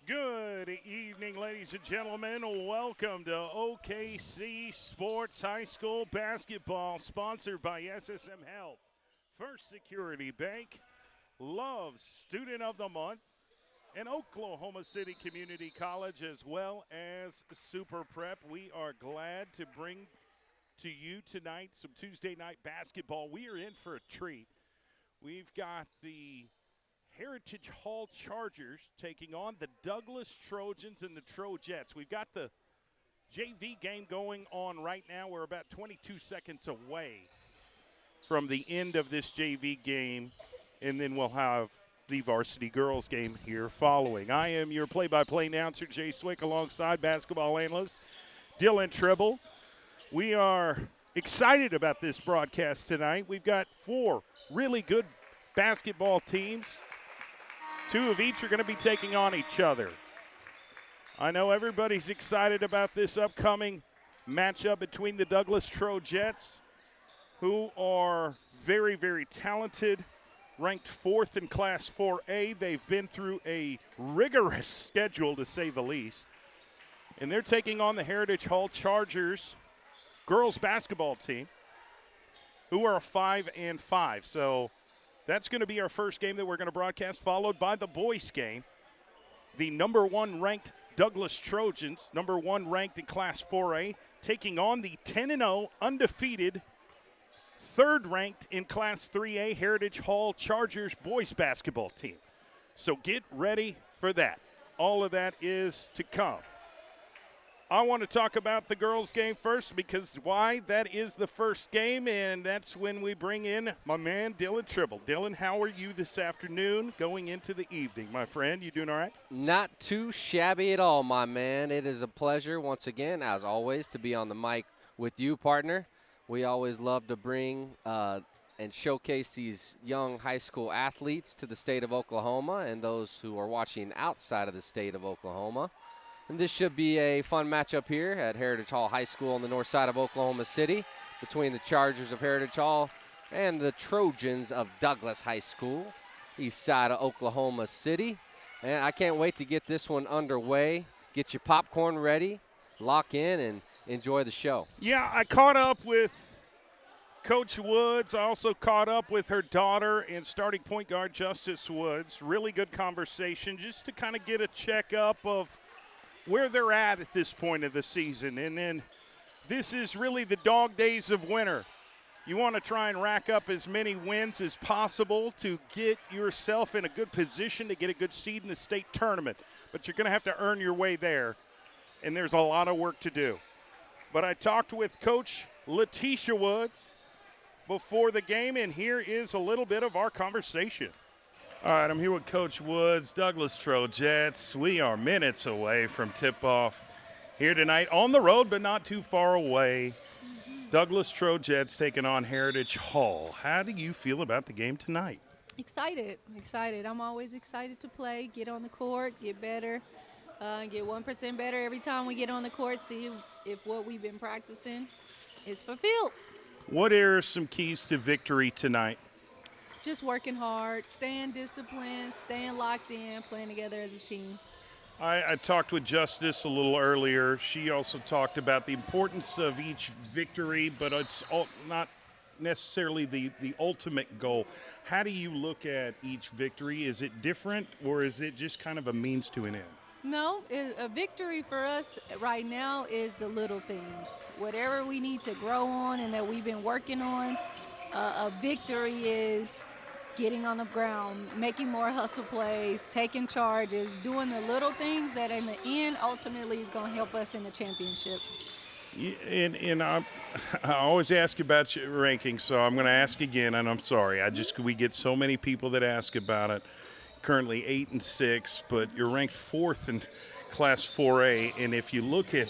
Good evening, ladies and gentlemen. Welcome to OKC Sports High School Basketball, sponsored by SSM Health, First Security Bank, Love Student of the Month, and Oklahoma City Community College, as well as Super Prep. We are glad to bring to you tonight some Tuesday night basketball. We are in for a treat. We've got the Heritage Hall Chargers taking on the Douglas Trojans and the Trojettes. We've got the JV game going on right now. We're about 22 seconds away from the end of this JV game, and then we'll have the varsity girls game here following. I am your play-by-play announcer, Jay Swick, alongside basketball analyst Dylan Tribble. We are excited about this broadcast tonight. We've got four really good basketball teams. Two of each are going to be taking on each other. I know everybody's excited about this upcoming matchup between the Douglas Trojettes, who are very, very talented, ranked fourth in Class 4A. They've been through a rigorous schedule, to say the least. And they're taking on the Heritage Hall Chargers girls basketball team, who are 5-5. So that's going to be our first game that we're going to broadcast, followed by the boys game. The number one ranked Douglas Trojans, number one ranked in Class 4A, taking on the 10-0 undefeated, third ranked in Class 3A Heritage Hall Chargers boys basketball team. So get ready for that. All of that is to come. I want to talk about the girls' game first, because why? That is the first game, and that's when we bring in my man Dylan Tribble. Dylan, how are you this afternoon going into the evening, my friend? You doing all right? Not too shabby at all, my man. It is a pleasure once again, as always, to be on the mic with you, partner. We always love to bring and showcase these young high school athletes to the state of Oklahoma and those who are watching outside of the state of Oklahoma. And this should be a fun matchup here at Heritage Hall High School on the north side of Oklahoma City between the Chargers of Heritage Hall and the Trojans of Douglas High School, east side of Oklahoma City. And I can't wait to get this one underway. Get your popcorn ready, lock in, and enjoy the show. Yeah, I caught up with Coach Woods. I also caught up with her daughter and starting point guard Justice Woods. Really good conversation just to kind of get a checkup of where they're at this point of the season. And then this is really the dog days of winter. You want to try and rack up as many wins as possible to get yourself in a good position to get a good seed in the state tournament. But you're going to have to earn your way there, and there's a lot of work to do. But I talked with Coach Letitia Woods before the game, and here is a little bit of our conversation. All right, I'm here with Coach Woods, Douglas Trojets. We are minutes away from tip-off here tonight on the road, but not too far away. Douglas Trojets taking on Heritage Hall. How do you feel about the game tonight? Excited. I'm always excited to play, get on the court, get better, get 1% better every time we get on the court, see if what we've been practicing is fulfilled. What are some keys to victory tonight? Just working hard, staying disciplined, staying locked in, playing together as a team. I talked with Justice a little earlier. She also talked about the importance of each victory, but it's not necessarily the ultimate goal. How do you look at each victory? Is it different, or is it just kind of a means to an end? No, a victory for us right now is the little things. Whatever we need to grow on and that we've been working on, a victory is getting on the ground, making more hustle plays, taking charges, doing the little things that in the end ultimately is going to help us in the championship. And I always ask about your rankings, so I'm going to ask again, and I'm sorry. We get so many people that ask about it. Currently 8-6, but you're ranked 4th in Class 4A, and if you look at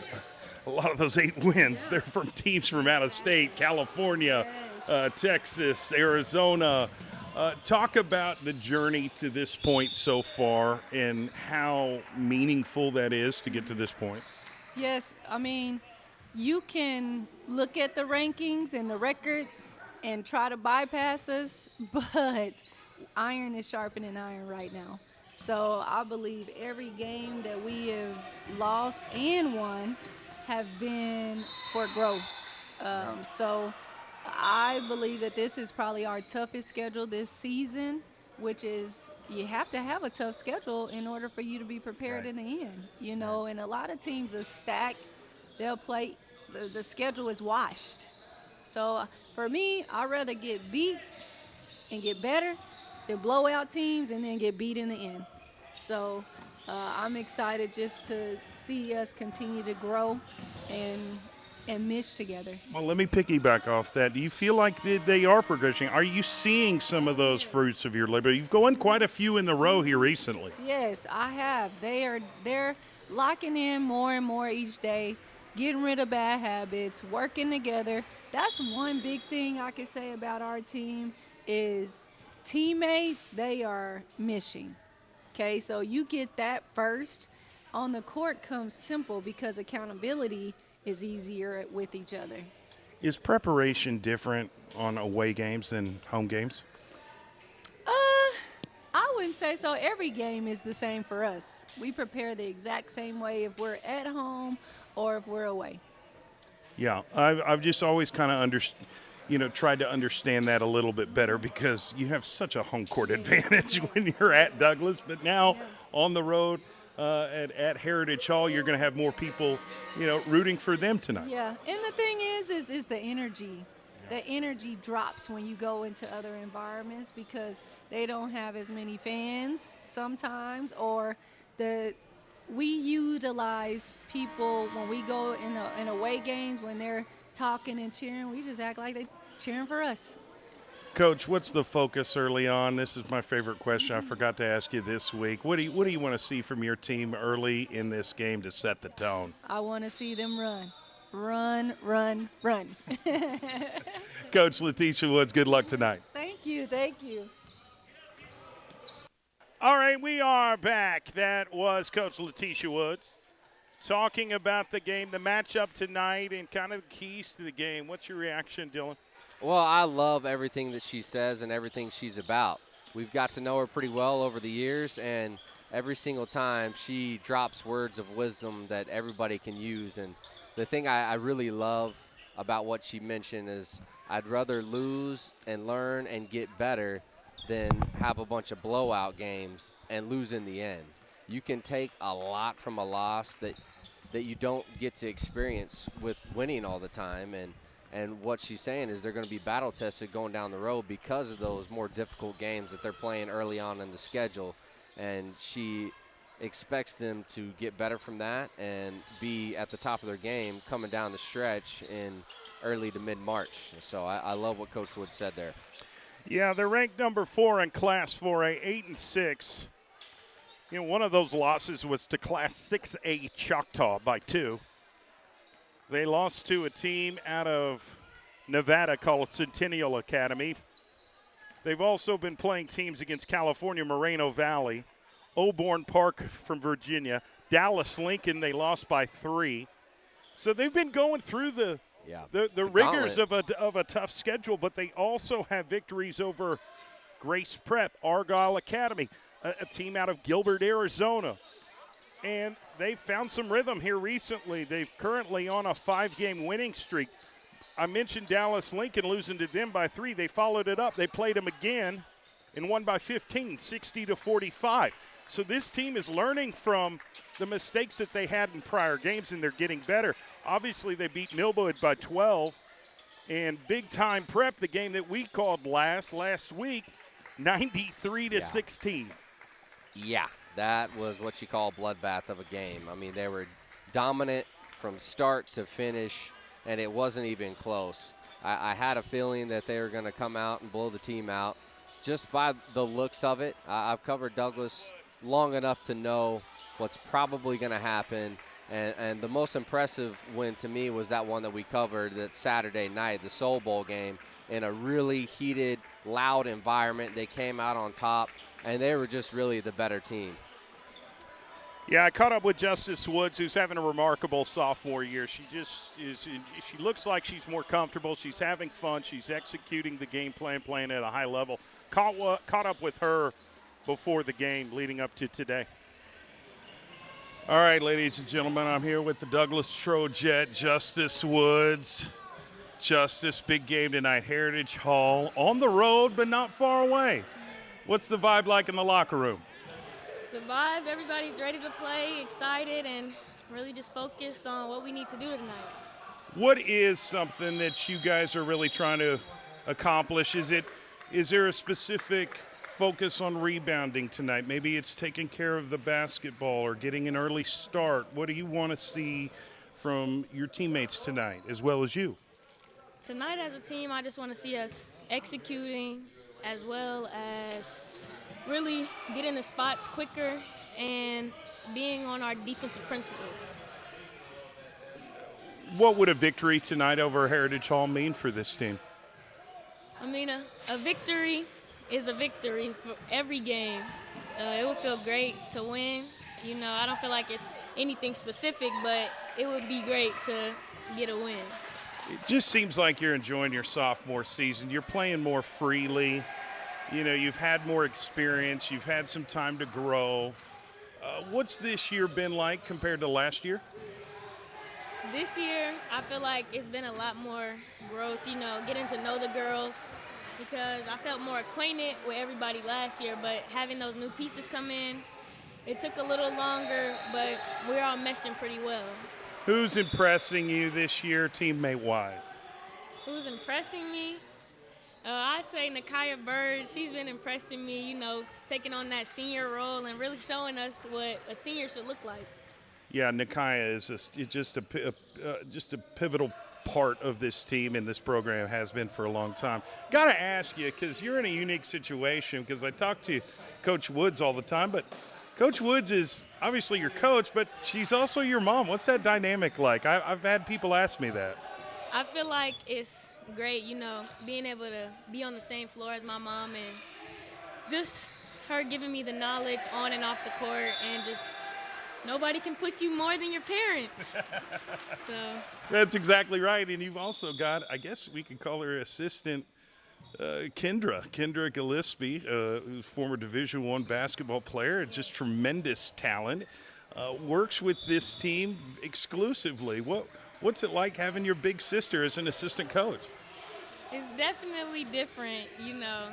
a lot of those 8 wins, they're from teams from out of state, California, Texas, Arizona. Talk about the journey to this point so far and how meaningful that is to get to this point. Yes, I mean, you can look at the rankings and the record and try to bypass us, but iron is sharpening iron right now. So I believe every game that we have lost and won have been for growth. So I believe that this is probably our toughest schedule this season, which is you have to have a tough schedule in order for you to be prepared in the end, you know, and a lot of teams are stacked. They'll play, the schedule is washed. So for me, I'd rather get beat and get better than blow out teams and then get beat in the end. So I'm excited just to see us continue to grow and mesh together. Well, let me piggyback off that. Do you feel like they are progressing? Are you seeing some of those fruits of your labor? You've gone quite a few in the row here recently. Yes, I have. They're locking in more and more each day, getting rid of bad habits, working together. That's one big thing I can say about our team is teammates, they are meshing. Okay, so you get that first. On the court comes simple because accountability is easier with each other. Is preparation different on away games than home games? I wouldn't say so. Every game is the same for us. We prepare the exact same way if we're at home or if we're away. Yeah, I've just always kind of tried to understand that a little bit better because you have such a home court advantage when you're at Douglas, but now on the road at Heritage Hall, you're going to have more people, rooting for them tonight. Yeah, and the thing is the energy. The energy drops when you go into other environments because they don't have as many fans sometimes, or we utilize people when we go in away games when they're talking and cheering. We just act like they're cheering for us. Coach, what's the focus early on? This is my favorite question. I forgot to ask you this week. What do you want to see from your team early in this game to set the tone? I want to see them run. Run. Coach Letitia Woods, good luck tonight. Thank you. All right, we are back. That was Coach Letitia Woods talking about the game, the matchup tonight, and kind of the keys to the game. What's your reaction, Dylan? Well, I love everything that she says and everything she's about. We've got to know her pretty well over the years, and every single time she drops words of wisdom that everybody can use. And the thing I really love about what she mentioned is I'd rather lose and learn and get better than have a bunch of blowout games and lose in the end. You can take a lot from a loss that you don't get to experience with winning all the time. And what she's saying is they're going to be battle tested going down the road because of those more difficult games that they're playing early on in the schedule. And she expects them to get better from that and be at the top of their game coming down the stretch in early to mid-March. So I love what Coach Wood said there. Yeah, they're ranked number 4 in Class 4A, 8-6. You know, one of those losses was to Class 6A Choctaw by 2. They lost to a team out of Nevada called Centennial Academy. They've also been playing teams against California, Moreno Valley, Auburn Park from Virginia, Dallas Lincoln. They lost by 3. So they've been going through the rigors of a tough schedule, but they also have victories over Grace Prep, Argyle Academy, a team out of Gilbert, Arizona. And they've found some rhythm here recently. They're currently on a 5-game winning streak. I mentioned Dallas Lincoln losing to them by 3. They followed it up. They played them again and won by 15, 60-45. So this team is learning from the mistakes that they had in prior games, and they're getting better. Obviously, they beat Millwood by 12. And big-time Prep, the game that we called last week, 93-16. Yeah, that was what you call a bloodbath of a game. I mean, they were dominant from start to finish, and it wasn't even close. I had a feeling that they were going to come out and blow the team out just by the looks of it. I've covered Douglas long enough to know what's probably going to happen. And the most impressive win to me was that one that we covered that Saturday night, the Soul Bowl game, in a really heated, loud environment. They came out on top, and they were just really the better team. Yeah, I caught up with Justice Woods, who's having a remarkable sophomore year. She just is. She looks like she's more comfortable. She's having fun. She's executing the game plan, playing at a high level. Caught up with her before the game leading up to today. All right, ladies and gentlemen, I'm here with the Douglas Trojet, Justice Woods. Justice, big game tonight, Heritage Hall, on the road but not far away. What's the vibe like in the locker room? The vibe, everybody's ready to play, excited, and really just focused on what we need to do tonight. What is something that you guys are really trying to accomplish? Is there a specific focus on rebounding tonight? Maybe it's taking care of the basketball or getting an early start. What do you want to see from your teammates tonight as well as you? Tonight as a team, I just want to see us executing as well as really getting the spots quicker and being on our defensive principles. What would a victory tonight over Heritage Hall mean for this team? I mean, a victory is a victory for every game. It would feel great to win. You know, I don't feel like it's anything specific, but it would be great to get a win. It just seems like you're enjoying your sophomore season. You're playing more freely. You know, you've had more experience. You've had some time to grow. What's this year been like compared to last year? This year, I feel like it's been a lot more growth, you know, getting to know the girls, because I felt more acquainted with everybody last year, but having those new pieces come in, it took a little longer, but we're all meshing pretty well. Who's impressing you this year, teammate-wise? Who's impressing me? I say Nakiah Bird. She's been impressing me, you know, taking on that senior role and really showing us what a senior should look like. Yeah, Nakiah is just a pivotal part of this team and this program, has been for a long time. Got to ask you, because you're in a unique situation, because I talk to Coach Woods all the time, but Coach Woods is obviously your coach, but she's also your mom. What's that dynamic like? I've had people ask me that. I feel like it's great, you know, being able to be on the same floor as my mom and just her giving me the knowledge on and off the court, and just nobody can push you more than your parents. So That's exactly right. And you've also got, I guess we could call her assistant, Kendra Gillespie, who's former Division I basketball player, just tremendous talent, works with this team exclusively. What's it like having your big sister as an assistant coach? it's definitely different, you know.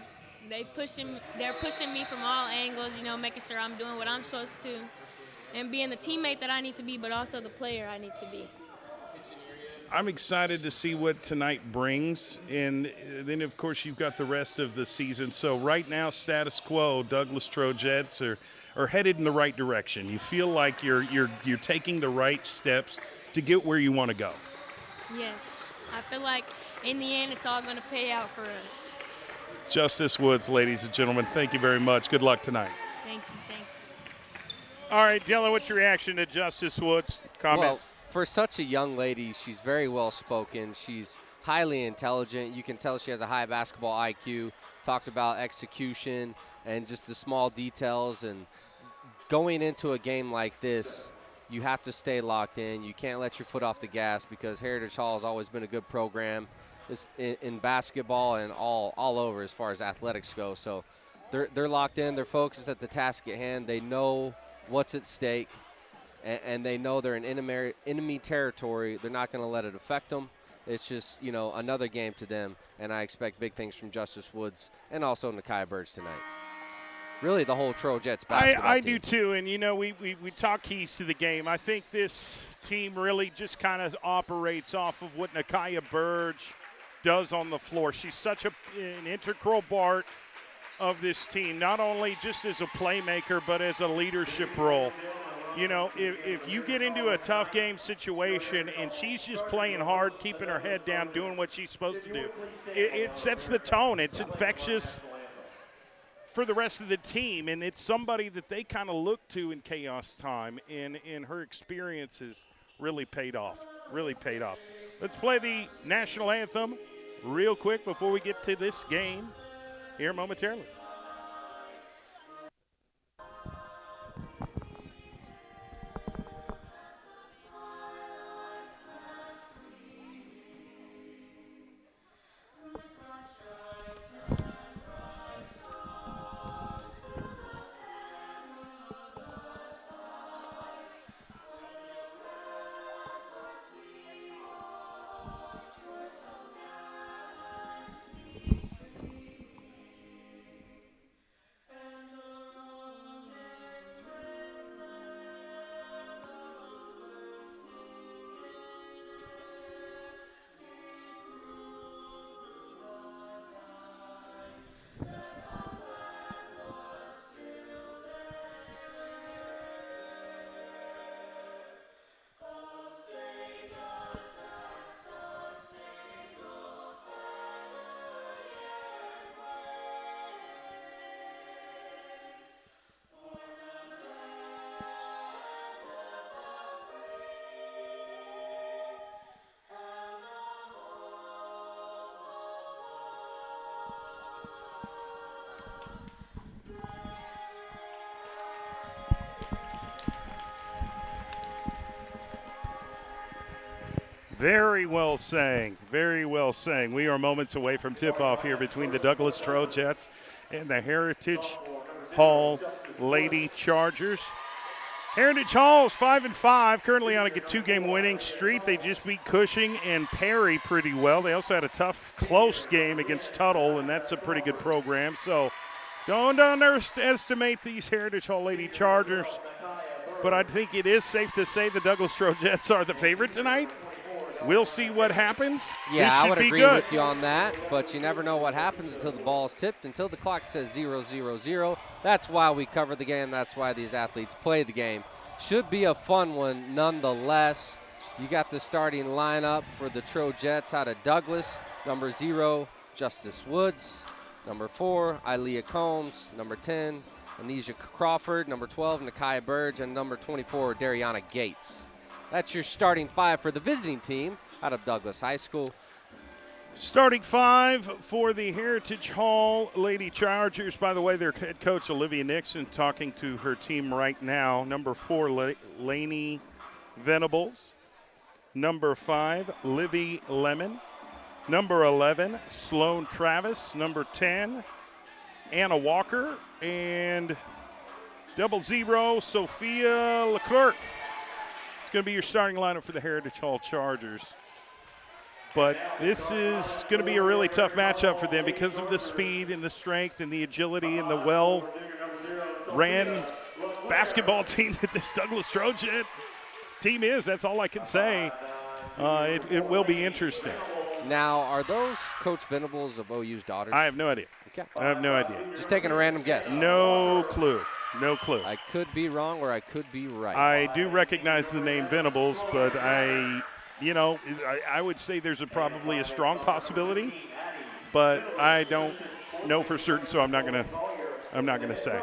They're pushing me from all angles, you know, making sure I'm doing what I'm supposed to and being the teammate that I need to be, but also the player I need to be. I'm excited to see what tonight brings, and then, of course, you've got the rest of the season. So right now, status quo, Douglas Trojets are headed in the right direction? You feel like you're taking the right steps to get where you want to go? Yes. I feel like in the end it's all going to pay out for us. Justice Woods, ladies and gentlemen, thank you very much. Good luck tonight. Thank you. Thank you. All right, Dylan, what's your reaction to Justice Woods' comments? Well, for such a young lady, she's very well spoken. She's highly intelligent. You can tell she has a high basketball IQ. Talked about execution and just the small details. And going into a game like this, you have to stay locked in. You can't let your foot off the gas because Heritage Hall has always been a good program in basketball and all over as far as athletics go. So they're locked in. They're focused at the task at hand. They know what's at stake, and they know they're in enemy territory. They're not going to let it affect them. It's just, another game to them, and I expect big things from Justice Woods and also Nakia Burge tonight. Really, the whole Trojets basketball I team. do too, and we talk keys to the game. I think this team really just kind of operates off of what Nakia Burge does on the floor. She's such an integral part of this team, not only just as a playmaker, but as a leadership role. If you get into a tough game situation and she's just playing hard, keeping her head down, doing what she's supposed to do, it sets the tone. It's infectious for the rest of the team, and it's somebody that they kind of look to in chaos time, and her experiences really paid off. Let's play the national anthem real quick before we get to this game here momentarily. Very well sang. Very well sang. We are moments away from tip-off here between the Douglas Trojets and the Heritage Hall Lady Chargers. Heritage Hall is 5-5, currently on a 2-game winning streak. They just beat Cushing and Perry pretty well. They also had a tough, close game against Tuttle, and that's a pretty good program. So don't underestimate these Heritage Hall Lady Chargers. But I think it is safe to say the Douglas Trojets are the favorite tonight. We'll see what happens. Yeah, I would agree with you on that, but you never know what happens until the ball is tipped, until the clock says 0-0-0. That's why we cover the game. That's why these athletes play the game. Should be a fun one nonetheless. You got the starting lineup for the Trojets out of Douglas. Number 0, Justice Woods. Number 4, Ilea Combs. Number 10, Anisha Crawford. Number 12, Nakia Burge. And number 24, Dariana Gates. That's your starting 5 for the visiting team out of Douglas High School. Starting 5 for the Heritage Hall Lady Chargers. By the way, their head coach, Olivia Nixon, talking to her team right now. Number 4, Lainey Venables. Number 5, Livy Lemon. Number 11, Sloan Travis. Number 10, Anna Walker. And 00, Sophia Leclerc. It's going to be your starting lineup for the Heritage Hall Chargers. But this is going to be a really tough matchup for them because of the speed and the strength and the agility and the well-ran basketball team that this Douglas Trojan team is. That's all I can say. It will be interesting. Now, are those Coach Venables of OU's daughters? I have no idea. Okay. I have no idea. Just taking a random guess. No clue. No clue. I could be wrong or I could be right. I do recognize the name Venables, but I would say there's probably a strong possibility, but I don't know for certain, so I'm not gonna say.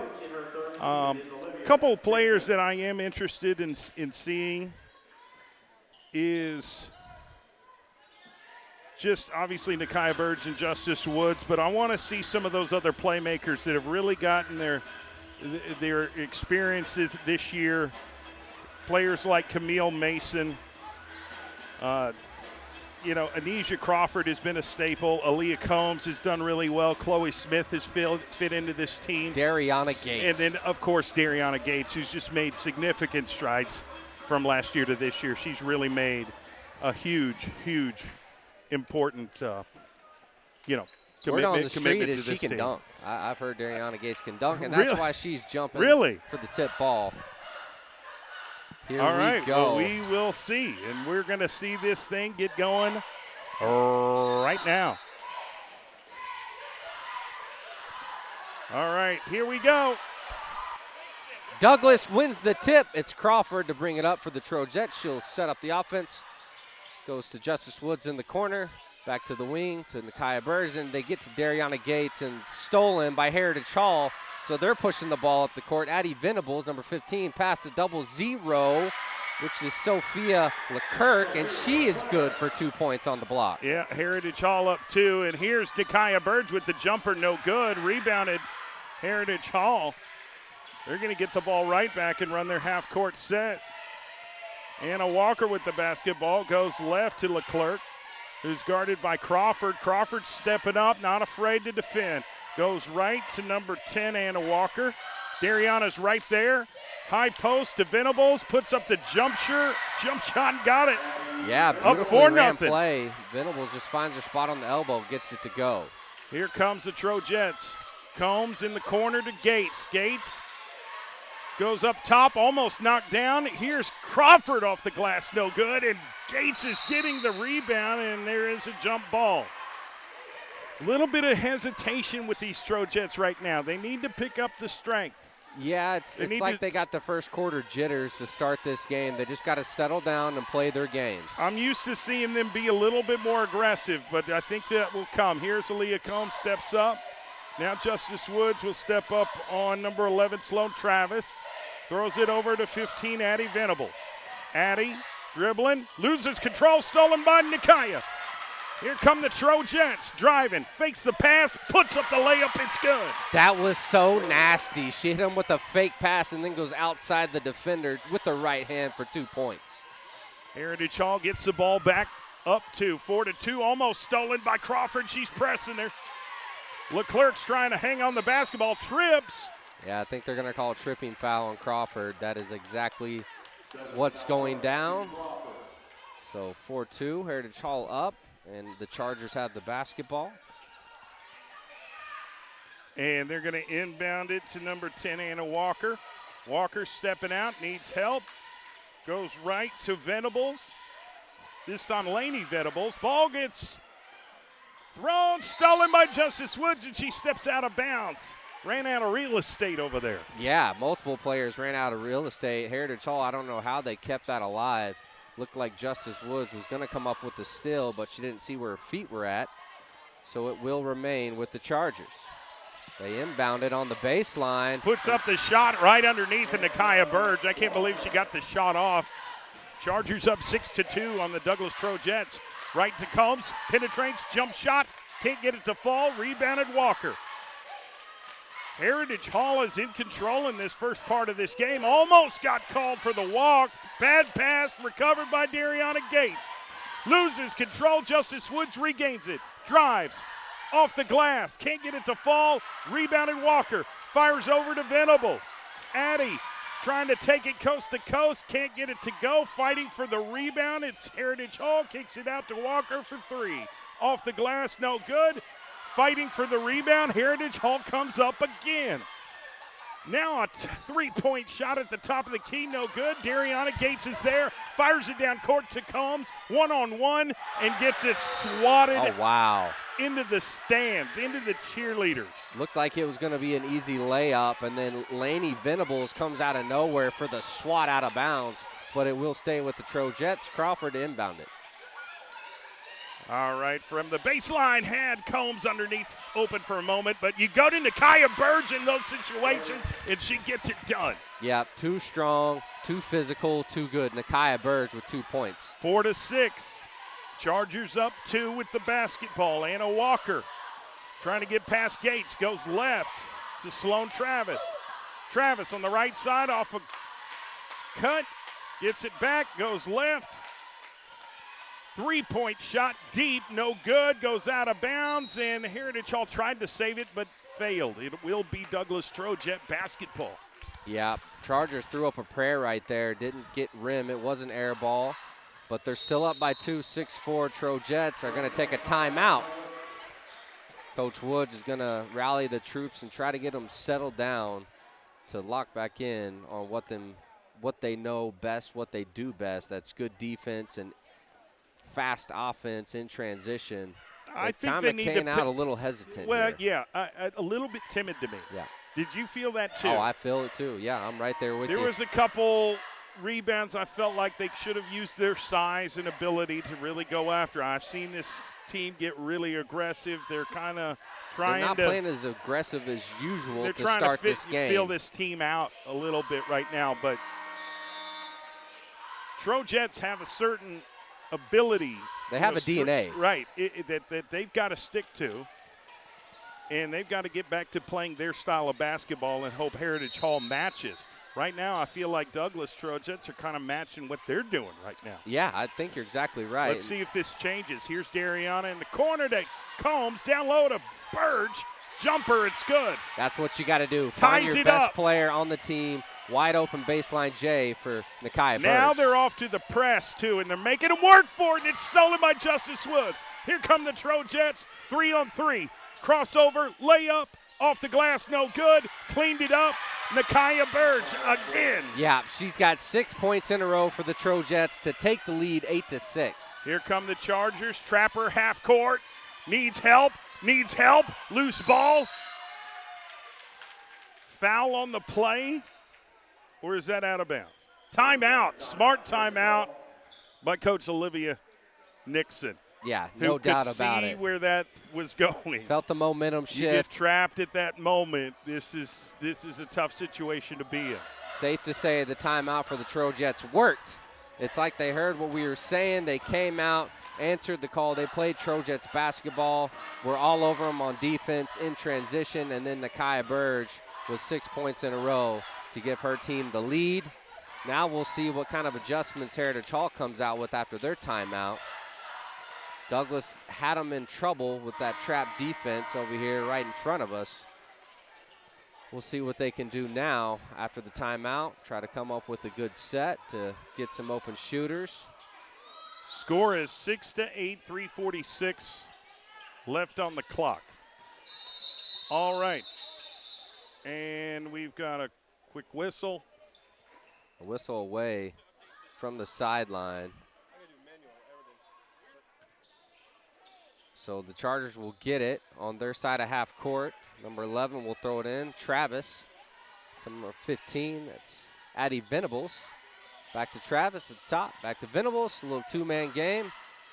Couple of players that I am interested in seeing is just obviously Nakia Burge and Justice Woods, but I want to see some of those other playmakers that have really gotten their experiences this year. Players like Camille Mason, Anisha Crawford has been a staple. Aaliyah Combs has done really well. Chloe Smith has fit into this team. Dariana Gates. And then, of course, Dariana Gates, who's just made significant strides from last year to this year. She's really made a huge, important, Word on the street commitment is to she this can team. dunk. I've heard Dariana Gates can dunk, and that's Really? why she's jumping for the tip ball. Here All we right, go. well, we will see, and we're going to see this thing get going right now. All right, here we go. Douglas wins the tip. It's Crawford to bring it up for the Trojettes. She'll set up the offense. Goes to Justice Woods in the corner. Back to the wing to Nakia Burge, and they get to Dariana Gates and stolen by Heritage Hall. So they're pushing the ball up the court. Addie Venables, number 15, passed to 0, which is Sophia Leclerc, and she is good for 2 points on the block. Yeah, Heritage Hall up 2, and here's Nakia Burge with the jumper, no good. Rebounded Heritage Hall. They're going to get the ball right back and run their half-court set. Anna Walker with the basketball goes left to Leclerc, who's guarded by Crawford. Crawford stepping up, not afraid to defend. Goes right to number 10, Anna Walker. Dariana's right there. High post to Venables, puts up the jump shot, got it. Yeah, up beautifully 4-0. ran play. Venables just finds her spot on the elbow, gets it to go. Here comes the Trojettes. Combs in the corner to Gates. Gates goes up top, almost knocked down. Here's Crawford off the glass, no good, and Gates is getting the rebound, and there is a jump ball. A little bit of hesitation with these Trojettes right now. They need to pick up the strength. Yeah, it's like they got the first quarter jitters to start this game. They just got to settle down and play their game. I'm used to seeing them be a little bit more aggressive, but I think that will come. Here's Aaliyah Combs, steps up. Now Justice Woods will step up on number 11, Sloan Travis. Throws it over to 15, Addie Venables. Addie dribbling, loses control, stolen by Nakia. Here come the Trojettes, driving, fakes the pass, puts up the layup, it's good. That was so nasty. She hit him with a fake pass and then goes outside the defender with the right hand for 2 points. Heritage Hall gets the ball back up to 4-2, almost stolen by Crawford. She's pressing her. Leclerc's trying to hang on the basketball, trips. Yeah, I think they're going to call a tripping foul on Crawford. That is exactly what's going down. So 4-2, Heritage Hall up, and the Chargers have the basketball. And they're going to inbound it to number 10, Anna Walker. Walker stepping out, needs help. Goes right to Venables. This time Lainey Venables. Ball gets thrown, stolen by Justice Woods, and she steps out of bounds. Ran out of real estate over there. Yeah, multiple players ran out of real estate. Heritage Hall, I don't know how they kept that alive. Looked like Justice Woods was going to come up with the steal, but she didn't see where her feet were at. So it will remain with the Chargers. They inbound it on the baseline. Puts up the shot right underneath, and Nakia Burge. I can't believe she got the shot off. Chargers up 6-2 on the Douglas Trojettes. Right to Combs, penetrates, jump shot, can't get it to fall, rebounded Walker. Heritage Hall is in control in this first part of this game. Almost got called for the walk. Bad pass, recovered by Dariana Gates. Loses control, Justice Woods regains it. Drives, off the glass, can't get it to fall. Rebounded Walker, fires over to Venables. Addie trying to take it coast to coast, can't get it to go. Fighting for the rebound, it's Heritage Hall, kicks it out to Walker for 3. Off the glass, no good. Fighting for the rebound, Heritage Hall comes up again. Now a three-point shot at the top of the key, no good. Dariana Gates is there, fires it down court to Combs, one-on-one, and gets it swatted Oh, wow. into the stands, into the cheerleaders. Looked like it was going to be an easy layup, and then Laney Venables comes out of nowhere for the swat out of bounds, but it will stay with the Trojettes. Crawford to inbound it. All right, from the baseline, had Combs underneath open for a moment, but you go to Nakaya Burge in those situations, and she gets it done. Yeah, too strong, too physical, too good. Nakaya Burge with 2 points. 4-6. Chargers up 2 with the basketball. Anna Walker trying to get past Gates, goes left to Sloan Travis. Travis on the right side off a cut, gets it back, goes left. Three-point shot deep, no good, goes out of bounds, and Heritage Hall tried to save it but failed. It will be Douglas Trojet basketball. Yeah, Chargers threw up a prayer right there, didn't get rim. It was an air ball, but they're still up by 2, 6-4. Trojettes are going to take a timeout. Coach Woods is going to rally the troops and try to get them settled down to lock back in on what they know best, what they do best. That's good defense and fast offense in transition. I think they need to came out a little hesitant. Well, here. yeah, a little bit timid to me. Yeah. Did you feel that too? Oh, I feel it too. Yeah, I'm right there with you. There was a couple rebounds I felt like they should have used their size and ability to really go after. I've seen this team get really aggressive. They're kind of trying They're not to playing as aggressive as usual they're to trying start to this game. feel this team out a little bit right now, but Trojettes have a certain ability. They have a DNA. Right, that they've got to stick to, and they've got to get back to playing their style of basketball and hope Heritage Hall matches. Right now, I feel like Douglas Trojettes are kind of matching what they're doing right now. Yeah, I think you're exactly right. Let's see if this changes. Here's Dariana in the corner to Combs, down low to Burge. Jumper, it's good. That's what you got to do. Find Ties your it best up. player on the team. Wide open baseline J for Nakaya Now Burge. they're off to the press, too, and they're making them work for it, and it's stolen by Justice Woods. Here come the Trojettes, 3-on-3. Crossover, layup, off the glass, no good. Cleaned it up. Nakaya Burge again. Yeah, she's got 6 points in a row for the Trojettes to take the lead 8-6. Here come the Chargers. Trapper, half court. Needs help. Loose ball. Foul on the play. Or is that out of bounds? Timeout. Smart timeout by Coach Olivia Nixon. Yeah, no doubt about Who could see it. where that was going. Felt the momentum You get shift. trapped at that moment. This is a tough situation to be in. Safe to say the timeout for the Trojettes worked. It's like they heard what we were saying. They came out, answered the call. They played Trojettes basketball. We're all over them on defense in transition, and then Nakaya Burge with 6 points in a row to give her team the lead. Now we'll see what kind of adjustments Heritage Hall comes out with after their timeout. Douglas had them in trouble with that trap defense over here right in front of us. We'll see what they can do now after the timeout. Try to come up with a good set to get some open shooters. Score is 6-8, 3:46 left on the clock. All right. And we've got a quick whistle. A whistle away from the sideline. So the Chargers will get it on their side of half court. Number 11 will throw it in. Travis to number 15. That's Addie Venables. Back to Travis at the top. Back to Venables. A little two-man game.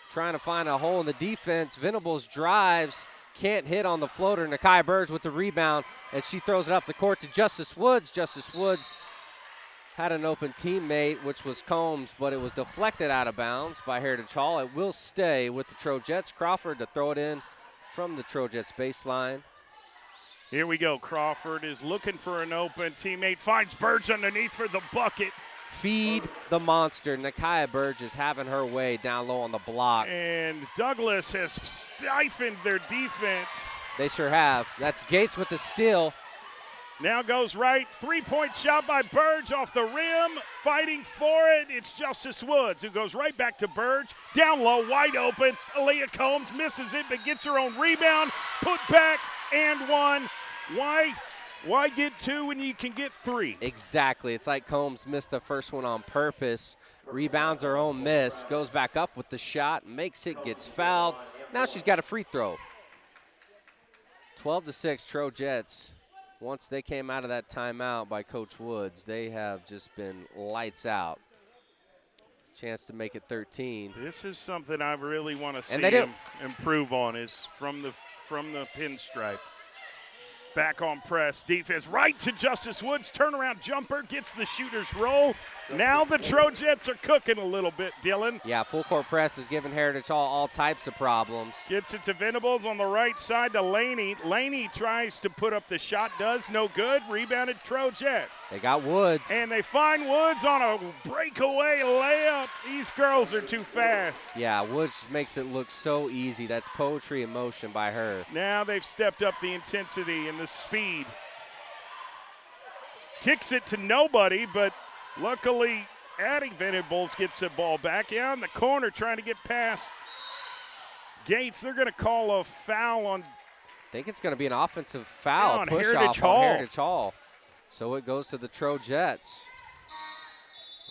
Trying to find a hole in the defense. Venables drives. Can't hit on the floater. Nakaya Burge with the rebound. And she throws it up the court to Justice Woods. Justice Woods had an open teammate, which was Combs, but it was deflected out of bounds by Heritage Hall. It will stay with the Trojettes. Crawford to throw it in from the Trojettes baseline. Here we go. Crawford is looking for an open teammate. Finds Burge underneath for the bucket. Feed the monster. Nakaya Burge is having her way down low on the block. And Douglas has stifled their defense. They sure have. That's Gates with the steal. Now goes right. Three-point shot by Burge off the rim. Fighting for it. It's Justice Woods who goes right back to Burge. Down low, wide open. Aaliyah Combs misses it but gets her own rebound. Put back and one. Why Why get 2 when you can get 3? Exactly. It's like Combs missed the first one on purpose. Rebounds her own miss, goes back up with the shot, makes it, gets fouled. Now she's got a free throw. 12-6 Trojets. Once they came out of that timeout by Coach Woods, they have just been lights out. Chance to make it 13. This is something I really want to see they do. him improve on, is from the pinstripe. Back on press, defense right to Justice Woods. Turnaround jumper, gets the shooter's roll. Now the Trojets are cooking a little bit, Dylan. Yeah, full court press is giving Heritage Hall all types of problems. Gets it to Venables on the right side to Laney. Laney tries to put up the shot, does no good. Rebounded Trojets. They got Woods. And they find Woods on a breakaway layup. These girls are too fast. Yeah, Woods just makes it look so easy. That's poetry in motion by her. Now they've stepped up the intensity and the speed. Kicks it to nobody, but luckily Addie Venables gets the ball back. Yeah, in the corner trying to get past Gates. They're going to call a foul on. I think it's going to be an offensive foul, on push Heritage off Hall. on Heritage Hall. So it goes to the Trojets.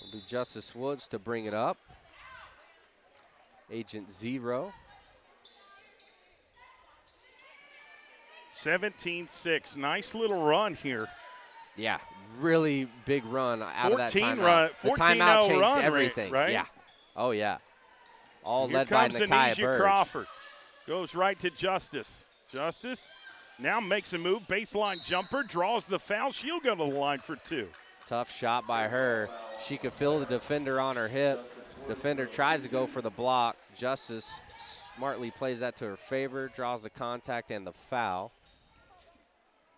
It'll be Justice Woods to bring it up. Agent Zero. 17-6. Nice little run here. Yeah, really big run out of that 14 timeout. run, The 14-0 timeout changed run, everything. right? Yeah. Oh, yeah. All Here led by comes Nakia Anisha Burge. Crawford. Goes right to Justice. Justice now makes a move. Baseline jumper. Draws the foul. She'll go to the line for 2. Tough shot by her. She could feel the defender on her hip. Defender tries to go for the block. Justice smartly plays that to her favor. Draws the contact and the foul.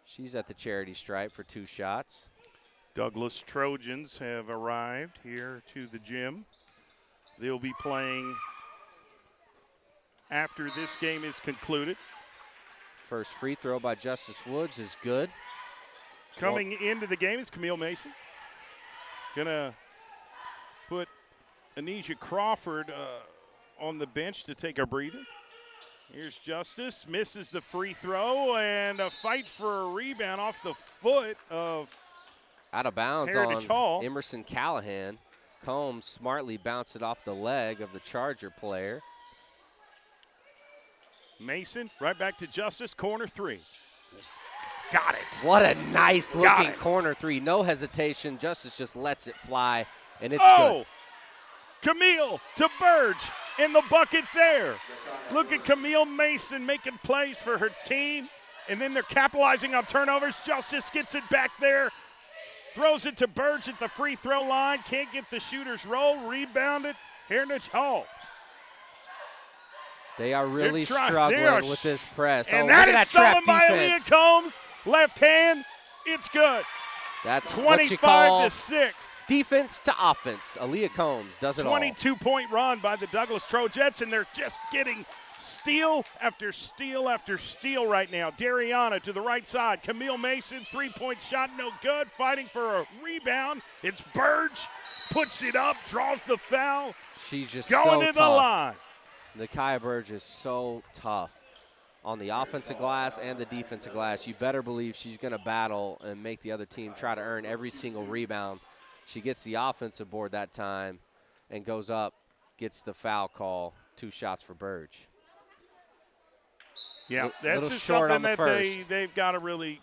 She's at the charity stripe for 2 shots. Douglas Trojans have arrived here to the gym. They'll be playing after this game is concluded. First free throw by Justice Woods is good. Coming into the game is Camille Mason. Gonna put Anisha Crawford on the bench to take a breather. Here's Justice, misses the free throw, and a fight for a rebound off the foot of Out of bounds Heritage on Hall. Emerson Callahan. Combs smartly bounced it off the leg of the Charger player. Mason, right back to Justice, corner 3. Got it. What a nice looking it. corner 3. No hesitation. Justice just lets it fly, and it's Oh! good. Camille to Burge in the bucket there. Look at Camille Mason making plays for her team, and then they're capitalizing on turnovers. Justice gets it back there, throws it to Burge at the free throw line, can't get the shooter's roll, rebounded, Heritage Hall. They are really They are struggling with this press. And oh, that look at is that trap stolen by defense. Aaliyah Combs, left hand, it's good. That's what you 25 call to 6. defense to offense. Aaliyah Combs does it all. 22-point run by the Douglas Trojets, and they're just getting steal after steal after steal right now. Dariana to the right side. Camille Mason, three-point shot, no good. Fighting for a rebound. It's Burge, puts it up, draws the foul. She's just Going so to the tough. line. Nakia Burge is so tough on the offensive glass and the defensive glass. You better believe she's going to battle and make the other team try to earn every single rebound. She gets the offensive board that time and goes up, gets the foul call. 2 shots for Burge. Yeah, Little that's just short on something the that first. they've got to really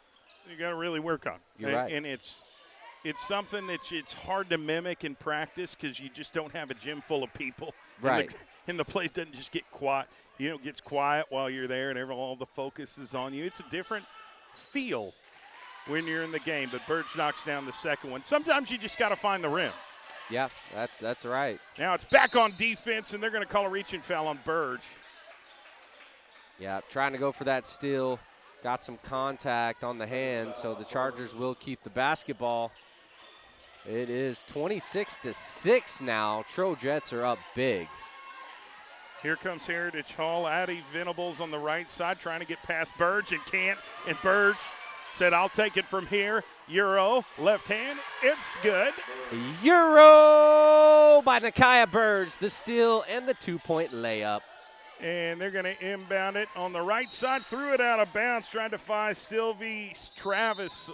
work on. You're and, right. And it's something that it's hard to mimic in practice because you just don't have a gym full of people. Right. And the place doesn't just get quiet. You know, it gets quiet while you're there and all the focus is on you. It's a different feel when you're in the game. But Burge knocks down the second one. Sometimes you just got to find the rim. Yeah, that's right. Now it's back on defense, and they're going to call a reaching foul on Burge. Yeah, trying to go for that steal. Got some contact on the hand, so the Chargers will keep the basketball. It is 26-6 now. Trojets are up big. Here comes Heritage Hall. Addie Venables on the right side trying to get past Burge and can't. And Burge said, I'll take it from here. Euro, left hand, it's good. Euro by Nakia Burge, the steal and the 2-point layup. And they're going to inbound it on the right side. Threw it out of bounds, trying to find Sylvie Travis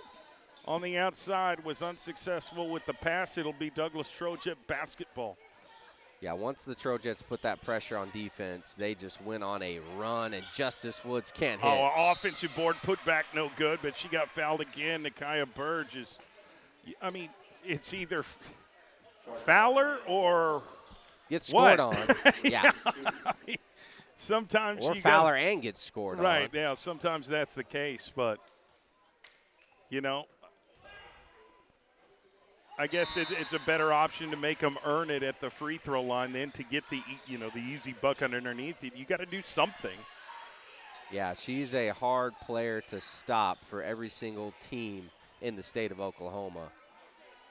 on the outside. Was unsuccessful with the pass. It'll be Douglas Trojet basketball. Yeah, once the Trojets put that pressure on defense, they just went on a run, and Justice Woods can't hit. Oh, offensive board put back no good, but she got fouled again. Nakia Burge is, I mean, it's either Fowler or gets scored what? on. Yeah. Sometimes or you Fowler and gets scored on. Right, yeah, sometimes that's the case. But, you know, I guess it's a better option to make them earn it at the free throw line than to get the easy bucket underneath it. You got to do something. Yeah, she's a hard player to stop for every single team in the state of Oklahoma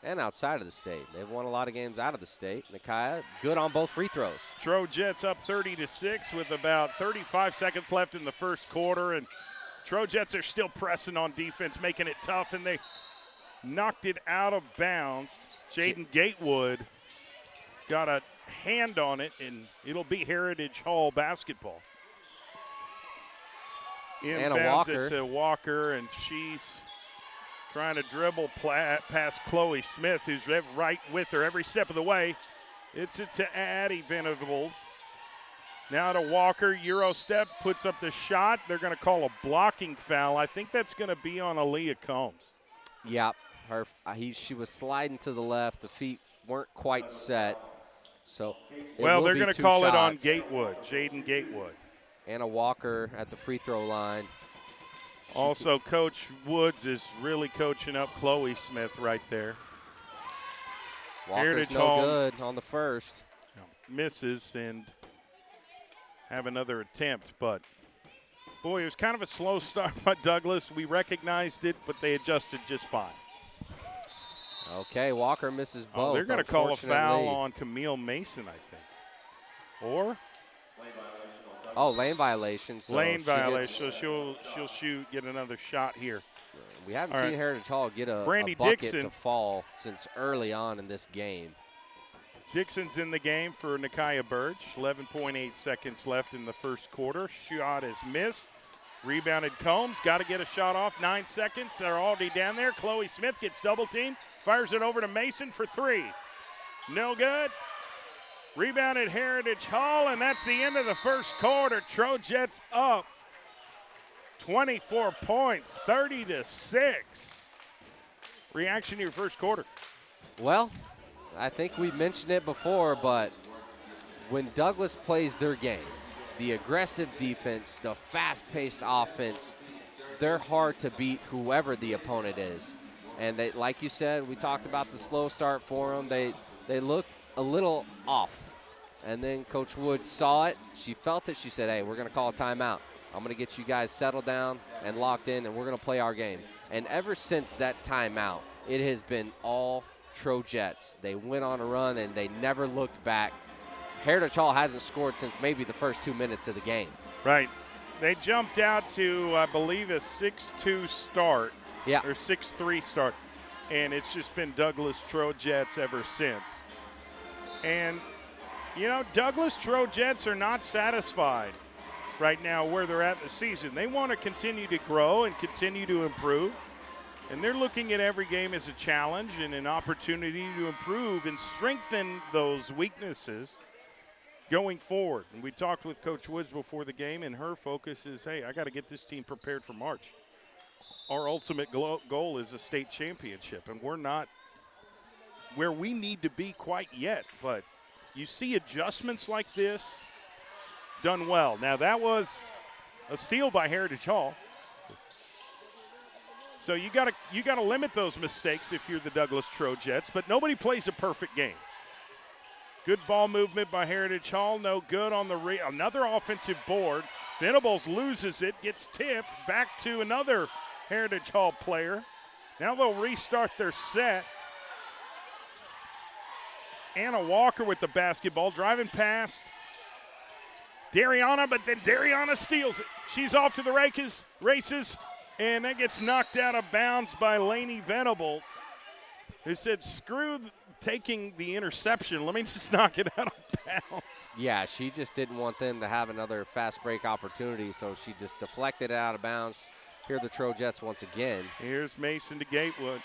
and outside of the state. They've won a lot of games out of the state. Nakia, good on both free throws. Trojets up 30-6 with about 35 seconds left in the first quarter, and Trojets are still pressing on defense, making it tough, and they knocked it out of bounds. Jaden Gatewood got a hand on it, and it'll be Heritage Hall basketball. Anna Inbounds Walker. it to Walker, and she's trying to dribble past Chloe Smith, who's right with her every step of the way. It's it to Addie Venables. Now to Walker, Euro step, puts up the shot. They're going to call a blocking foul. I think that's going to be on Aaliyah Combs. Yep. She was sliding to the left. The feet weren't quite set. So well, they're going to call shots. it on Gatewood, Jaden Gatewood. Anna Walker at the free throw line. Also, Coach Woods is really coaching up Chloe Smith right there. Walker's Heritage no Hall good on the first. Misses and have another attempt, but boy, it was kind of a slow start by Douglas. We recognized it, but they adjusted just fine. Okay, Walker misses both. They're going to call a foul on Camille Mason, I think. Or? Lane violation. So lane violation, so she'll shoot, get another shot here. We haven't seen Heritage Hall get a bucket Dixon to fall since early on in this game. Dixon's in the game for Nakia Burge. 11.8 seconds left in the first quarter. Shot is missed. Rebounded Combs. Got to get a shot off. 9 seconds. They're already down there. Chloe Smith gets double teamed. Fires it over to Mason for three. No good. Rebounded Heritage Hall, and that's the end of the first quarter. Trojets up 24 points, 30-6. Reaction to your first quarter? Well, I think we mentioned it before, but when Douglas plays their game, the aggressive defense, the fast-paced offense, they're hard to beat whoever the opponent is. And they, like you said, we talked about the slow start for them. They looked a little off. And then Coach Woods saw it. She felt it. She said, hey, we're going to call a timeout. I'm going to get you guys settled down and locked in, and we're going to play our game. And ever since that timeout, it has been all Trojets. They went on a run, and they never looked back. Heritage Hall hasn't scored since maybe the first 2 minutes of the game. Right. They jumped out to, I believe, a 6-2 start. Yeah. Or 6-3 start. And it's just been Douglas Trojets ever since. And, you know, Douglas Trojets are not satisfied right now where they're at in the season. They want to continue to grow and continue to improve. And they're looking at every game as a challenge and an opportunity to improve and strengthen those weaknesses going forward. And we talked with Coach Woods before the game, and her focus is, hey, I got to get this team prepared for March. Our ultimate goal is a state championship, and we're not where we need to be quite yet. But you see adjustments like this done well. Now, that was a steal by Heritage Hall. So you got to limit those mistakes if you're the Douglas Trojets, but nobody plays a perfect game. Good ball movement by Heritage Hall. No good on the another offensive board. Venables loses it, gets tipped back to another Heritage Hall player. Now they'll restart their set. Anna Walker with the basketball, driving past Dariana, but then Dariana steals it. She's off to the races, and that gets knocked out of bounds by Lainey Venable, who said, screw taking the interception. Let me just knock it out of bounds. Yeah, she just didn't want them to have another fast break opportunity, so she just deflected it out of bounds. Here are the Trojets once again. Here's Mason to Gatewood.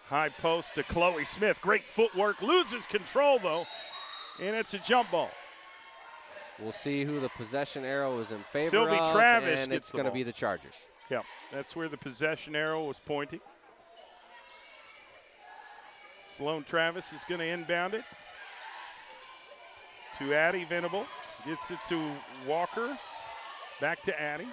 High post to Chloe Smith. Great footwork. Loses control, though, and it's a jump ball. We'll see who the possession arrow is in favor Sylvie of, Travis and gets it's the going to ball. be the Chargers. Yep, that's where the possession arrow was pointing. Sloan Travis is going to inbound it to Addie Venable. Gets it to Walker. Back to Addie.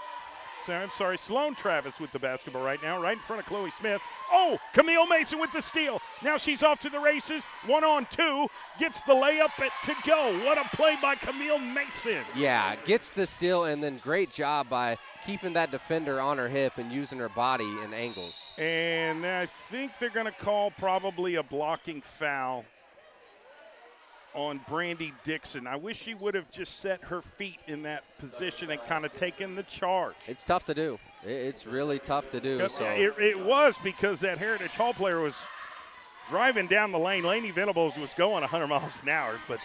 I'm sorry, Sloan Travis with the basketball right now, right in front of Chloe Smith. Oh, Camille Mason with the steal. Now she's off to the races. 1-on-2. Gets the layup to go. What a play by Camille Mason. Yeah, gets the steal, and then great job by keeping that defender on her hip and using her body in angles. And I think they're going to call probably a blocking foul on Brandy Dixon. I wish she would have just set her feet in that position and kind of taken the charge. It's tough to do. It's really tough to do. So. It was because that Heritage Hall player was driving down the lane. Lainey Venables was going 100 miles an hour, but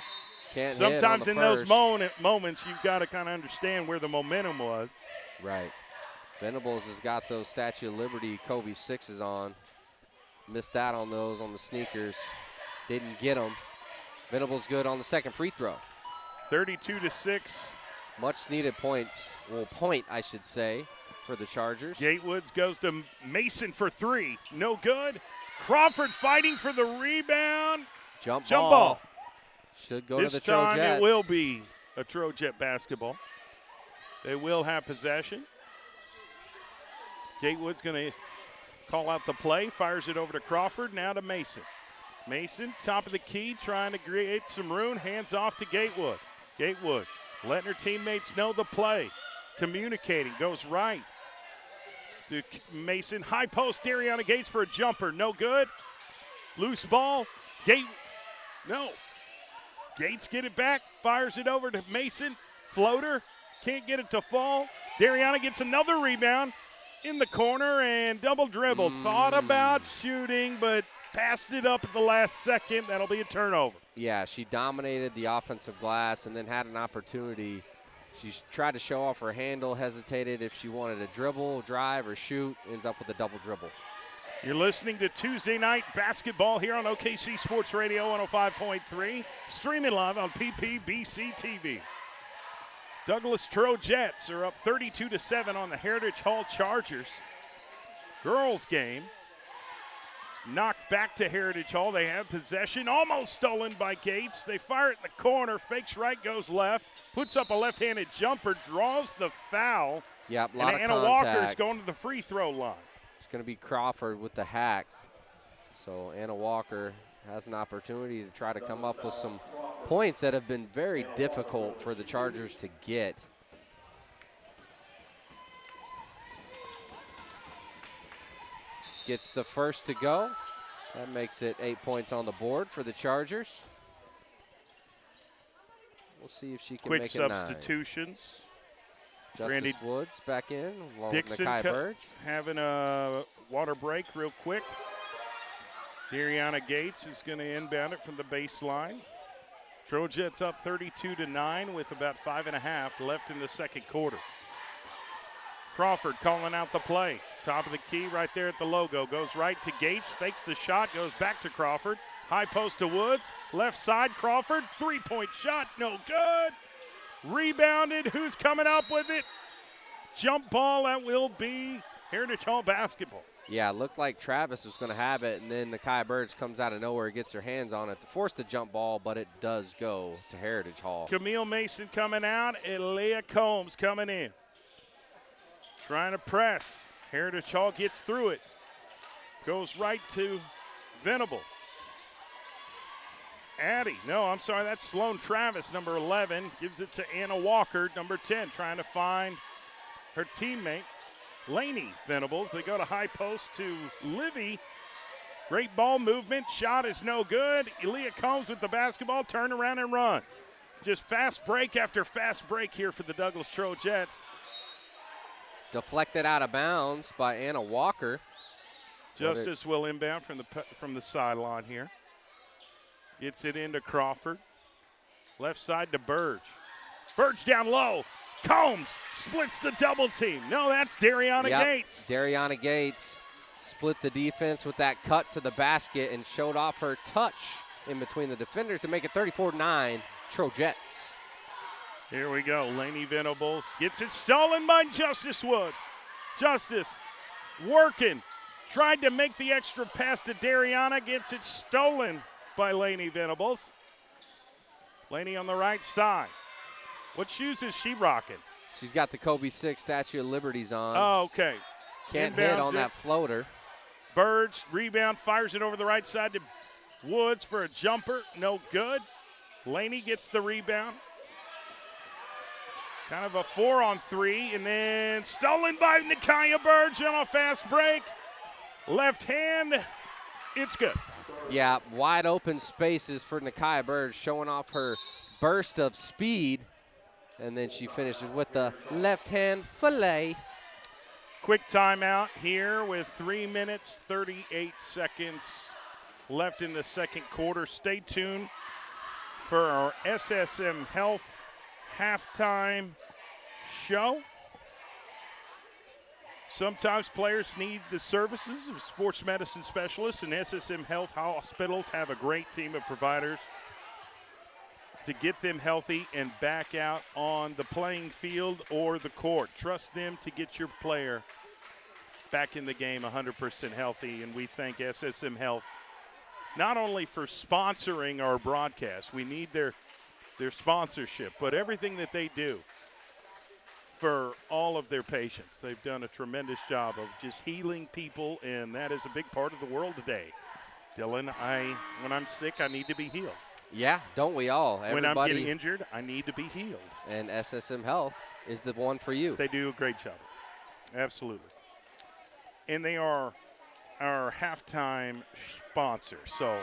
Can't sometimes hit in on the those first. moments you've got to kind of understand where the momentum was. Right. Venables has got those Statue of Liberty Kobe 6s on. Missed out on those on the sneakers. Didn't get them. Venables good on the second free throw. 32-6. Much needed points. Well, point, I should say, for the Chargers. Gatewoods goes to Mason for three. No good. Crawford fighting for the rebound. Jump Jump ball. ball. Should go This to the Trojets. time it will be a Trojet basketball. They will have possession. Gatewood's going to call out the play. Fires it over to Crawford. Now to Mason. Mason, top of the key, trying to create some room. Hands off to Gatewood. Gatewood letting her teammates know the play. Communicating. Goes right to Mason. High post. Dariana Gates for a jumper. No good. Loose ball. No. Gates get it back. Fires it over to Mason. Floater. Can't get it to fall. Dariana gets another rebound in the corner and double dribble. Thought about shooting, but passed it up at the last second. That'll be a turnover. Yeah, she dominated the offensive glass and then had an opportunity. She tried to show off her handle, hesitated if she wanted to dribble, drive, or shoot, ends up with a double dribble. You're listening to Tuesday Night Basketball here on OKC Sports Radio 105.3, streaming live on PPBC TV. Douglas Trojets are up 32-7 on the Heritage Hall Chargers. Girls game. It's knocked back to Heritage Hall. They have possession, almost stolen by Gates. They fire it in the corner, fakes right, goes left, puts up a left-handed jumper, draws the foul. Yep, a and lot of Anna contact. Walker's going to the free throw line. It's going to be Crawford with the hack. So Anna Walker has an opportunity to try to come up with some points that have been very difficult for the Chargers to get. Gets the first to go. That makes it 8 points on the board for the Chargers. We'll see if she can Quick make it 9. substitutions. Justice Randy Woods back in along Dixon with Nakai Burge. having a water break real quick. Dariana Gates is going to inbound it from the baseline. Trojets up 32-9 with about 5.5 left in the second quarter. Crawford calling out the play. Top of the key right there at the logo. Goes right to Gates, fakes the shot, goes back to Crawford. High post to Woods. Left side, Crawford. Three-point shot, no good. Rebounded. Who's coming up with it? Jump ball. That will be Heritage Hall basketball. Yeah, it looked like Travis was going to have it, and then Nakai Burge comes out of nowhere, gets her hands on it to force the jump ball, but it does go to Heritage Hall. Camille Mason coming out, and Leah Combs coming in. Trying to press. Heritage Hall gets through it. Goes right to Venables. Addie, no, I'm sorry, that's Sloan Travis, number 11. Gives it to Anna Walker, number 10, trying to find her teammate, Lainey Venables. They go to high post to Livy. Great ball movement. Shot is no good. Elia Combs with the basketball. Turn around and run. Just fast break after fast break here for the Douglas Trojets. Deflected out of bounds by Anna Walker. Justice will inbound from the sideline here. Gets it into Crawford. Left side to Burge. Burge down low. Combs splits the double team. No, that's Dariana Gates. Dariana Gates split the defense with that cut to the basket and showed off her touch in between the defenders to make it 34-9 Trojets. Here we go. Lainey Venables gets it stolen by Justice Woods. Justice working. Tried to make the extra pass to Dariana. Gets it stolen by Lainey Venables. Lainey on the right side. What shoes is she rocking? She's got the Kobe 6 Statue of Liberties on. Oh, okay. Can't hit on that floater. Burge, rebound, fires it over the right side to Woods for a jumper. No good. Lainey gets the rebound. Kind of a 4-on-3, and then stolen by Nakia Burge on a fast break. Left hand, it's good. Yeah, wide open spaces for Nakia Burge, showing off her burst of speed. And then she finishes with the left hand fillet. Quick timeout here with 3 minutes, 38 seconds left in the second quarter. Stay tuned for our SSM Health halftime show. Sometimes players need the services of sports medicine specialists, and SSM Health hospitals have a great team of providers to get them healthy and back out on the playing field or the court. Trust them to get your player back in the game 100% healthy, and we thank SSM Health not only for sponsoring our broadcast. We need their sponsorship, but everything that they do for all of their patients. They've done a tremendous job of just healing people, and that is a big part of the world today. Dylan, when I'm sick, I need to be healed. Yeah, don't we all? When I'm getting injured, I need to be healed. And SSM Health is the one for you. They do a great job. Absolutely. And they are our halftime sponsor. So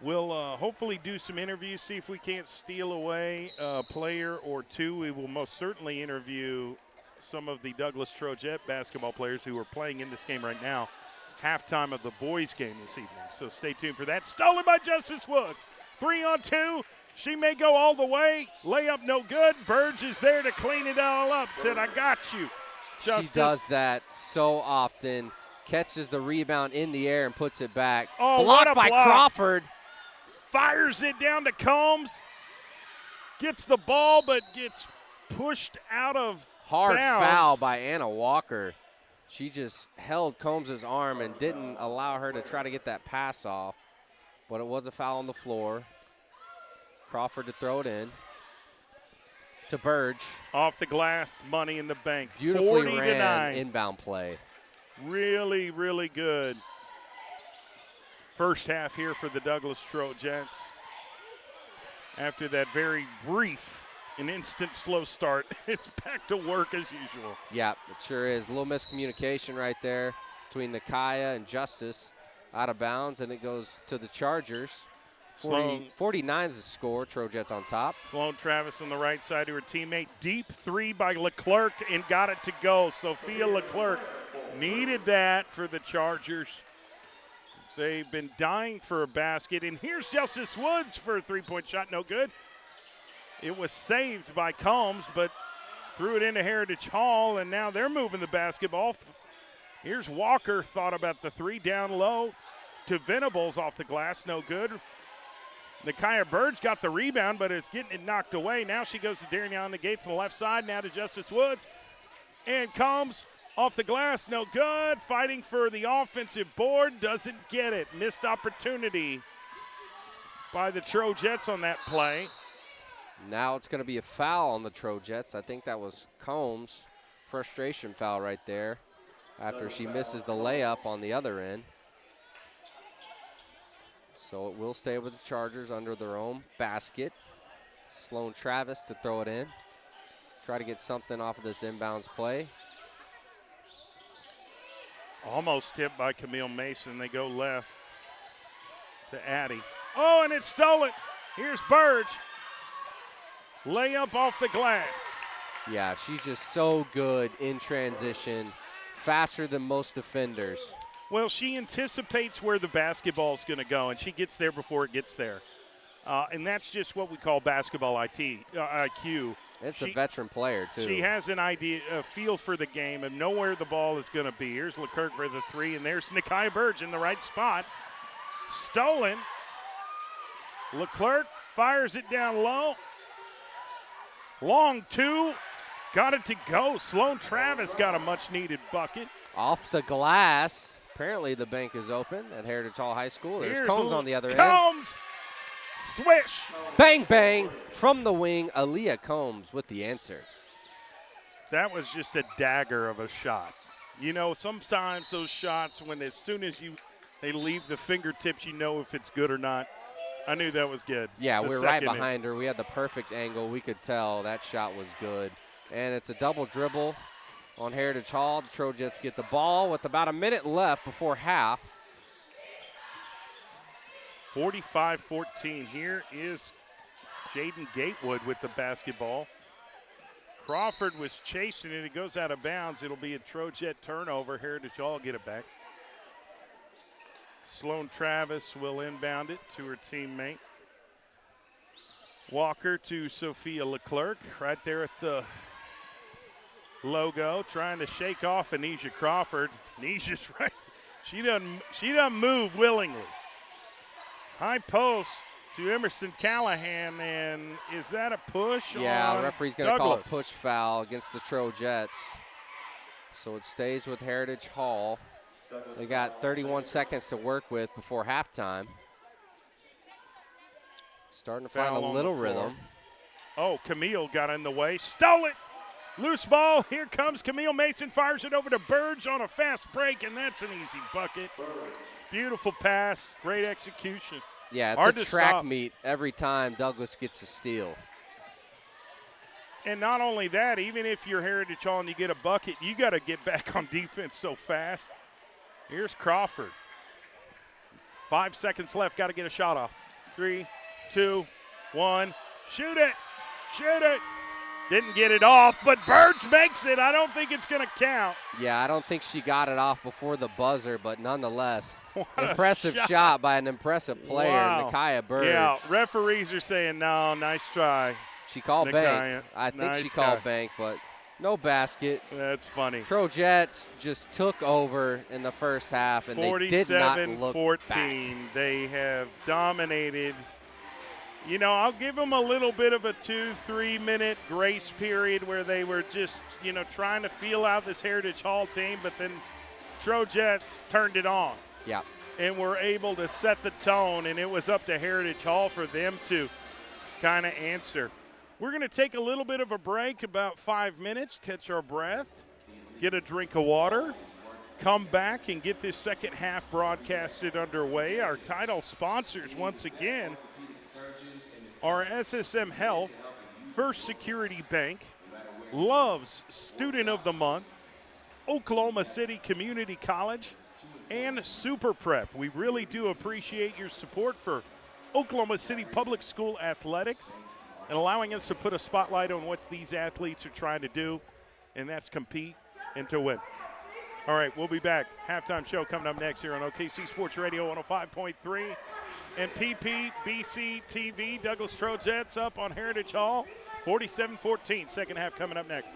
we'll hopefully do some interviews, see if we can't steal away a player or two. We will most certainly interview some of the Douglas Trojet basketball players who are playing in this game right now. Halftime of the boys game this evening. So stay tuned for that. Stolen by Justice Woods. 3-on-2. She may go all the way. Layup no good. Burge is there to clean it all up. Said, I got you, Justice. She does that so often. Catches the rebound in the air and puts it back. Oh, blocked what a by block. Crawford. Fires it down to Combs. Gets the ball, but gets pushed out of Hard bounds. foul by Anna Walker. She just held Combs' arm and didn't allow her to try to get that pass off. But it was a foul on the floor. Crawford to throw it in. To Burge. Off the glass, money in the bank. Beautifully 40-9. ran inbound play. Really, really good first half here for the Douglas Trojets. After that very brief an instant slow start, it's back to work as usual. Yeah, it sure is. A little miscommunication right there between Nakia and Justice. Out of bounds, and it goes to the Chargers. 49 is the score. Trojets on top. Sloan Travis on the right side to her teammate. Deep three by Leclerc and got it to go. Sophia Leclerc needed that for the Chargers. They've been dying for a basket, and here's Justice Woods for a three-point shot. No good. It was saved by Combs, but threw it into Heritage Hall, and now they're moving the basketball. Here's Walker, thought about the three down low to Venables off the glass, no good. Nakia Burge got the rebound, but is getting it knocked away. Now she goes to Dariana Gates on the left side, now to Justice Woods. And Combs off the glass, no good. Fighting for the offensive board, doesn't get it. Missed opportunity by the Trojets on that play. Now it's going to be a foul on the Trojets. I think that was Combs. Frustration foul right there after she misses the layup on the other end. So it will stay with the Chargers under their own basket. Sloan Travis to throw it in. Try to get something off of this inbounds play. Almost tipped by Camille Mason. They go left to Addie. Oh, and it's stolen. Here's Burge. Layup off the glass. Yeah, she's just so good in transition, faster than most defenders. Well, she anticipates where the basketball's going to go, and she gets there before it gets there. And that's just what we call basketball IQ. It's a veteran player, too. She has an idea, a feel for the game and know where the ball is going to be. Here's Leclerc for the three, and there's Nakia Burge in the right spot. Stolen. Leclerc fires it down low. Long two. Got it to go. Sloan Travis got a much-needed bucket. Off the glass. Apparently the bank is open at Heritage Hall High School. There's Combs on the other end. Combs! Swish! Bang, bang! From the wing, Aaliyah Combs with the answer. That was just a dagger of a shot. You know, sometimes those shots, when as soon as they leave the fingertips, you know if it's good or not. I knew that was good. Yeah, we were right behind her. We had the perfect angle. We could tell that shot was good. And it's a double dribble on Heritage Hall. The Trojets get the ball with about a minute left before half. 45-14. Here is Jaden Gatewood with the basketball. Crawford was chasing it. It goes out of bounds. It'll be a Trojet turnover. Heritage Hall get it back. Sloan Travis will inbound it to her teammate. Walker to Sophia Leclerc right there at the logo, trying to shake off Anisha Crawford. Anisha's right. She doesn't move willingly. High post to Emerson Callahan, and is that a push? Yeah, on the referee's going to call a Douglas? push foul against the Trojets. So it stays with Heritage Hall. They got 31 seconds to work with before halftime. Starting to find Foul a on little the floor. rhythm. Oh, Camille got in the way. Stole it. Loose ball. Here comes Camille Mason. Fires it over to Burge on a fast break, and that's an easy bucket. Beautiful pass. Great execution. Yeah, Hard it's to a track stop. meet every time Douglas gets a steal. And not only that, even if you're Heritage Hall and you get a bucket, you got to get back on defense so fast. Here's Crawford. 5 seconds left. Got to get a shot off. 3, 2, 1. Shoot it. Shoot it. Didn't get it off, but Burge makes it. I don't think it's going to count. Yeah, I don't think she got it off before the buzzer, but nonetheless, What a impressive shot by an impressive player, Wow. Nakia Burge. Yeah, referees are saying, no, nice try. She called Nakia, bank. I think nice she called guy. bank, but no basket. That's funny. Trojets just took over in the first half, and they did not look 47-14. back. They have dominated. You know, I'll give them a little bit of a 2-3 minute grace period where they were just, you know, trying to feel out this Heritage Hall team, but then Trojets turned it on Yeah. and were able to set the tone, and it was up to Heritage Hall for them to kind of answer. We're going to take a little bit of a break, about 5 minutes, catch our breath, get a drink of water, come back and get this second half broadcasted underway. Our title sponsors, once again, are SSM Health, First Security Bank, Love's Student of the Month, Oklahoma City Community College, and Super Prep. We really do appreciate your support for Oklahoma City Public School athletics and allowing us to put a spotlight on what these athletes are trying to do, and that's compete and to win. All right, we'll be back. Halftime show coming up next here on OKC Sports Radio 105.3 and PPBC TV. Douglas Trojets up on Heritage Hall, 47-14. Second half coming up next.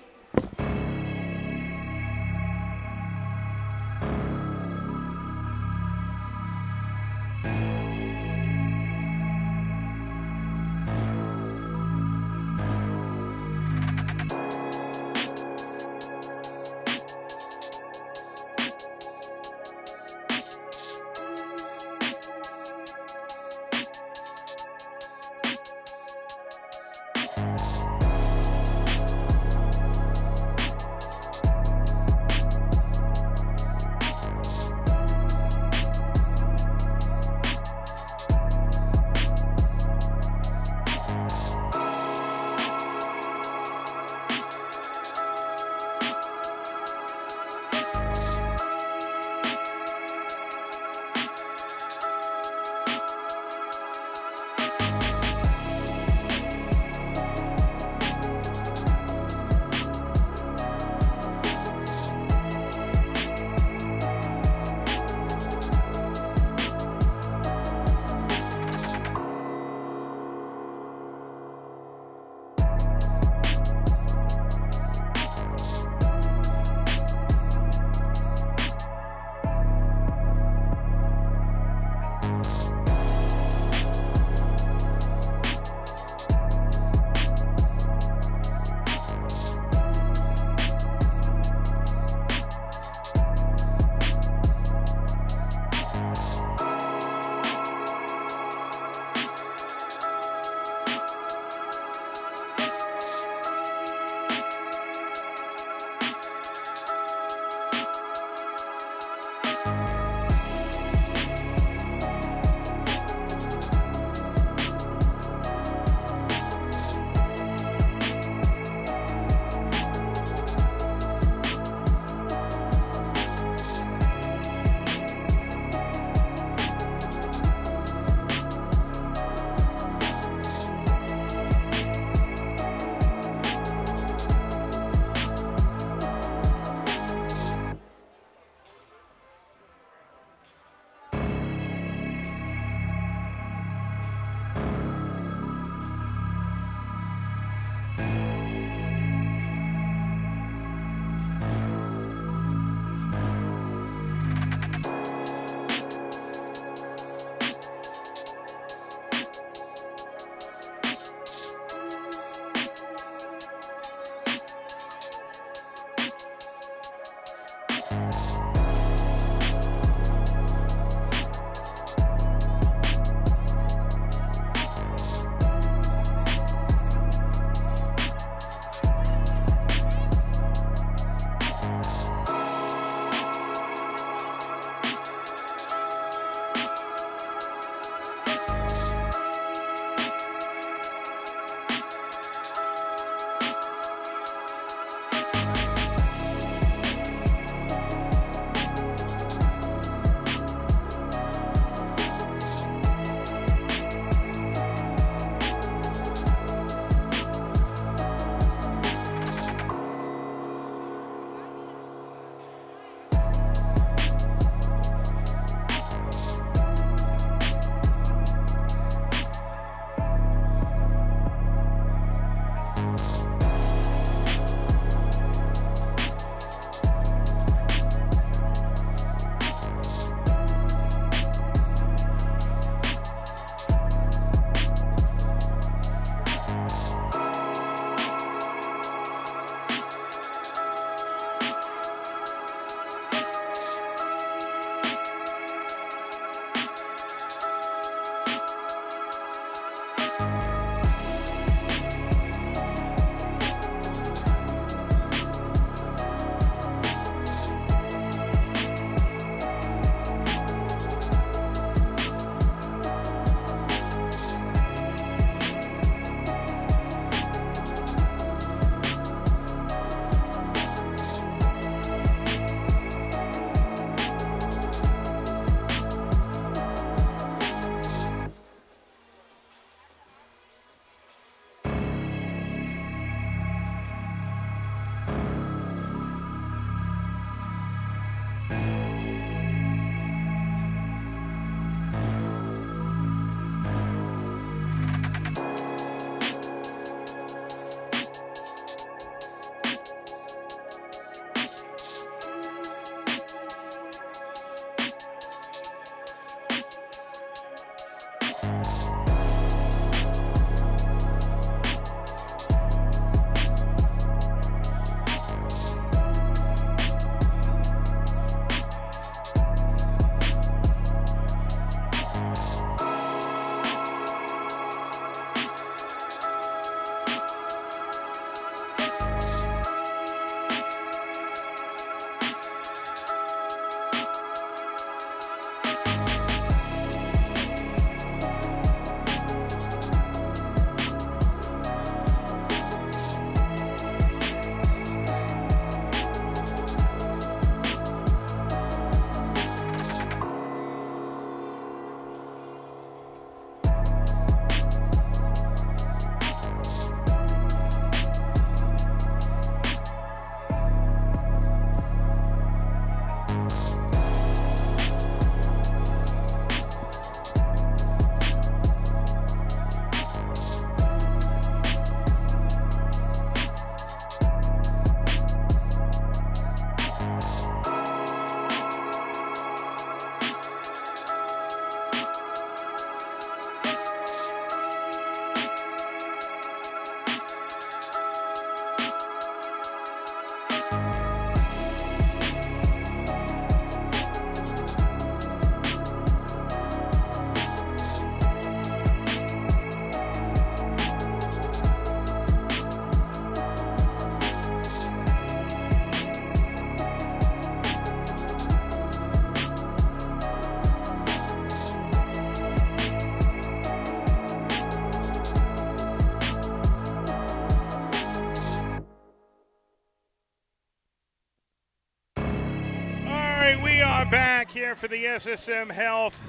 I'm back here for the SSM Health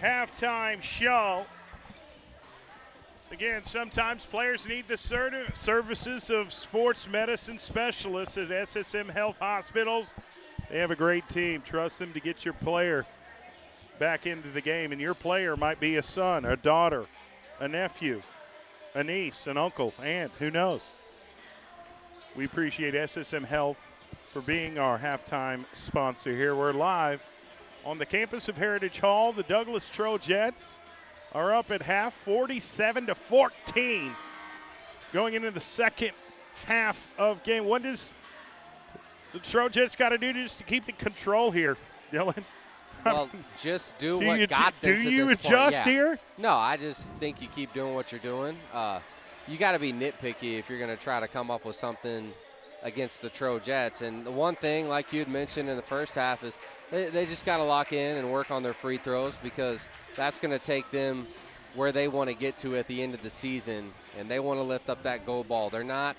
halftime show. Again, sometimes players need the services of sports medicine specialists at SSM Health Hospitals. They have a great team. Trust them to get your player back into the game. And your player might be a son, a daughter, a nephew, a niece, an uncle, aunt, who knows. We appreciate SSM Health for being our halftime sponsor here. We're live on the campus of Heritage Hall. The Douglas Trojets are up at half, 47-14, going into the second half of game. What does the Trojets got to do just to keep the control here, Dylan? Well, just do what got them to this point. Do you adjust here? No, I just think you keep doing what you're doing. You got to be nitpicky if you're going to try to come up with something against the Trojets. And the one thing, like you had mentioned in the first half, is they just got to lock in and work on their free throws, because that's going to take them where they want to get to at the end of the season, and they want to lift up that gold ball. They're not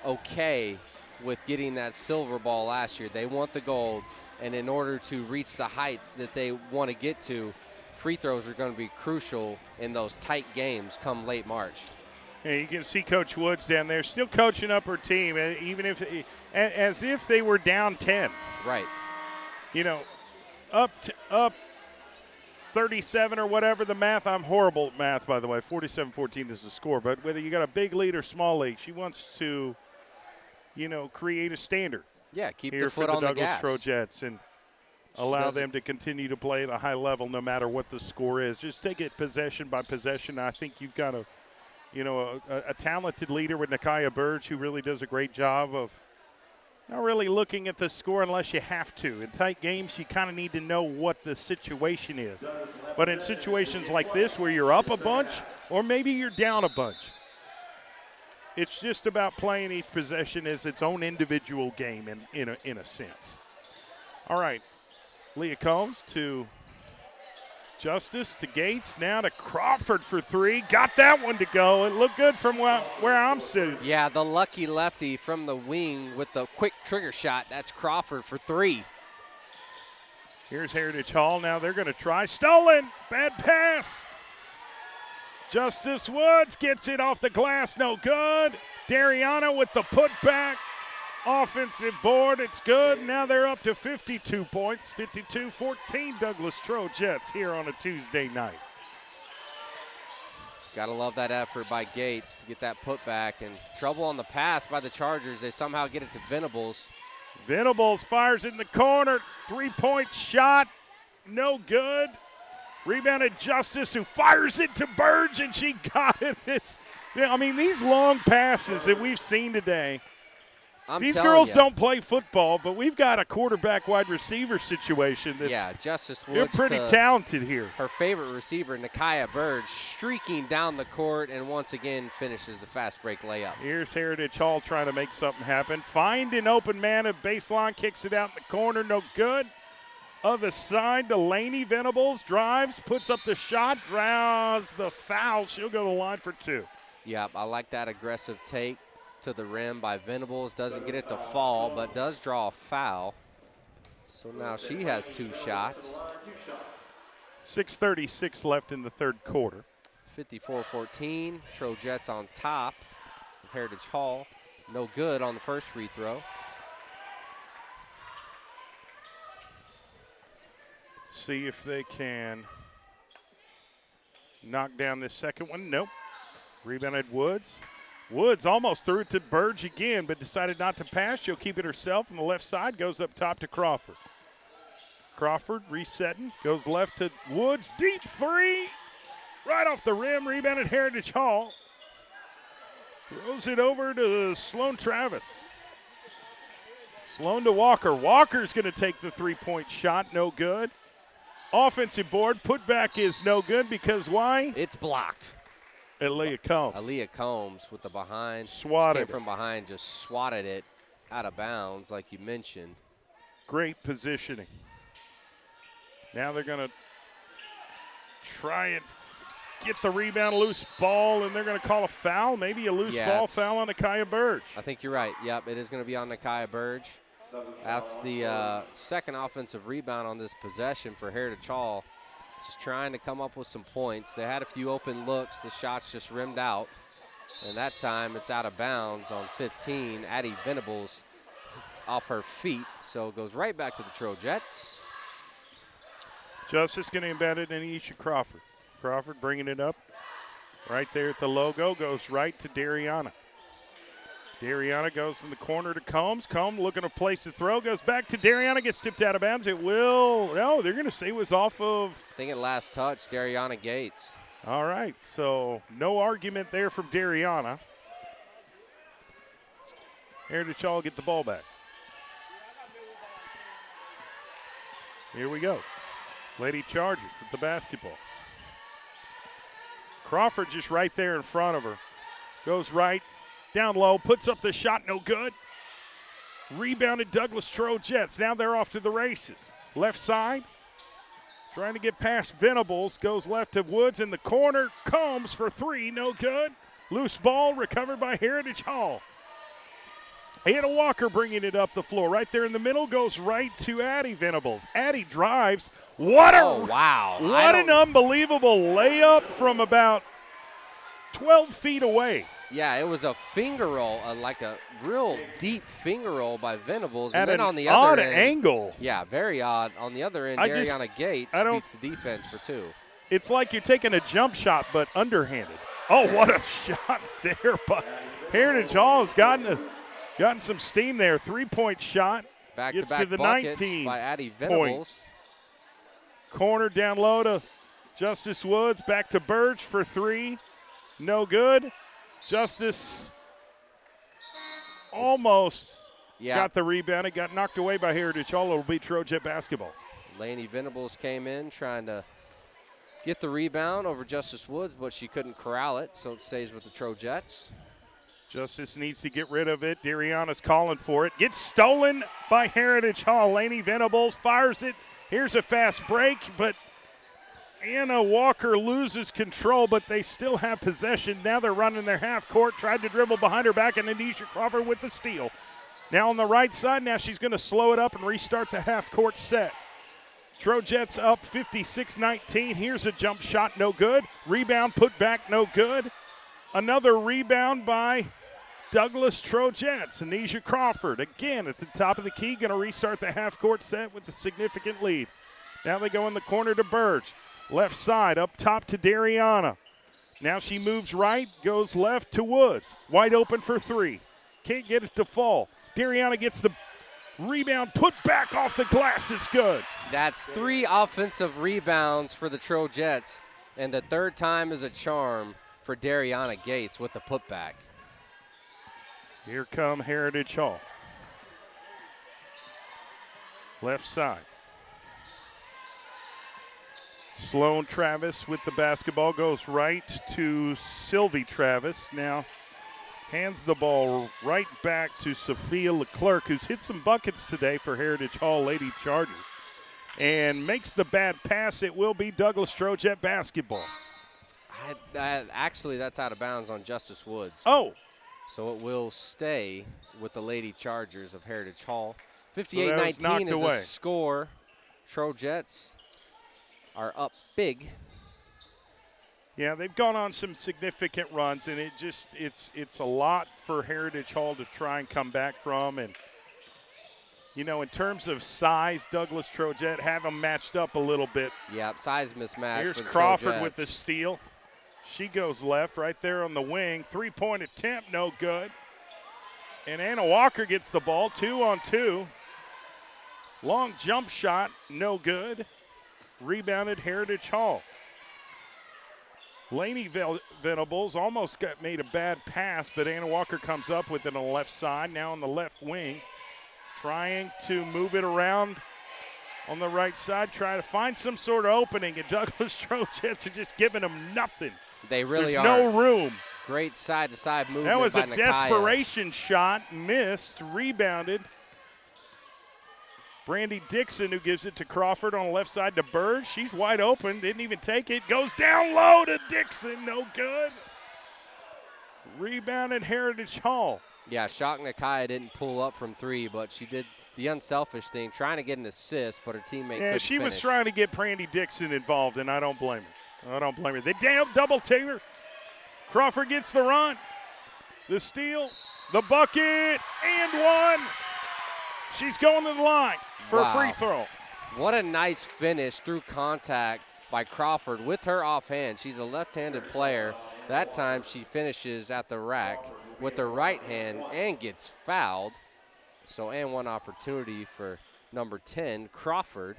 okay with getting that silver ball last year. They want the gold, and in order to reach the heights that they want to get to, free throws are going to be crucial in those tight games come late March. Yeah, you can see Coach Woods down there still coaching up her team, even if as if they were down 10. Right. You know, up 37 or whatever the math. I'm horrible at math, by the way. 47-14 is the score. But whether you got a big lead or small lead, she wants to, create a standard. Yeah, keep here their foot for the on the Douglas gas. Trojets and allow them to continue to play at a high level no matter what the score is. Just take it possession by possession. I think you've got a talented leader with Nakia Burge, who really does a great job of not really looking at the score unless you have to. In tight games, you kind of need to know what the situation is. But in situations like this where you're up a bunch or maybe you're down a bunch, it's just about playing each possession as its own individual game in a sense. All right, Leah Combs to Justice to Gates, now to Crawford for three. Got that one to go. It looked good from where I'm sitting. Yeah, the lucky lefty from the wing with the quick trigger shot. That's Crawford for three. Here's Heritage Hall. Now they're going to try. Stolen. Bad pass. Justice Woods gets it off the glass. No good. Dariana with the putback. Offensive board, it's good. Now they're up to 52 points, 52-14 Douglas Trojets here on a Tuesday night. Gotta love that effort by Gates to get that putback, and trouble on the pass by the Chargers. They somehow get it to Venables. Venables fires in the corner, three-point shot, no good. Rebounded Justice, who fires it to Burge, and she got it. These long passes that we've seen today. These girls don't play football, but we've got a quarterback wide receiver situation that's Justice Woods. They're pretty talented here. Her favorite receiver, Nakia Burge, streaking down the court and once again finishes the fast break layup. Here's Heritage Hall trying to make something happen. Find an open man at baseline, kicks it out in the corner, no good. Other side, Delaney Venables drives, puts up the shot, draws the foul. She'll go to the line for two. Yep, I like that aggressive take to the rim by Venables. Doesn't get it to fall, but does draw a foul. So now she has two shots. 6:36 left in the third quarter. 54-14, Trojets on top of Heritage Hall. No good on the first free throw. See if they can knock down this second one. Nope. Rebounded Woods. Woods almost threw it to Burge again, but decided not to pass. She'll keep it herself on the left side, goes up top to Crawford. Crawford resetting, goes left to Woods, deep three, right off the rim, rebounded Heritage Hall. Throws it over to Sloan Travis. Sloan to Walker. Walker's going to take the three-point shot, no good. Offensive board, putback is no good because why? It's blocked. Aaliyah Combs. Aaliyah Combs with the behind. Swatted. Came from behind, just swatted it out of bounds like you mentioned. Great positioning. Now they're going to try and get the rebound, loose ball, and they're going to call a foul. Maybe a loose ball foul on Nakia Burge. I think you're right. Yep, it is going to be on Nakia Burge. That's the second offensive rebound on this possession for Heritage Hall. Just trying to come up with some points. They had a few open looks. The shots just rimmed out. And that time it's out of bounds on 15. Addie Venables off her feet. So it goes right back to the Trojets. Justice going to embed it in Aisha Crawford. Crawford bringing it up right there at the logo. Goes right to Dariana. Dariana goes in the corner to Combs. Combs looking to place the throw. Goes back to Dariana. Gets tipped out of bounds. It will. No, they're going to say it was off of. I think it last touch, Dariana Gates. All right. So no argument there from Dariana. Heritage Hall get the ball back. Here we go. Lady Chargers with the basketball. Crawford just right there in front of her. Goes right. Down low, puts up the shot, no good. Rebounded Douglas Trojets. Now they're off to the races. Left side, trying to get past Venables. Goes left to Woods in the corner. Combs for three, no good. Loose ball recovered by Heritage Hall. Anna Walker bringing it up the floor. Right there in the middle, goes right to Addie Venables. Addie drives. Wow. What an unbelievable layup from about 12 feet away. Yeah, it was a finger roll, like a real deep finger roll by Venables. And At then an on the odd other end, angle. Yeah, very odd. On the other end, Dariana Gates beats the defense for two. It's like you're taking a jump shot, but underhanded. Oh, what a shot there. But Heritage Hall has gotten some steam there. Three-point shot. Back-to-back to the buckets 19 by Addie Venables. Corner down low to Justice Woods. Back to Burge for three. No good. Justice almost got the rebound. It got knocked away by Heritage Hall. It'll be Trojet basketball. Laney Venables came in trying to get the rebound over Justice Woods, but she couldn't corral it, so it stays with the Trojets. Justice needs to get rid of it. Dariana's calling for it. Gets stolen by Heritage Hall. Laney Venables fires it. Here's a fast break, but Anna Walker loses control, but they still have possession. Now they're running their half court. Tried to dribble behind her back, and Anisha Crawford with the steal. Now on the right side, now she's going to slow it up and restart the half court set. Trojets up 56-19. Here's a jump shot, no good. Rebound put back, no good. Another rebound by Douglas Trojets. Anisha Crawford again at the top of the key, going to restart the half court set with a significant lead. Now they go in the corner to Burge. Left side, up top to Dariana. Now she moves right, goes left to Woods. Wide open for three. Can't get it to fall. Dariana gets the rebound, put back off the glass. It's good. That's 3 offensive rebounds for the Trojets, and the third time is a charm for Dariana Gates with the putback. Here come Heritage Hall. Left side. Sloan Travis with the basketball, goes right to Sylvie Travis. Now hands the ball right back to Sophia Leclerc, who's hit some buckets today for Heritage Hall Lady Chargers, and makes the bad pass. It will be Douglas Trojet basketball. Actually, that's out of bounds on Justice Woods. Oh. So it will stay with the Lady Chargers of Heritage Hall. So 58-19 is away. the score. Trojets are up big. Yeah, they've gone on some significant runs, and it's a lot for Heritage Hall to try and come back from. And, you know, in terms of size, Douglas Trojet have them matched up a little bit. Yeah, size mismatch. Here's for the Crawford Trojets. with the steal. She goes left right there on the wing. Three-point attempt, no good. And Anna Walker gets the ball, 2-on-2. Long jump shot, no good. Rebounded Heritage Hall. Laney Venables almost made a bad pass, but Anna Walker comes up with it on the left side, now on the left wing. Trying to move it around on the right side, try to find some sort of opening, and Douglas Trojets are just giving them nothing. They really There's are. no room. Great side-to-side movement That was by a Nakaya. desperation shot, missed, rebounded. Brandy Dixon, who gives it to Crawford on the left side to Burge. She's wide open, didn't even take it. Goes down low to Dixon, no good. Rebounded Heritage Hall. Yeah, Shock Nakaya didn't pull up from 3, but she did the unselfish thing, trying to get an assist, but her teammate Yeah, couldn't she was finish. trying to get Brandy Dixon involved, and I don't blame her. I don't blame her. They double team her. Crawford gets the run. The steal, the bucket, and one. She's going to the line for a free throw. What a nice finish through contact by Crawford with her offhand. She's a left-handed player. That time she finishes at the rack with her right hand and gets fouled. So, and one opportunity for number 10, Crawford,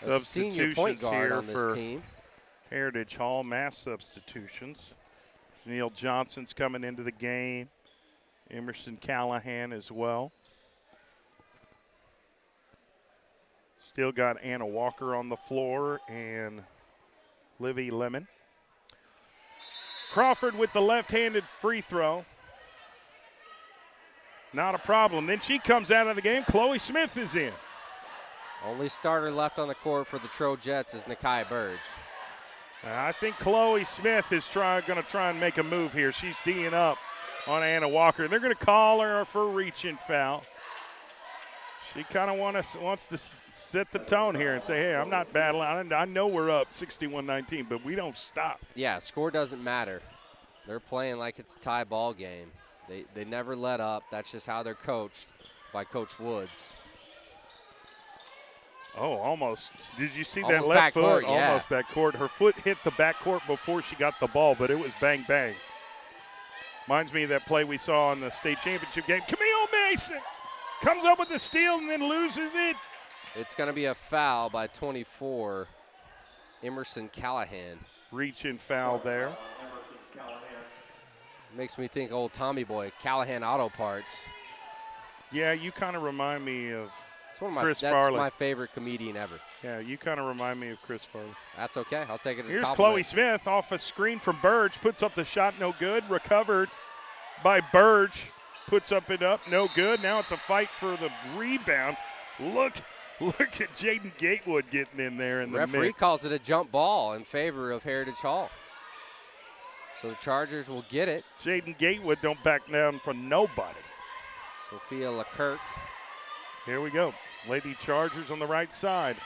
a senior point guard on this team. Heritage Hall, mass substitutions. Neil Johnson's coming into the game. Emerson Callahan as well. Still got Anna Walker on the floor and Livy Lemon. Crawford with the left-handed free throw. Not a problem. Then she comes out of the game. Chloe Smith is in. Only starter left on the court for the Trojettes is Nakai Burge. I think Chloe Smith is going to try and make a move here. She's D'ing up on Anna Walker. They're going to call her for a reaching foul. She kind of wants to set the tone here and say, hey, I'm not battling. I know we're up 61-19, but we don't stop. Yeah, score doesn't matter. They're playing like it's a tie ball game. They never let up. That's just how they're coached by Coach Woods. Oh, almost. Did you see Almost that left foot? backcourt, yeah. Almost backcourt. Her foot hit the backcourt before she got the ball, but it was bang, bang. Reminds me of that play we saw in the state championship game. Camille Mason comes up with the steal and then loses it. It's going to be a foul by 24, Emerson Callahan. Reaching foul there. Makes me think old Tommy Boy, Callahan Auto Parts. Yeah, you kind of remind me of It's one of Chris that's Farley. my favorite comedian ever. Yeah, you kind of remind me of Chris Farley. That's okay. I'll take it as a Here's compliment. Chloe Smith off a screen from Burge. Puts up the shot, no good. Recovered by Burge. Puts up, no good. Now it's a fight for the rebound. Look at Jaden Gatewood getting in there in the Referee mix. calls it a jump ball in favor of Heritage Hall. So the Chargers will get it. Jaden Gatewood don't back down for nobody. Sophia Leclerc. Here we go. Lady Chargers on the right side.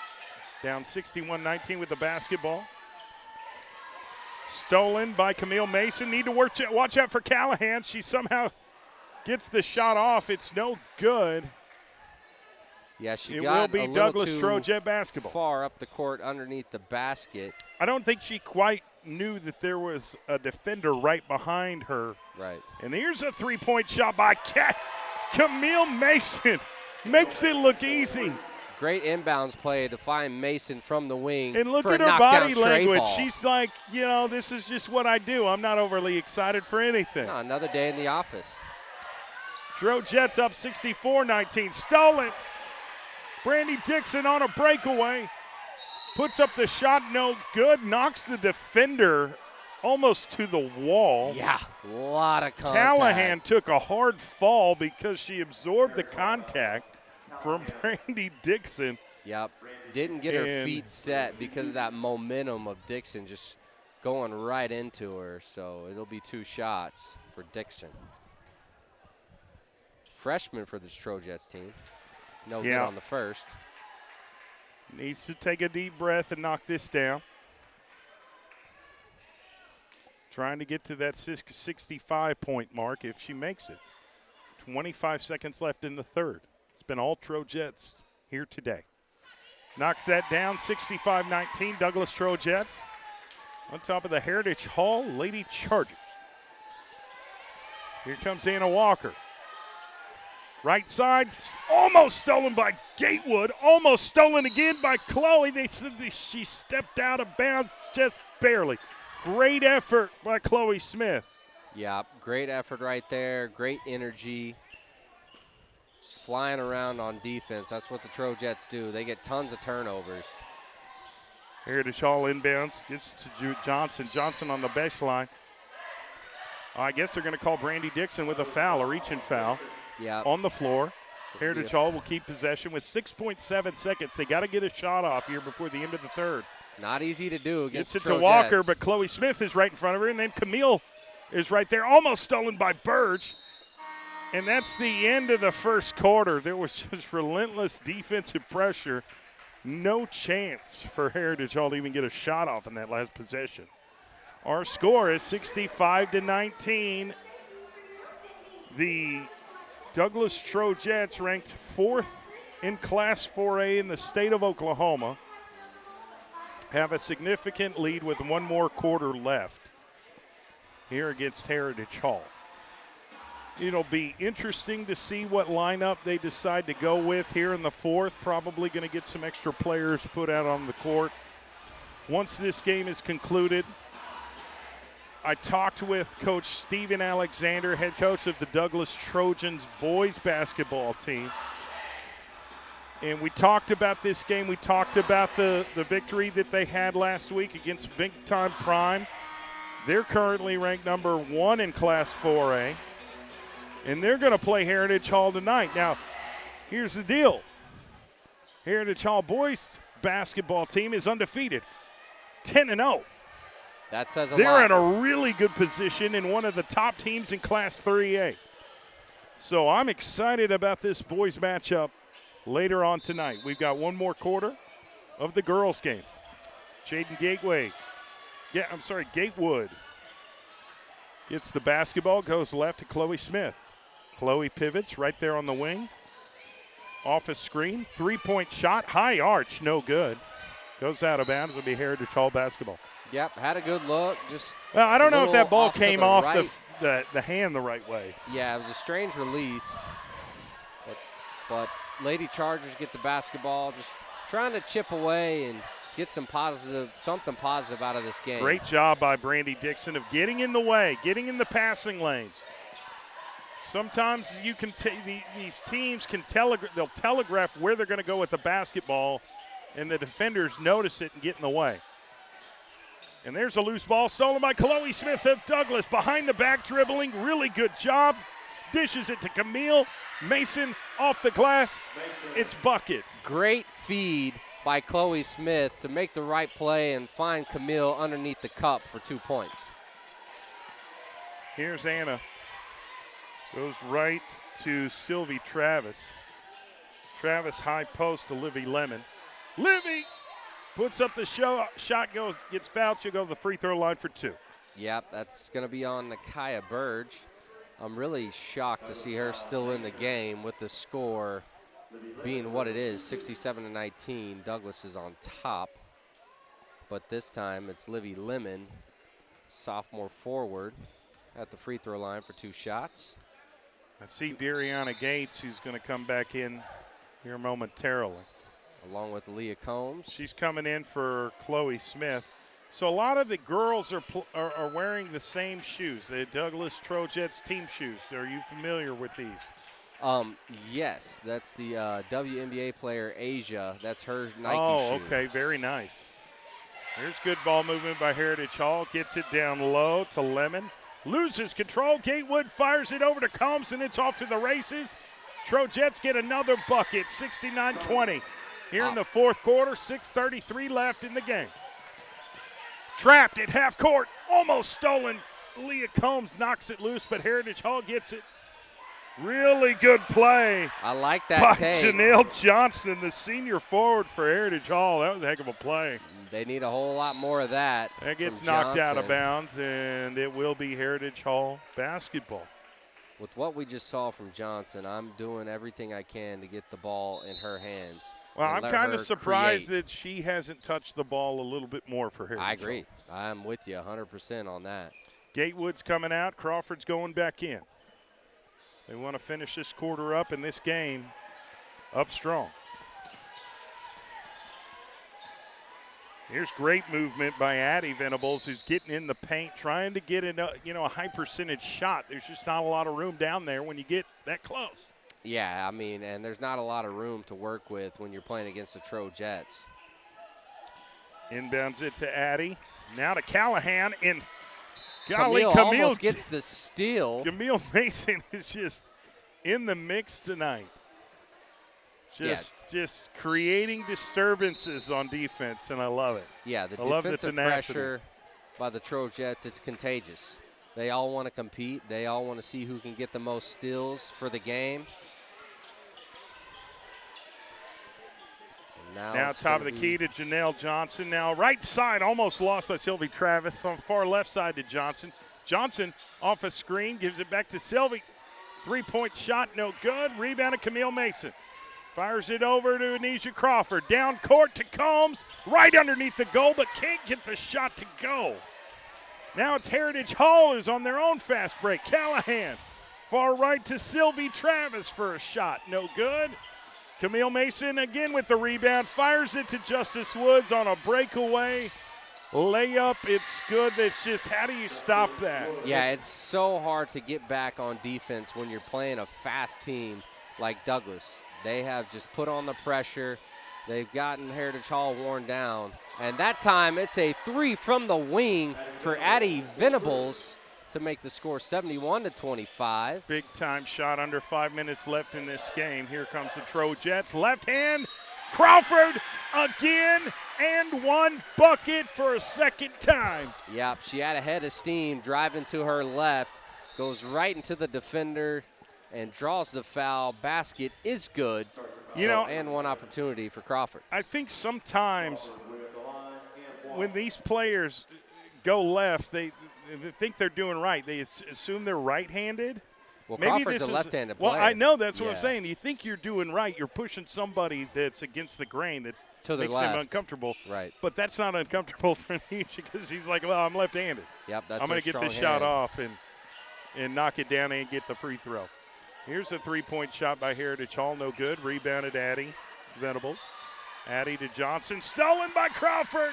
Down 61-19 with the basketball. Stolen by Camille Mason. Need to watch out for Callahan. She somehow gets the shot off. It's no good. Yeah, she It got will be a little Douglas too Trojet basketball. far up the court underneath the basket. I don't think she quite knew that there was a defender right behind her. Right. And here's a three-point shot by Camille Mason. Makes it look easy. Great inbounds play to find Mason from the wing. And look for at a her knockdown body tray language. ball. She's like, this is just what I do. I'm not overly excited for anything. No, another day in the office. Jets up 64-19. Stolen. Brandy Dixon on a breakaway. Puts up the shot, no good. Knocks the defender almost to the wall. Yeah, a lot of contact. Callahan took a hard fall because she absorbed the contact from Brandy Dixon. Yep. Didn't get her And- feet set because of that momentum of Dixon just going right into her. So it'll be 2 shots for Dixon. Freshman for this Trojets team. No good Yeah. on the first. Needs to take a deep breath and knock this down. Trying to get to that 65-point mark if she makes it. 25 seconds left in the third. It's been all Trojets here today. Knocks that down, 65-19, Douglas Trojets. On top of the Heritage Hall Lady Chargers. Here comes Anna Walker. Right side, almost stolen by Gatewood. Almost stolen again by Chloe. They said that she stepped out of bounds just barely. Great effort by Chloe Smith. Yeah, great effort right there. Great energy. Just flying around on defense. That's what the Trojets do. They get tons of turnovers. Heritage Hall inbounds. Gets to Johnson. Johnson on the baseline. I guess they're going to call Brandy Dixon with a foul, a reaching foul. Yeah. On the floor. Heritage Hall will keep possession with 6.7 seconds. They got to get a shot off here before the end of the third. Not easy to do against Gets it the to Trojets. Walker, but Chloe Smith is right in front of her, and then Camille is right there. Almost stolen by Burge. And that's the end of the first quarter. There was just relentless defensive pressure. No chance for Heritage Hall to even get a shot off in that last possession. Our score is 65-19. The Douglas Trojettes, ranked 4th in Class 4A in the state of Oklahoma, have a significant lead with one more quarter left here against Heritage Hall. It'll be interesting to see what lineup they decide to go with here in the fourth. Probably going to get some extra players put out on the court. Once this game is concluded, I talked with Coach Steven Alexander, head coach of the Douglas Trojans boys basketball team. And we talked about this game. We talked about the victory that they had last week against Big Time Prime. They're currently ranked number 1 in Class 4A. And they're going to play Heritage Hall tonight. Now, here's the deal. Heritage Hall boys basketball team is undefeated, 10-0. That says a lot. They're in a really good position in one of the top teams in Class 3A. So I'm excited about this boys matchup later on tonight. We've got one more quarter of the girls game. Jaden Gatewood gets the basketball, goes left to Chloe Smith. Chloe pivots right there on the wing. Off a screen, three-point shot, high arch, no good. Goes out of bounds. It'll be Heritage Hall basketball. Yep, had a good look. Well, I don't know if that ball came off right. the hand the right way. Yeah, it was a strange release. But Lady Chargers get the basketball, just trying to chip away and get something positive out of this game. Great job by Brandy Dixon of getting in the way, getting in the passing lanes. Sometimes you can these teams can they'll telegraph where they're going to go with the basketball, and the defenders notice it and get in the way. And there's a loose ball stolen by Chloe Smith of Douglas. Behind the back dribbling, really good job. Dishes it to Camille Mason off the glass. It's buckets. Great feed by Chloe Smith to make the right play and find Camille underneath the cup for 2 points. Here's Anna. Goes right to Sylvie Travis. Travis high post to Livy Lemon. Livy puts up the shot, gets fouled. She'll go to the free throw line for 2. Yep, that's going to be on Nakia Burge. I'm really shocked to see her still in the game with the score being what it is, 67-19. Douglas is on top. But this time it's Livy Lemon, sophomore forward, at the free throw line for 2 shots. I see Dariana Gates, who's going to come back in here momentarily. Along with Leah Combs. She's coming in for Chloe Smith. So a lot of the girls are wearing the same shoes, the Douglas Trojettes team shoes. Are you familiar with these? Yes, that's the WNBA player Asia. That's her Nike shoe. Oh, okay, very nice. There's good ball movement by Heritage Hall. Gets it down low to Lemon. Loses control. Gatewood fires it over to Combs, and it's off to the races. Trojettes get another bucket, 69-20. Here in the fourth quarter, 6:33 left in the game. Trapped at half court, almost stolen. Leah Combs knocks it loose, but Heritage Hall gets it. Really good play. I like that by take. Janelle Johnson, the senior forward for Heritage Hall. That was a heck of a play. They need a whole lot more of that. That gets knocked out of bounds, and it will be Heritage Hall basketball. With what we just saw from Johnson, I'm doing everything I can to get the ball in her hands. Well, I'm kind of surprised that she hasn't touched the ball a little bit more for Heritage I agree. Hall. I'm with you 100% on that. Gatewood's coming out. Crawford's going back in. They want to finish this quarter up and this game up strong. Here's great movement by Addie Venables, who's getting in the paint, trying to get a high percentage shot. There's just not a lot of room down there when you get that close. Yeah, I mean, and there's not a lot of room to work with when you're playing against the Trojettes. Inbounds it to Addie. Now to Callahan, and golly, Camille almost gets the steal. Camille Mason is just in the mix tonight. Just creating disturbances on defense, and I love it. Yeah, the I love the defensive tenacity. pressure by the Trojettes, it's contagious. They all want to compete. They all want to see who can get the most steals for the game. And now top of the key to Janelle Johnson. Now right side almost lost by Sylvie Travis. On far left side to Johnson. Johnson off a screen, gives it back to Sylvie. Three-point shot, no good. Rebound to Camille Mason. Fires it over to Anisha Crawford. Down court to Combs, right underneath the goal, but can't get the shot to go. Now it's Heritage Hall who's on their own fast break. Callahan, far right to Sylvie Travis for a shot, no good. Camille Mason again with the rebound, fires it to Justice Woods on a breakaway. Layup, it's good. It's just, how do you stop that? Yeah, it's so hard to get back on defense when you're playing a fast team like Douglas. They have just put on the pressure. They've gotten Heritage Hall worn down. And that time, it's a three from the wing for Addie Venables to make the score 71-25. Big time shot, under 5 minutes left in this game. Here comes the Trojets. Left hand, Crawford again, and one bucket for a second time. Yep, she had a head of steam driving to her left, goes right into the defender and draws the foul. Basket is good. And one opportunity for Crawford. I think sometimes when these players go left, they think they're doing right. They assume they're right-handed. Well, Maybe Crawford's this a left-handed player. Well, I know. That's what I'm saying. You think you're doing right. You're pushing somebody that's against the grain. That makes him uncomfortable. Right. But that's not uncomfortable for me because he's like, well, I'm left-handed. Yep, that's I'm going to get this shot off and knock it down and get the free throw. Here's a three-point shot by Heritage Hall. No good. Rebounded Addie Venables. Addie to Johnson. Stolen by Crawford.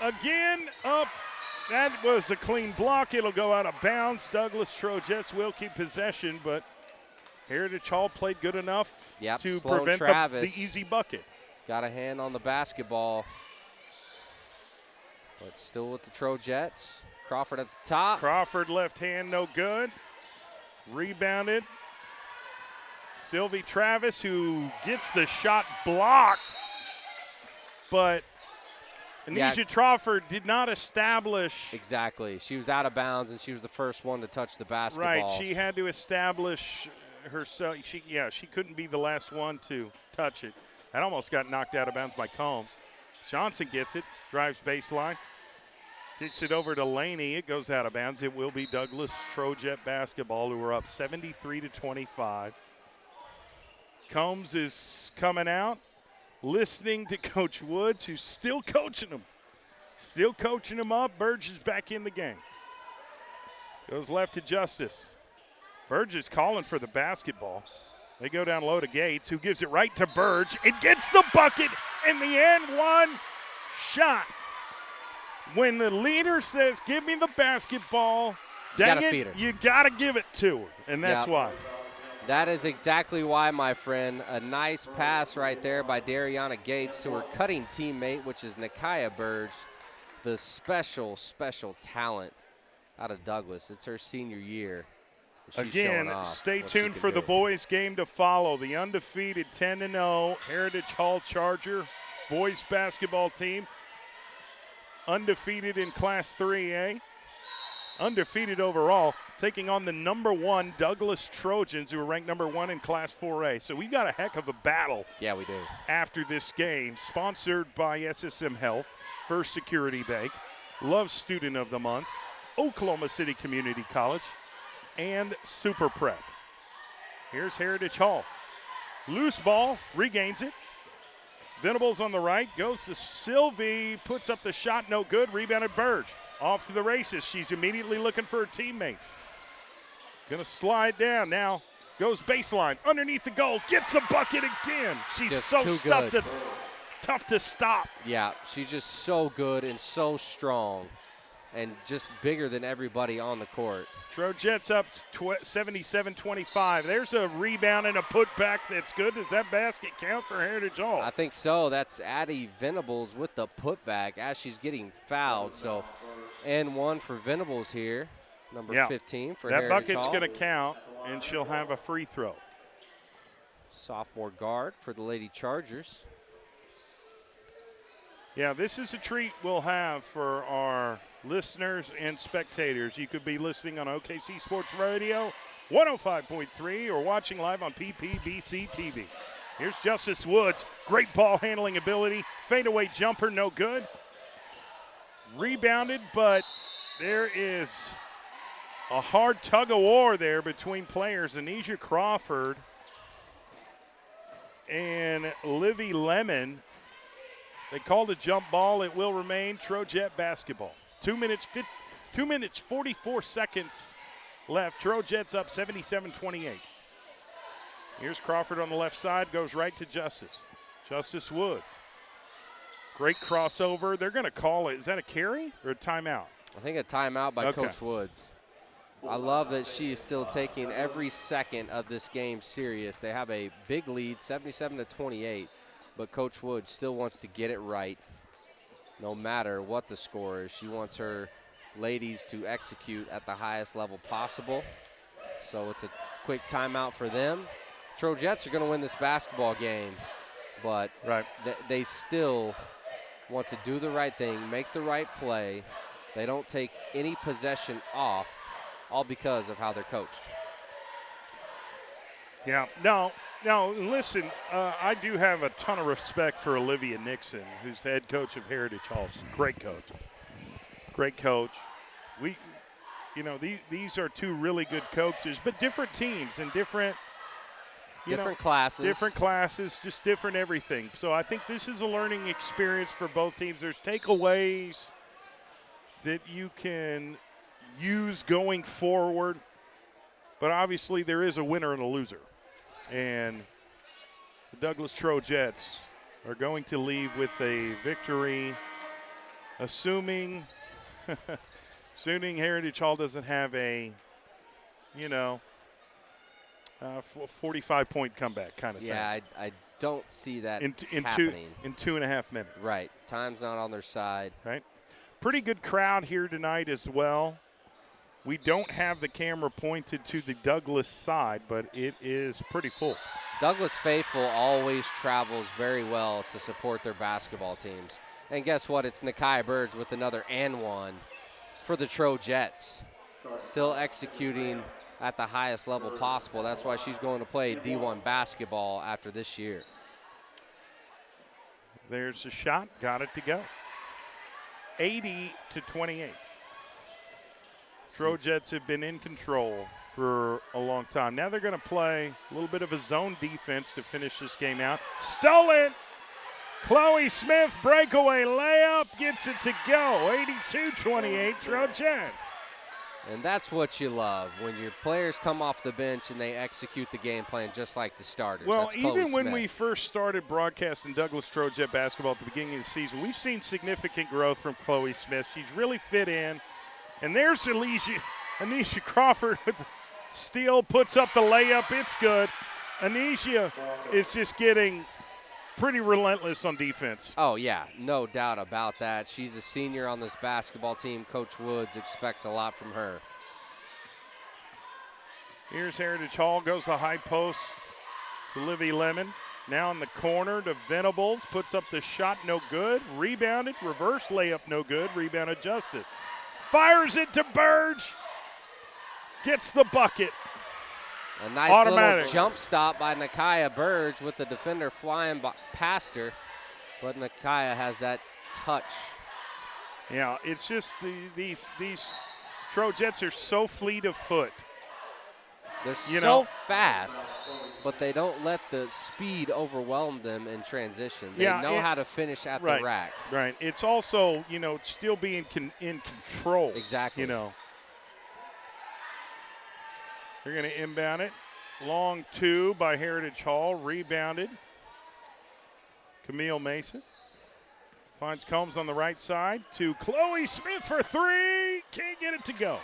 Again up. That was a clean block. It'll go out of bounds. Douglas Trojets will keep possession, but Heritage Hall played good enough to prevent the easy bucket. Got a hand on the basketball, but still with the Trojets. Crawford at the top. Crawford left hand, no good. Rebounded. Sylvie Travis, who gets the shot blocked, but Anisha Crawford did not establish. Exactly. She was out of bounds, and she was the first one to touch the basketball. Right. She had to establish herself. She couldn't be the last one to touch it. That almost got knocked out of bounds by Combs. Johnson gets it, drives baseline, kicks it over to Laney. It goes out of bounds. It will be Douglas Trojet basketball, who are up 73-25. Combs is coming out, listening to Coach Woods, who's still coaching him. Still coaching him up. Burge is back in the game. Goes left to Justice. Burge is calling for the basketball. They go down low to Gates, who gives it right to Burge. It gets the bucket in the end. One shot. When the leader says, give me the basketball, dang it, you got to give it to her, and that's why. That is exactly why, my friend. A nice pass right there by Dariana Gates to her cutting teammate, which is Nakia Burge, the special, special talent out of Douglas. It's her senior year. Again, stay tuned for the boys' game to follow. The undefeated 10-0 Heritage Hall Charger boys basketball team. Undefeated in Class 3A. Undefeated overall, taking on the #1 Douglas Trojans, who are ranked #1 in Class 4A. So we've got a heck of a battle. Yeah, we do. After this game, sponsored by SSM Health, First Security Bank, Love Student of the Month, Oklahoma City Community College, and Super Prep. Here's Heritage Hall. Loose ball, regains it. Venables on the right, goes to Sylvie, puts up the shot, no good. Rebounded Burge. Off to the races. She's immediately looking for her teammates. Gonna slide down now. Goes baseline, underneath the goal, gets the bucket again. She's just so tough to stop. Yeah, she's just so good and so strong and just bigger than everybody on the court. Trojets up 77-25. There's a rebound and a putback that's good. Does that basket count for Heritage Hall? I think so. That's Addie Venables with the putback as she's getting fouled. So, and one for Venables here, number 15 for Heritage Hall. That bucket's going to count, and she'll have a free throw. Sophomore guard for the Lady Chargers. Yeah, this is a treat we'll have for our listeners and spectators. You could be listening on OKC Sports Radio 105.3 or watching live on PPBC TV. Here's Justice Woods. Great ball handling ability. Fadeaway jumper, no good. Rebounded, but there is a hard tug of war there between players. Anisha Crawford and Livy Lemon. They called a jump ball. It will remain Trojet basketball. 2 minutes 44 seconds left. Trojets up 77-28. Here's Crawford on the left side, goes right to Justice. Justice Woods. Great crossover. They're going to call it. Is that a carry or a timeout? I think a timeout by Coach Woods. I love that she is still taking every second of this game serious. They have a big lead, 77-28, but Coach Woods still wants to get it right no matter what the score is. She wants her ladies to execute at the highest level possible. So it's a quick timeout for them. Trojets are going to win this basketball game, but they still want to do the right thing, make the right play. They don't take any possession off, all because of how they're coached. Yeah, no, listen, I do have a ton of respect for Olivia Nixon, who's head coach of Heritage Hall. She's a great coach. Great coach. These are two really good coaches, but different teams and different classes. Different classes, just different everything. So I think this is a learning experience for both teams. There's takeaways that you can use going forward, but obviously there is a winner and a loser. And the Douglas Trojets are going to leave with a victory, assuming Heritage Hall doesn't have a, 45-point comeback kind of thing. Yeah, I don't see that happening. In 2.5 minutes. Right. Time's not on their side. Right. Pretty good crowd here tonight as well. We don't have the camera pointed to the Douglas side, but it is pretty full. Douglas Faithful always travels very well to support their basketball teams. And guess what? It's Nakia Burge with another and one for the Trojets. Still executing at the highest level possible. That's why she's going to play D1 basketball after this year. There's a shot. Got it to go. 80-28. Trojets have been in control for a long time. Now they're going to play a little bit of a zone defense to finish this game out. Stolen. Chloe Smith, breakaway layup, gets it to go. 82-28, Trojets. And that's what you love, when your players come off the bench and they execute the game plan just like the starters. Well, that's Chloe even when Smith. we first started broadcasting Douglas Trojet basketball at the beginning of the season, we've seen significant growth from Chloe Smith. She's really fit in. And there's Anisha Crawford with the steal, puts up the layup. It's good. Anisha is just getting pretty relentless on defense. Oh, yeah, no doubt about that. She's a senior on this basketball team. Coach Woods expects a lot from her. Here's Heritage Hall, goes the high post to Livy Lemon. Now in the corner to Venables, puts up the shot, no good. Rebounded, reverse layup, no good. Rebounded Justice. Fires it to Burge. Gets the bucket. A nice little jump stop by Nakia Burge with the defender flying past her. But Nakia has that touch. Yeah, it's just these Trojets are so fleet of foot. They're so fast, but they don't let the speed overwhelm them in transition. They know how to finish at the rack. Right. It's also, still being in control. Exactly. They're going to inbound it. Long two by Heritage Hall. Rebounded. Camille Mason. Finds Combs on the right side to Chloe Smith for three. Can't get it to go.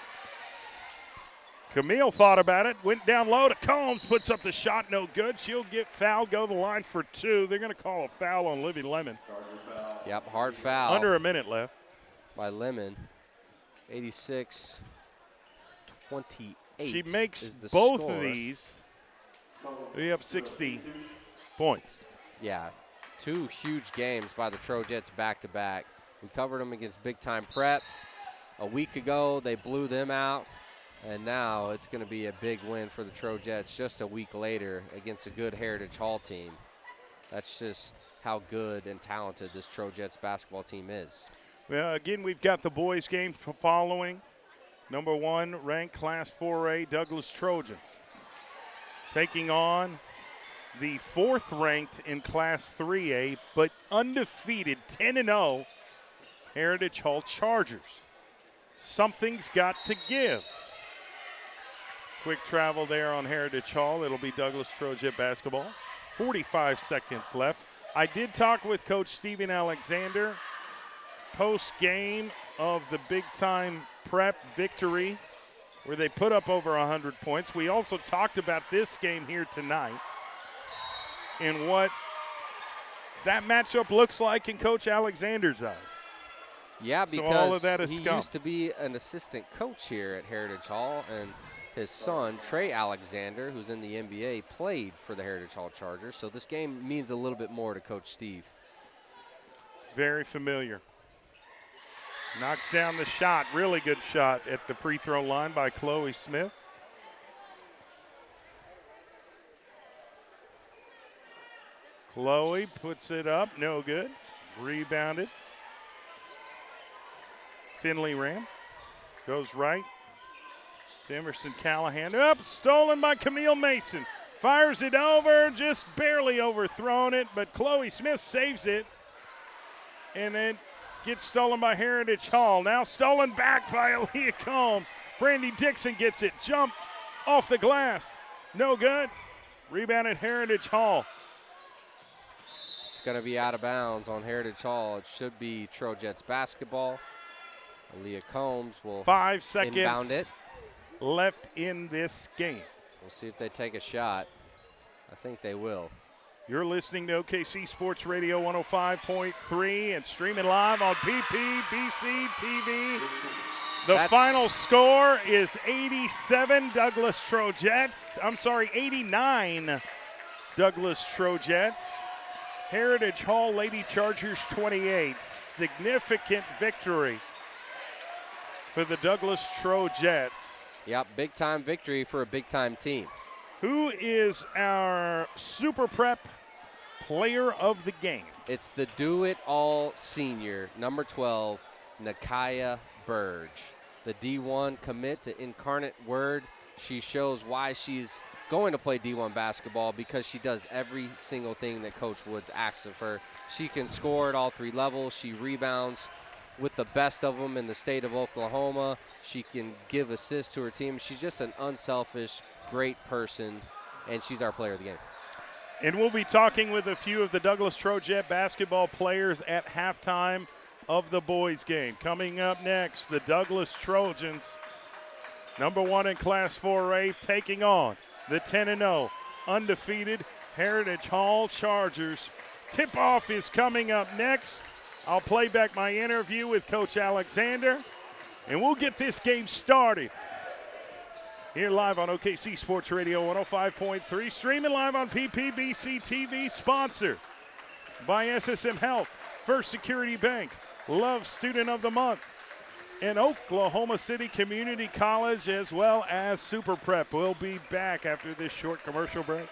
Camille thought about it. Went down low to Combs. Puts up the shot. No good. She'll get fouled. Go to the line for two. They're going to call a foul on Livy Lemon. Yep, hard foul. Under a minute left. By Lemon. 86-28. She makes both of these. We up 60 points. Yeah, two huge games by the Trojets back-to-back. We covered them against big-time prep. A week ago, they blew them out, and now it's going to be a big win for the Trojets just a week later against a good Heritage Hall team. That's just how good and talented this Trojets basketball team is. Well, again, we've got the boys' game following. Number 1 ranked Class 4A Douglas Trojans taking on the 4th ranked in Class 3A, but undefeated 10-0 Heritage Hall Chargers. Something's got to give. Quick travel there on Heritage Hall. It'll be Douglas Trojet basketball. 45 seconds left. I did talk with Coach Steven Alexander post-game of the big-time prep victory where they put up over 100 points. We also talked about this game here tonight and what that matchup looks like in Coach Alexander's eyes. Yeah, So all of because that has he come. used to be an assistant coach here at Heritage Hall, and his son, Trey Alexander, who's in the NBA, played for the Heritage Hall Chargers. So this game means a little bit more to Coach Steve. Very familiar. Knocks down the shot. Really good shot at the free throw line by Chloe Smith. Chloe puts it up. No good. Rebounded. Finley Ram goes right to Emerson Callahan. Up, stolen by Camille Mason. Fires it over, just barely overthrown it, but Chloe Smith saves it. And then gets stolen by Heritage Hall. Now stolen back by Aaliyah Combs. Brandy Dixon gets it. Jump off the glass. No good. Rebound at Heritage Hall. It's going to be out of bounds on Heritage Hall. It should be Trojets basketball. Aaliyah Combs will 5 seconds inbound it. left in this game. We'll see if they take a shot. I think they will. You're listening to OKC Sports Radio 105.3 and streaming live on PPBC TV. The final score is 87 Douglas Trojets. I'm sorry, 89 Douglas Trojets. Heritage Hall Lady Chargers 28. Significant victory for the Douglas Trojets. Yep, big-time victory for a big-time team. Who is our Super Prep player of the game? It's the do-it-all senior, number 12, Nakaya Burge. The D1 commit to Incarnate Word. She shows why she's going to play D1 basketball because she does every single thing that Coach Woods asks of her. She can score at all 3 levels. She rebounds with the best of them in the state of Oklahoma. She can give assists to her team. She's just an unselfish, great person, and she's our player of the game. And we'll be talking with a few of the Douglas Trojet basketball players at halftime of the boys' game. Coming up next, the Douglas Trojans, number 1 in Class 4A, taking on the 10-0 undefeated Heritage Hall Chargers. Tip-off is coming up next. I'll play back my interview with Coach Alexander, and we'll get this game started here live on OKC Sports Radio 105.3, streaming live on PPBC TV, sponsored by SSM Health, First Security Bank, Love Student of the Month, and Oklahoma City Community College, as well as Super Prep. We'll be back after this short commercial break.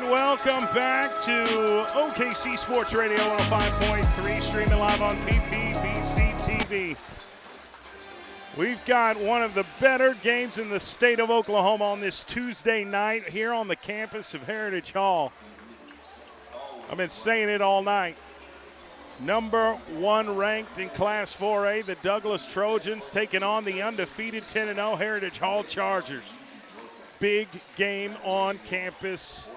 Welcome back to OKC Sports Radio 105.3, streaming live on PPBC TV. We've got one of the better games in the state of Oklahoma on this Tuesday night here on the campus of Heritage Hall. I've been saying it all night. Number 1 ranked in Class 4A, the Douglas Trojans taking on the undefeated 10-0 Heritage Hall Chargers. Big game on campus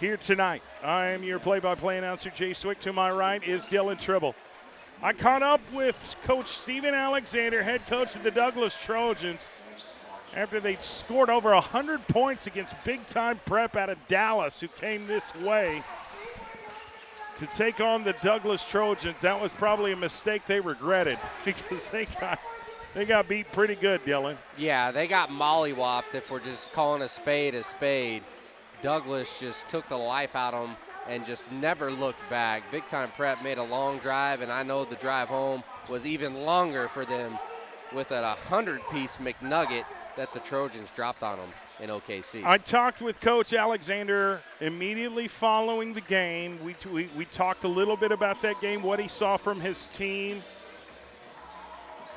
here tonight. I am your play-by-play announcer, Jay Swick. To my right is Dylan Tribble. I caught up with Coach Steven Alexander, head coach of the Douglas Trojans, after they scored over 100 points against big-time prep out of Dallas, who came this way to take on the Douglas Trojans. That was probably a mistake they regretted because they got beat pretty good, Dylan. Yeah, they got mollywopped, if we're just calling a spade a spade. Douglas just took the life out of them and just never looked back. Big Time Prep made a long drive, and I know the drive home was even longer for them with a 100-piece McNugget that the Trojans dropped on them in OKC. I talked with Coach Alexander immediately following the game. We talked a little bit about that game, what he saw from his team,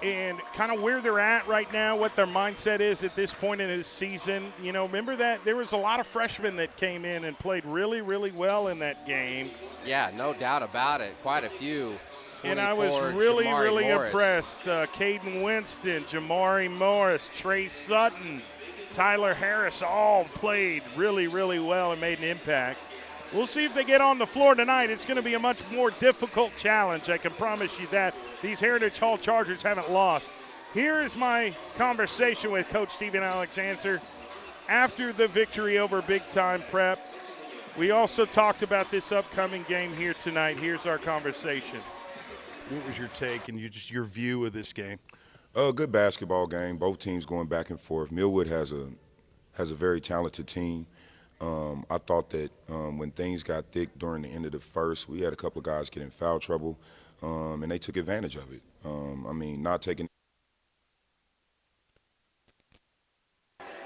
and kind of where they're at right now, what their mindset is at this point in his season. You know, remember that there was a lot of freshmen that came in and played really, really well in that game. Yeah, no doubt about it. Quite a few. And I was really, Jamari really Morris. impressed. Caden Winston, Jamari Morris, Trey Sutton, Tyler Harris all played really, really well and made an impact. We'll see if they get on the floor tonight. It's going to be a much more difficult challenge, I can promise you that. These Heritage Hall Chargers haven't lost. Here is my conversation with Coach Steven Alexander after the victory over Big Time Prep. We also talked about this upcoming game here tonight. Here's our conversation. What was your take and your view of this game? Good basketball game. Both teams going back and forth. Millwood has a very talented team. I thought that when things got thick during the end of the first, we had a couple of guys get in foul trouble, and they took advantage of it. Not taking.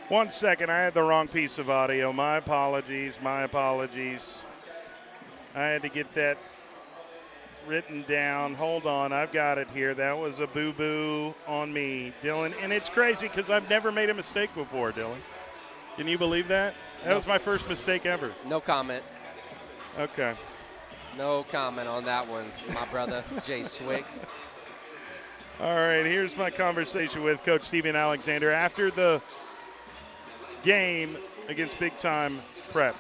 1 second, I had the wrong piece of audio. My apologies. I had to get that written down. Hold on, I've got it here. That was a boo-boo on me, Dylan. And it's crazy because I've never made a mistake before, Dylan. Can you believe that? That was my first mistake ever. No comment. Okay. No comment on that one, my brother, Jay Swick. All right, here's my conversation with Coach Steven Alexander after the game against Big Time Prep.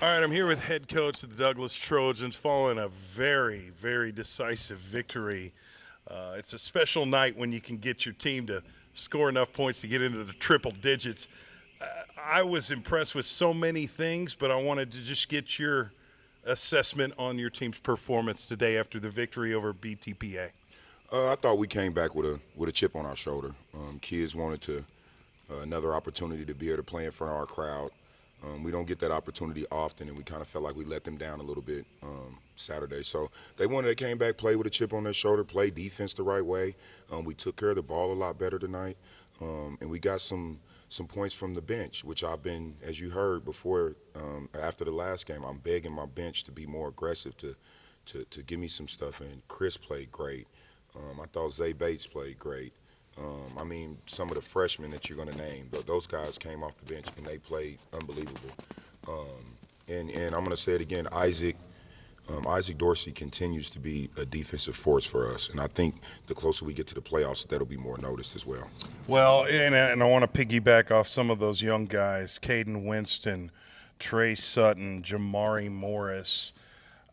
All right, I'm here with head coach of the Douglas Trojans following a very, very decisive victory. It's a special night when you can get your team to score enough points to get into the triple digits. I was impressed with so many things, but I wanted to just get your assessment on your team's performance today after the victory over BTPA. I thought we came back with a chip on our shoulder. Kids wanted another opportunity to be able to play in front of our crowd. We don't get that opportunity often, and we kind of felt like we let them down a little bit Saturday. So they came back, play with a chip on their shoulder, play defense the right way. We took care of the ball a lot better tonight, and we got some points from the bench, which I've been, as you heard before, after the last game, I'm begging my bench to be more aggressive, to give me some stuff. And Chris played great. I thought Zay Bates played great. Some of the freshmen that you're going to name, those guys came off the bench and they played unbelievable. And I'm going to say it again, Isaac Dorsey continues to be a defensive force for us, and I think the closer we get to the playoffs, that'll be more noticed as well. Well, and I want to piggyback off some of those young guys, Caden Winston, Trey Sutton, Jamari Morris.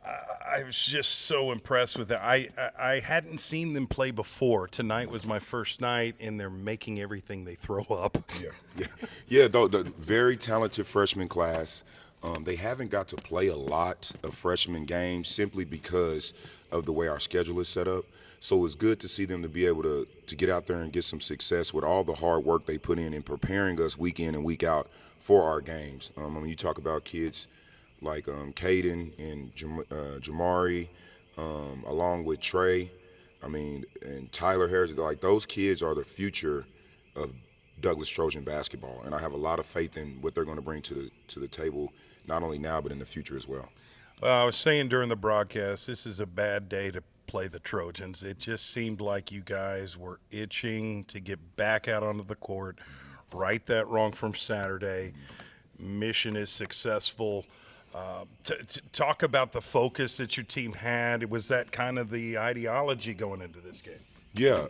I was just so impressed with it. I hadn't seen them play before. Tonight was my first night, and they're making everything they throw up. Yeah. The very talented freshman class. They haven't got to play a lot of freshman games simply because of the way our schedule is set up. So it's good to see them to be able to get out there and get some success with all the hard work they put in preparing us week in and week out for our games. You talk about kids like Caden and Jamari, along with Trey, and Tyler Harris. Like, those kids are the future of Douglas Trojan basketball, and I have a lot of faith in what they're going to bring to the table, not only now but in the future as well. Well, I was saying during the broadcast, this is a bad day to play the Trojans. It just seemed like you guys were itching to get back out onto the court, right that wrong from Saturday. Mission is successful. Talk about the focus that your team had. Was that kind of the ideology going into this game? Yeah,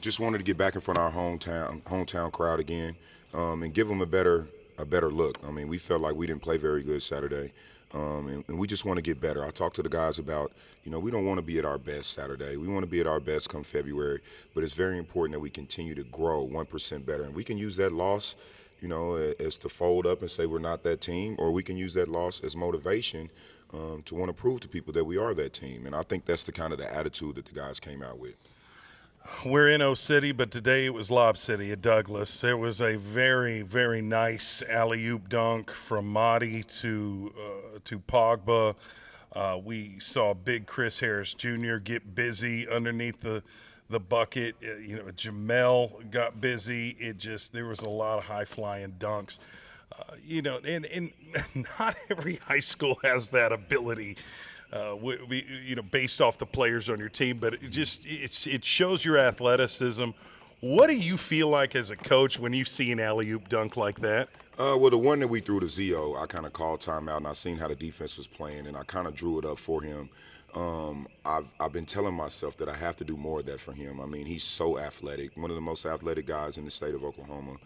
just wanted to get back in front of our hometown crowd again, and give them a better look. I mean, we felt like we didn't play very good Saturday, and we just want to get better. I talked to the guys about, we don't want to be at our best Saturday. We want to be at our best come February, but it's very important that we continue to grow 1% better, and we can use that loss, as to fold up and say we're not that team, or we can use that loss as motivation to want to prove to people that we are that team. And I think that's the kind of the attitude that the guys came out with. We're in O City, but today it was Lob City at Douglas. There was a very, very nice alley-oop dunk from Mahdi to Pogba. We saw big Chris Harris Jr. get busy underneath the bucket. Jamel got busy. There was a lot of high-flying dunks. And not every high school has that ability. Based off the players on your team, but it shows your athleticism. What do you feel like as a coach when you see an alley-oop dunk like that? Well, the one that we threw to Zio, I kind of called timeout, and I seen how the defense was playing, and I kind of drew it up for him. I've been telling myself that I have to do more of that for him. I mean, he's so athletic, one of the most athletic guys in the state of Oklahoma.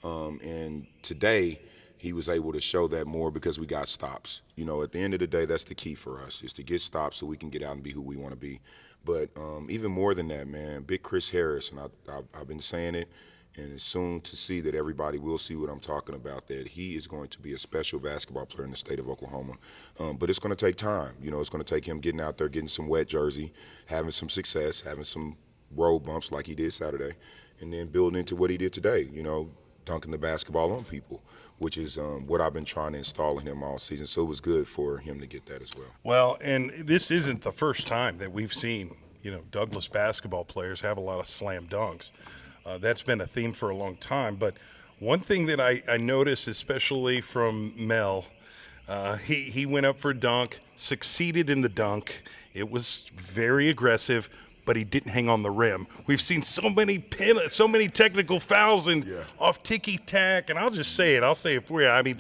And today, he was able to show that more because we got stops. At the end of the day, that's the key for us, is to get stops so we can get out and be who we want to be. But even more than that, man, big Chris Harris, and I've been saying it, and it's soon to see that everybody will see what I'm talking about, that he is going to be a special basketball player in the state of Oklahoma. But it's going to take time. It's going to take him getting out there, getting some wet jersey, having some success, having some road bumps like he did Saturday, and then building into what he did today, dunking the basketball on people, which is what I've been trying to install in him all season. So it was good for him to get that as well. Well, and this isn't the first time that we've seen, Douglas basketball players have a lot of slam dunks. That's been a theme for a long time. But one thing that I noticed, especially from Mel, he went up for a dunk, succeeded in the dunk. It was very aggressive, but he didn't hang on the rim. We've seen so many technical fouls and off ticky-tack, and I'll just say it. I'll say it for you. I mean,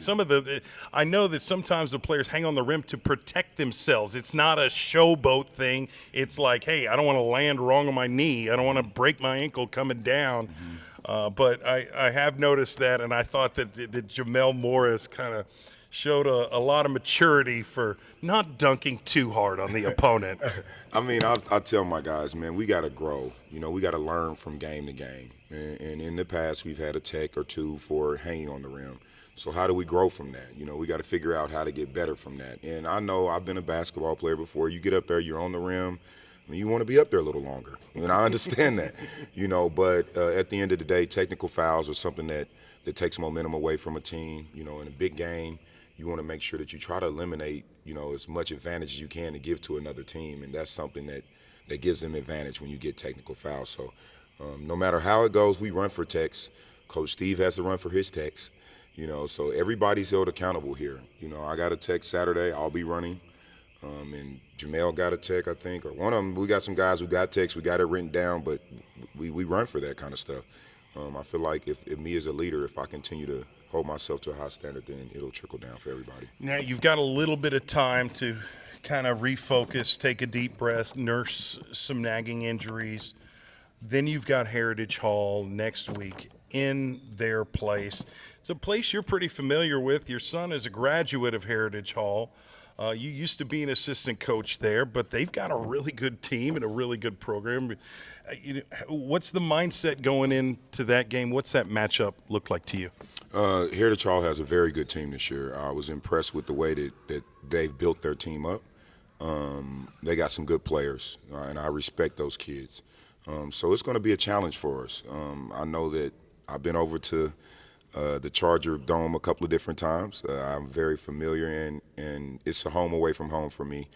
I know that sometimes the players hang on the rim to protect themselves. It's not a showboat thing. It's like, hey, I don't want to land wrong on my knee. I don't want to break my ankle coming down. But I have noticed that, and I thought that Jamel Morris kind of showed a lot of maturity for not dunking too hard on the opponent. I mean, I tell my guys, man, we got to grow. We got to learn from game to game. And in the past, we've had a tech or two for hanging on the rim. So how do we grow from that? We got to figure out how to get better from that. And I know I've been a basketball player before. You get up there, you're on the rim. You want to be up there a little longer. And I understand that, but at the end of the day, technical fouls are something that takes momentum away from a team. In a big game, you want to make sure that you try to eliminate, as much advantage as you can to give to another team, and that's something that gives them advantage when you get technical fouls. So no matter how it goes, we run for techs. Coach Steve has to run for his techs, so everybody's held accountable here. I got a tech Saturday, I'll be running, and Jamel got a tech, I think, or one of them. We got some guys who got techs, we got it written down, but we run for that kind of stuff. I feel like if me as a leader, if I continue to hold myself to a high standard, then it'll trickle down for everybody. Now you've got a little bit of time to kind of refocus, take a deep breath, nurse some nagging injuries. Then you've got Heritage Hall next week in their place. It's a place you're pretty familiar with. Your son is a graduate of Heritage Hall. You used to be an assistant coach there, but they've got a really good team and a really good program. What's the mindset going into that game? What's that matchup look like to you? Heritage Hall has a very good team this year. I was impressed with the way that they've built their team up. They got some good players, and I respect those kids. So it's going to be a challenge for us. I know that I've been over to the Charger Dome a couple of different times. I'm very familiar, and it's a home away from home for me.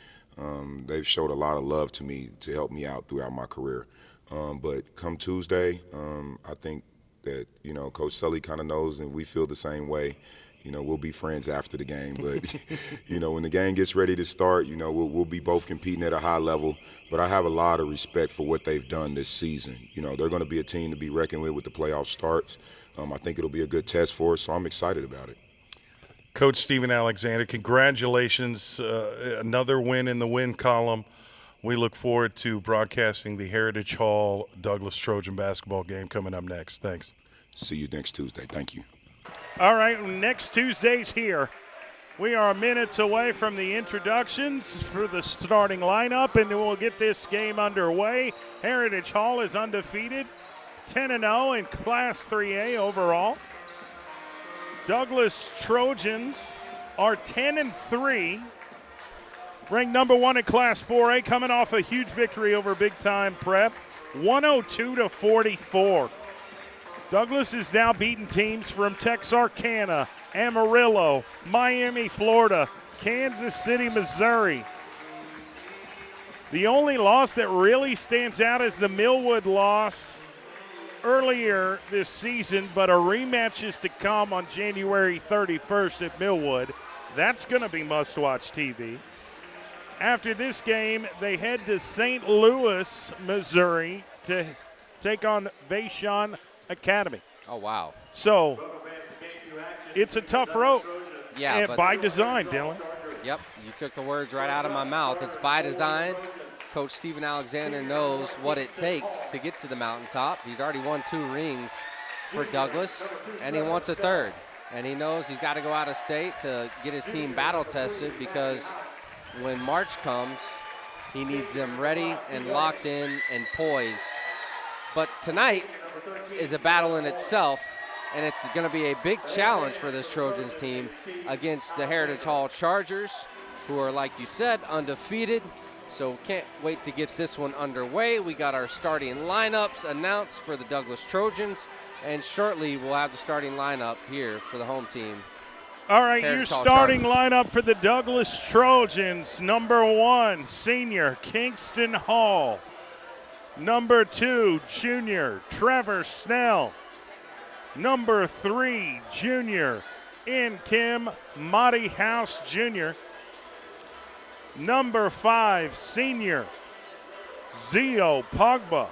They've showed a lot of love to me to help me out throughout my career. But come Tuesday, I think that, Coach Sully kind of knows, and we feel the same way. we'll be friends after the game. But, when the game gets ready to start, we'll be both competing at a high level. But I have a lot of respect for what they've done this season. They're going to be a team to be reckoned with the playoff starts. I think it'll be a good test for us, so I'm excited about it. Coach Steven Alexander, congratulations. Another win in the win column. We look forward to broadcasting the Heritage Hall Douglas Trojan basketball game coming up next. Thanks. See you next Tuesday. Thank you. All right, next Tuesday's here. We are minutes away from the introductions for the starting lineup, and we'll get this game underway. Heritage Hall is undefeated, 10-0 in Class 3A overall. Douglas Trojans are 10-3, ranked number 1 in Class 4A, coming off a huge victory over Big Time Prep, 102-44. Douglas has now beaten teams from Texarkana, Amarillo, Miami, Florida, Kansas City, Missouri. The only loss that really stands out is the Millwood loss earlier this season, but a rematch is to come on January 31st at Millwood. That's going to be must-watch TV. After this game, they head to St. Louis, Missouri to take on Vashon Academy. Oh, wow. So it's a tough road. Yeah, and by design, Dylan. Yep, you took the words right out of my mouth. It's by design. Coach Steven Alexander knows what it takes to get to the mountaintop. He's already won 2 rings for Douglas, and he wants a 3rd. And he knows he's got to go out of state to get his team battle-tested, because when March comes, he needs them ready and locked in and poised. But tonight is a battle in itself, and it's going to be a big challenge for this Trojans team against the Heritage Hall Chargers, who are, like you said, undefeated. So can't wait to get this one underway. We got our starting lineups announced for the Douglas Trojans, and shortly we'll have the starting lineup here for the home team. All right, Heritage your Hall starting Chargers. lineup for the Douglas Trojans. Number 1, senior Kingston Hall. Number 2, junior Trevor Snell. Number 3, junior In Kim Madi House Jr. Number 5, senior Zio Pogba.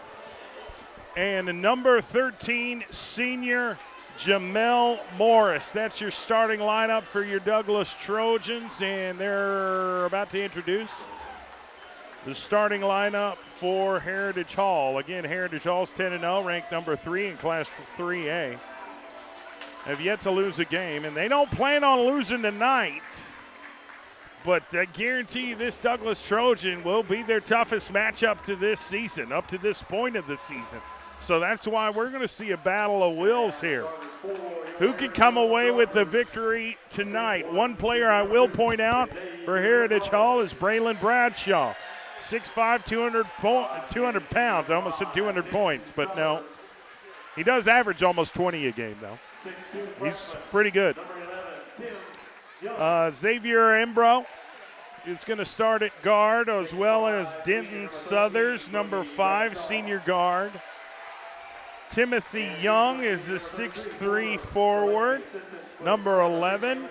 And number 13, senior Jamel Morris. That's your starting lineup for your Douglas Trojans, and they're about to introduce the starting lineup for Heritage Hall. Again, Heritage Hall's 10-0, ranked number 3 in Class 3A. Have yet to lose a game, and they don't plan on losing tonight. But I guarantee you this Douglas Trojan will be their toughest matchup to this season, up to this point of the season. So that's why we're going to see a battle of wills here. Who can come away with the victory tonight? One player I will point out for Heritage Hall is Braylon Bradshaw. 6'5", 200 pounds. I almost said 200 points, but no. He does average almost 20 a game, though. He's pretty good. Xavier Embro is going to start at guard, as well as Denton Southers, number 5, senior guard. Timothy Young is the 6'3" forward, number 11.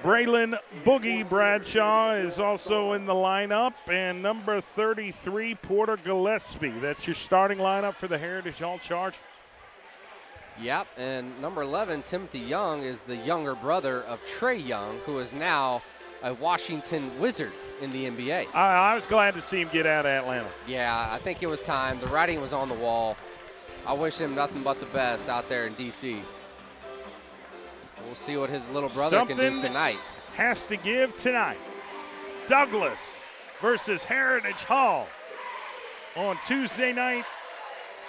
Braylon Boogie Bradshaw is also in the lineup, and number 33, Porter Gillespie. That's your starting lineup for the Heritage Hall Charge. Yep, and number 11, Timothy Young, is the younger brother of Trey Young, who is now a Washington Wizard in the NBA. I was glad to see him get out of Atlanta. Yeah, I think it was time. The writing was on the wall. I wish him nothing but the best out there in D.C. We'll see what his little brother can do tonight. Has to give tonight. Douglas versus Heritage Hall on Tuesday night.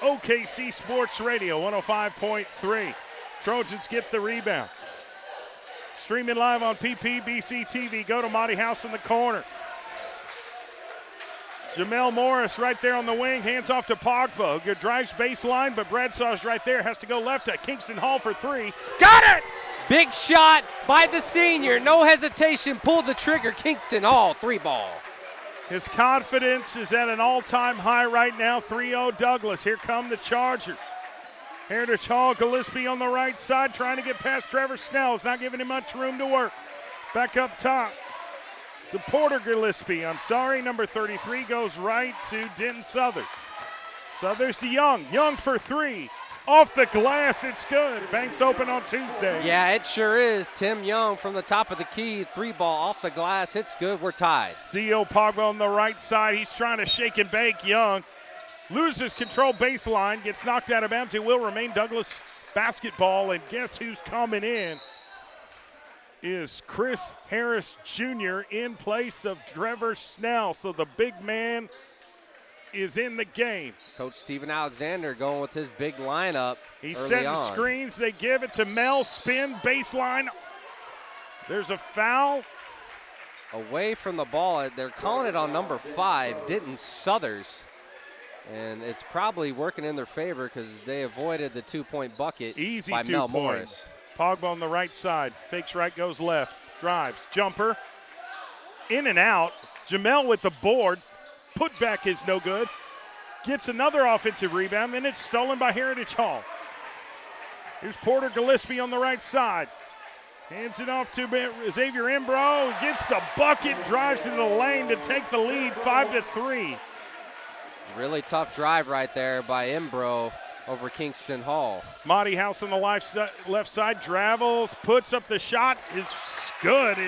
OKC Sports Radio 105.3. Trojans get the rebound. Streaming live on PPBC TV. Go to Monty House in the corner. Jamel Morris right there on the wing. Hands off to Pogba. Good drives baseline, but Bradshaw's right there. Has to go left at Kingston Hall for 3. Got it! Big shot by the senior. No hesitation. Pulled the trigger. Kingston Hall, 3-ball. His confidence is at an all-time high right now. 3-0 Douglas. Here come the Chargers. Heritage Hall, Gillespie on the right side trying to get past Trevor Snell. It's not giving him much room to work. Back up top. The Porter Gillespie, number 33 goes right to Denton Southers. Southers to Young. Young for three. Off the glass, it's good. Banks open on Tuesday. Yeah, it sure is. Tim Young from the top of the key. 3-ball off the glass. It's good. We're tied. C.O. Pogba on the right side. He's trying to shake and bake. Young loses control baseline. Gets knocked out of bounds. It will remain Douglas basketball. And guess who's coming in? Is Chris Harris Jr. in place of Trevor Snell. So the big man is in the game. Coach Steven Alexander going with his big lineup. He's early setting on. screens. They give it to Mel. Spin, baseline. There's a foul. Away from the ball. They're calling it on number 5, Denton Southers. And it's probably working in their favor because they avoided the 2-point bucket Easy by 2 Mel points. Morris. Pogba on the right side. Fakes right, goes left. Drives. Jumper. In and out. Jamel with the board. Put back is no good. Gets another offensive rebound. Then it's stolen by Heritage Hall. Here's Porter Gillespie on the right side. Hands it off to Xavier Imbro. Gets the bucket. Drives to the lane to take the lead 5-3. Really tough drive right there by Imbro over Kingston Hall. Monty House on the left side. Travels. Puts up the shot. Is good.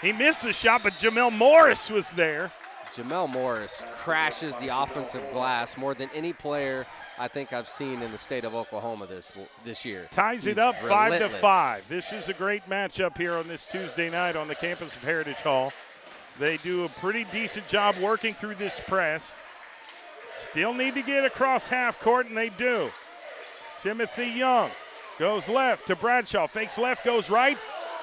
He missed the shot, but Jamel Morris was there. Jamel Morris crashes the offensive glass more than any player I think I've seen in the state of Oklahoma this year. Ties it up 5-5. This is a great matchup here on this Tuesday night on the campus of Heritage Hall. They do a pretty decent job working through this press. Still need to get across half court, and they do. Timothy Young goes left to Bradshaw. Fakes left, goes right.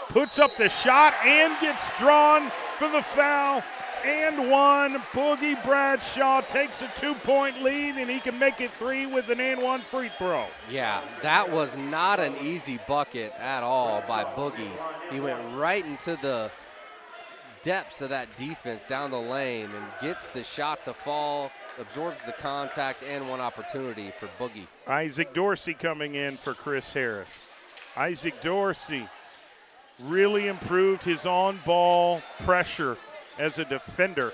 Puts up the shot and gets drawn for the foul. And one. Boogie Bradshaw takes a 2-point lead, and he can make it 3 with an and one free throw. Yeah, that was not an easy bucket at all by Boogie. He went right into the depths of that defense down the lane and gets the shot to fall, absorbs the contact, and one opportunity for Boogie. Isaac Dorsey coming in for Chris Harris. Isaac Dorsey really improved his on-ball pressure as a defender,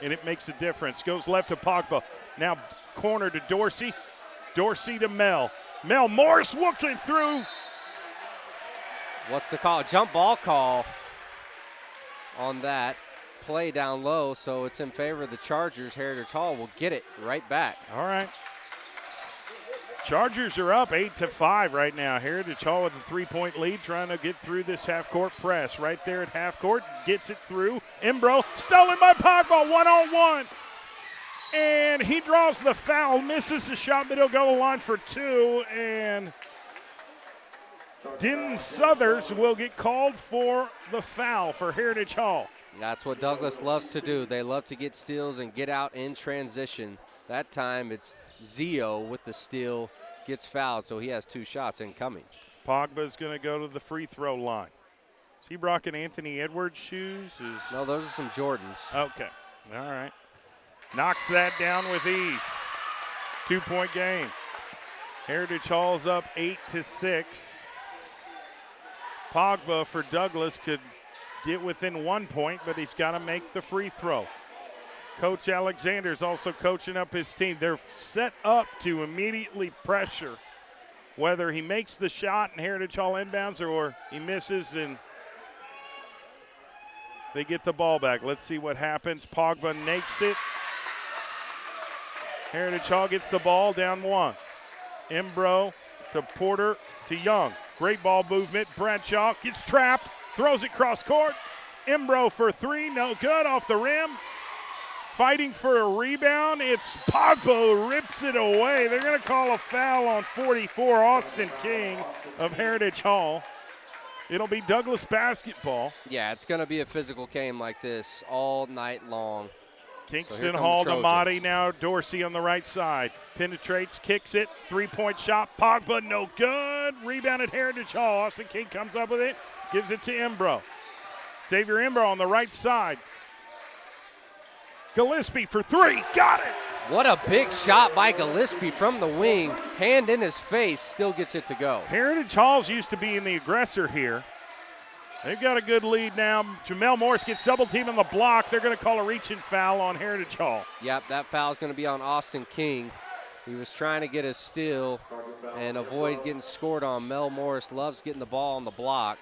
and it makes a difference. Goes left to Pogba. Now corner to Dorsey. Dorsey to Mel. Mel Morris looking through. What's the call? Jump ball call on that play down low, so it's in favor of the Chargers. Heritage Hall will get it right back. All right. Chargers are up 8-5 right now. Heritage Hall with a 3-point lead, trying to get through this half-court press. Right there at half court, gets it through. Imbro, stolen by Pogba, 1-on-1. And he draws the foul, misses the shot, but he'll go to the line for 2. And Denton Southers will get called for the foul for Heritage Hall. That's what Douglas loves to do. They love to get steals and get out in transition. That time it's Zio with the steal, gets fouled, so he has 2 shots incoming. Pogba's going to go to the free throw line. Is he rocking Anthony Edwards shoes? No, those are some Jordans. Okay. All right. Knocks that down with ease. 2-point game. Heritage Hall's up 8-6. Pogba for Douglas could get within 1 point, but he's got to make the free throw. Coach Alexander's also coaching up his team. They're set up to immediately pressure, whether he makes the shot and Heritage Hall inbounds or he misses and they get the ball back. Let's see what happens. Pogba nakes it. Heritage Hall gets the ball down 1. Imbro to Porter to Young. Great ball movement. Bradshaw gets trapped, throws it cross court. Imbro for 3, no good, off the rim. Fighting for a rebound, it's Pogba rips it away. They're going to call a foul on 44, Austin King of Heritage Hall. It'll be Douglas basketball. Yeah, it's going to be a physical game like this all night long. Kingston Hall to Motti now. Dorsey on the right side. Penetrates, kicks it. 3-point shot. Pogba, no good. Rebound at Heritage Hall. Austin King comes up with it. Gives it to Imbro. Xavier Imbro on the right side. Gillespie for 3. Got it. What a big shot by Gillespie from the wing. Hand in his face, still gets it to go. Heritage Halls used to be in the aggressor here. They've got a good lead now. Jamel Morris gets double teamed on the block. They're going to call a reaching foul on Heritage Hall. Yep, that foul is going to be on Austin King. He was trying to get a steal and avoid getting scored on. Mel Morris loves getting the ball on the block.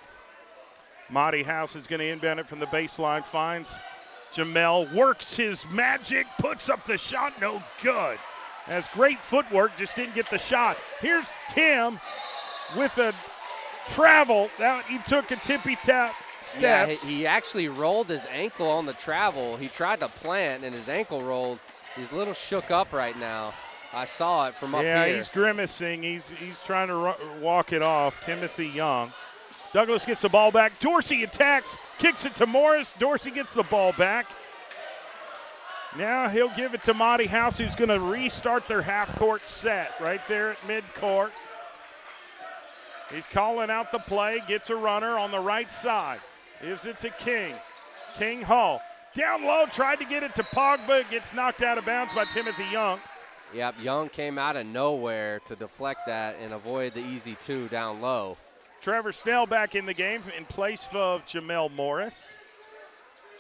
Monty House is going to inbound it from the baseline, finds Jamel, works his magic, puts up the shot, no good. Has great footwork, just didn't get the shot. Here's Tim with a travel. That he took a tippy-tap steps. Yeah, he actually rolled his ankle on the travel. He tried to plant, and his ankle rolled. He's a little shook up right now. I saw it from up here. Yeah, he's grimacing. He's trying to walk it off. Timothy Young. Douglas gets the ball back. Dorsey attacks, kicks it to Morris. Dorsey gets the ball back. Now he'll give it to Monty House, who's going to restart their half-court set right there at midcourt. He's calling out the play, gets a runner on the right side. Gives it to King. King Hall. Down low, tried to get it to Pogba. Gets knocked out of bounds by Timothy Young. Yep, Young came out of nowhere to deflect that and avoid the easy two down low. Trevor Snell back in the game in place of Jamel Morris.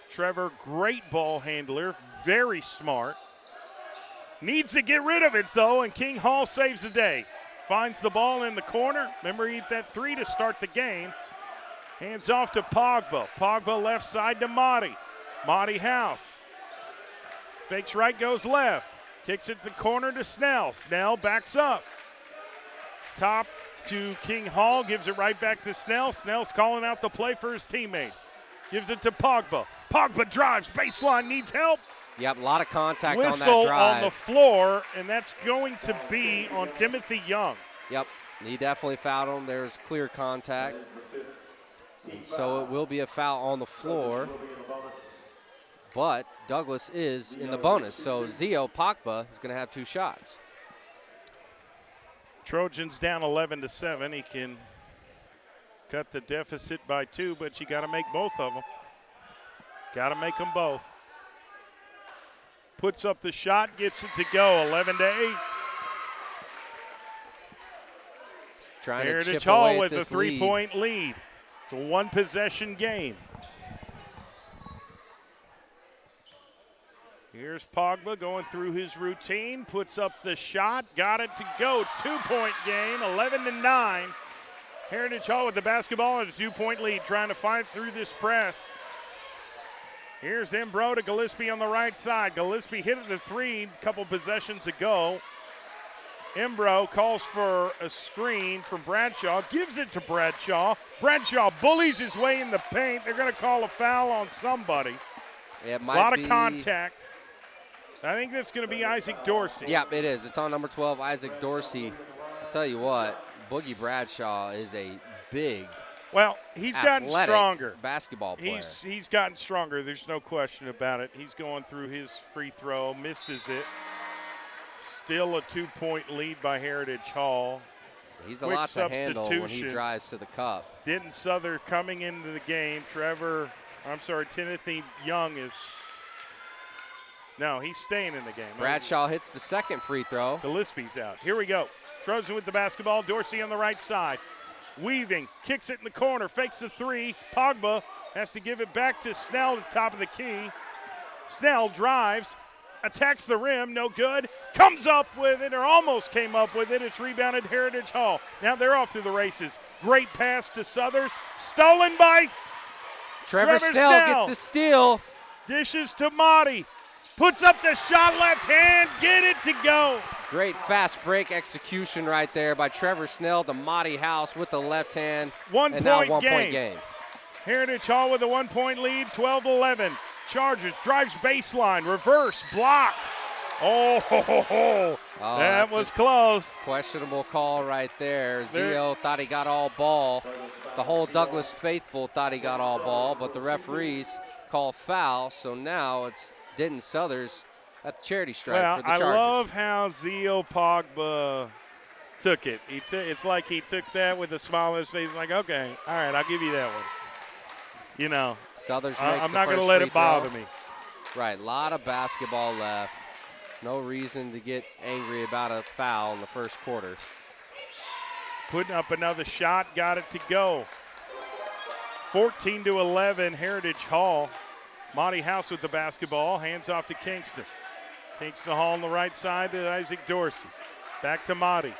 Trevor, great ball handler, very smart. Needs to get rid of it, though, and King Hall saves the day. Finds the ball in the corner. Remember, he hit that three to start the game. Hands off to Pogba. Pogba left side to Monty. Monty House. Fakes right, goes left. Kicks it to the corner to Snell. Snell backs up. Top to King Hall, gives it right back to Snell. Snell's calling out the play for his teammates. Gives it to Pogba. Pogba drives, baseline, needs help. Yep, a lot of contact Whistle on that drive. on the floor, and that's going to be on Timothy Young. Yep, he definitely fouled him. There's clear contact. And so it will be a foul on the floor. But Douglas is in the bonus, so Zio Pogba is going to have two shots. Trojans down 11-7. He can cut the deficit by 2, but you got to make both of them. Got to make them both. Puts up the shot, gets it to go, 11-8. Trying Heritage to chip Hall away with at a this three-point lead. It's a one-possession game. Here's Pogba going through his routine, puts up the shot, got it to go. 2-point game, 11-9. Heritage Hall with the basketball and a 2-point lead, trying to fight through this press. Here's Embro to Gillespie on the right side. Gillespie hit the three a couple possessions ago. Embro calls for a screen from Bradshaw, gives it to Bradshaw. Bradshaw bullies his way in the paint. They're going to call a foul on somebody. It might a lot be of contact. I think that's going to be Isaac Dorsey. Yep, it is. It's on number 12, Isaac Dorsey. I'll tell you what, Boogie Bradshaw is a big, well, he's gotten stronger. Basketball player. He's gotten stronger. There's no question about it. He's going through his free throw, misses it. Still a 2-point lead by Heritage Hall. He's a lot to handle when he drives to the cup. Denton Souther coming into the game. Timothy Young is. No, he's staying in the game. Bradshaw hits the second free throw. Gillespie's out. Here we go. Trojan with the basketball. Dorsey on the right side. Weaving, kicks it in the corner, fakes the three. Pogba has to give it back to Snell at the top of the key. Snell drives, attacks the rim, no good. Comes up with it, or almost came up with it. It's rebounded Heritage Hall. Now they're off to the races. Great pass to Southers. Stolen by Trevor Snell gets the steal. Dishes to Motti. Puts up the shot, left hand, get it to go. Great fast break execution right there by Trevor Snell to Motti House with the left hand. One-point game. Heritage Hall with a 1-point lead, 12-11. Chargers, drives baseline, reverse, blocked. That was close. Questionable call right there. Zio thought he got all ball. The whole Douglas faithful thought he got all ball, but the referees call foul, so now it's Denton Southers at the charity stripe for the Chargers. I love how Zio Pogba took it. It's like he took that with a smile on his face, like, okay, all right, I'll give you that one. You know, Southers I'm not going to let it bother me. Right, a lot of basketball left. No reason to get angry about a foul in the first quarter. Putting up another shot, got it to go. 14-11, Heritage Hall. Monty House with the basketball, hands off to Kingston. Kingston Hall on the right side to Isaac Dorsey. Back to Monty.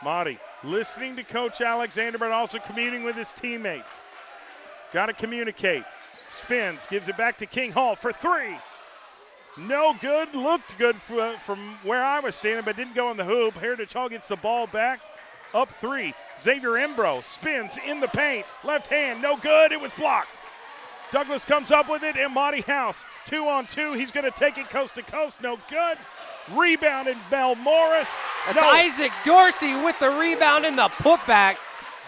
Monty listening to Coach Alexander, but also communing with his teammates. Got to communicate. Spins, gives it back to King Hall for three. No good, looked good from where I was standing, but didn't go in the hoop. Heritage Hall gets the ball back. Up three. Xavier Embro spins in the paint. Left hand, no good. It was blocked. Douglas comes up with it, and Monty House 2-on-2. He's going to take it coast to coast. No good. Rebounded Mel Morris. That's Isaac Dorsey with the rebound and the putback.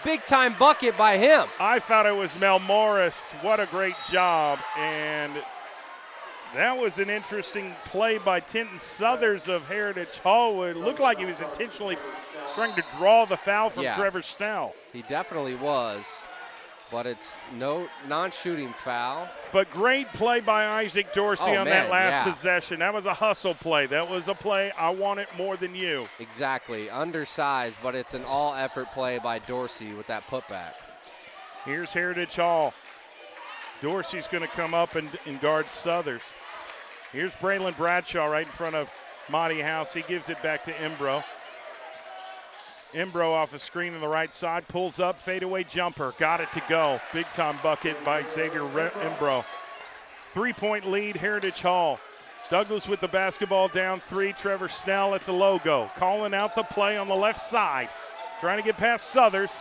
Big-time bucket by him. I thought it was Mel Morris. What a great job. And that was an interesting play by Tinton Southers of Heritage Hall. It looked like he was intentionally trying to draw the foul from Trevor Snell. He definitely was, but it's no non-shooting foul. But great play by Isaac Dorsey on that last possession. That was a hustle play. That was a play, I want it more than you. Exactly. Undersized, but it's an all-effort play by Dorsey with that putback. Here's Heritage Hall. Dorsey's going to come up and guard Southers. Here's Braylon Bradshaw right in front of Monty House. He gives it back to Embro. Embro off a screen on the right side, pulls up, fadeaway jumper, got it to go. Big time bucket by Xavier Embro. 3-point lead, Heritage Hall. Douglas with the basketball down three. Trevor Snell at the logo, calling out the play on the left side. Trying to get past Southers.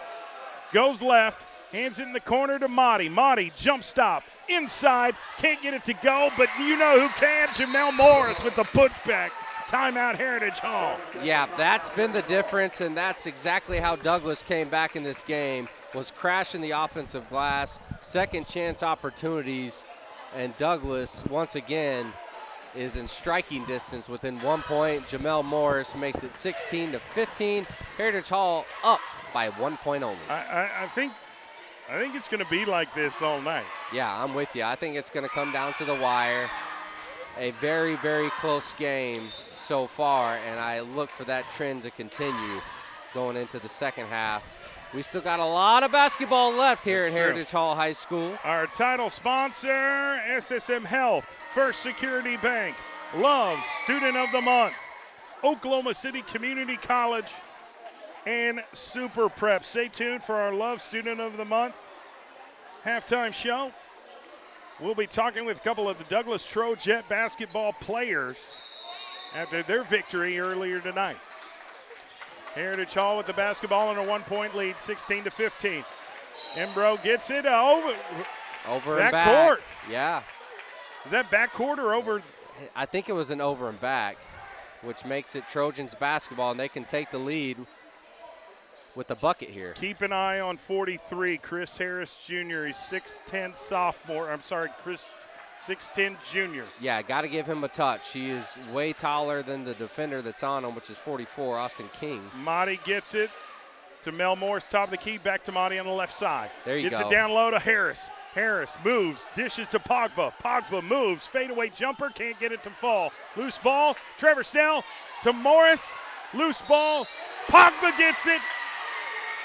Goes left, hands it in the corner to Motti. Motti, jump stop, inside, can't get it to go, but you know who can, Jamel Morris with the putback. Timeout, Heritage Hall. Yeah, that's been the difference, and that's exactly how Douglas came back in this game, was crashing the offensive glass, second chance opportunities, and Douglas, once again, is in striking distance within 1 point. Jamel Morris makes it 16-15. Heritage Hall up by 1 point only. I think it's going to be like this all night. Yeah, I'm with you. I think it's going to come down to the wire. A very, very close game so far, and I look for that trend to continue going into the second half. We still got a lot of basketball left here at Heritage Hall High School. Our title sponsor, SSM Health, First Security Bank, Love's Student of the Month, Oklahoma City Community College, and Super Prep. Stay tuned for our Love Student of the Month halftime show. We'll be talking with a couple of the Douglas Trojet basketball players after their victory earlier tonight. Heritage Hall with the basketball in a 1 point lead, 16-15. Embro gets it over and back. Court. Yeah. Is that backcourt or over? I think it was an over and back, which makes it Trojans basketball, and they can take the lead with the bucket here. Keep an eye on 43, Chris Harris Jr. He's 6'10 sophomore. I'm sorry, Chris, 6'10 junior. Yeah, got to give him a touch. He is way taller than the defender that's on him, which is 44, Austin King. Motti gets it to Mel Morris, top of the key, back to Motti on the left side. There you go. Gets it down low to Harris. Harris moves, dishes to Pogba. Pogba moves, fadeaway jumper, can't get it to fall. Loose ball, Trevor Snell to Morris. Loose ball, Pogba gets it.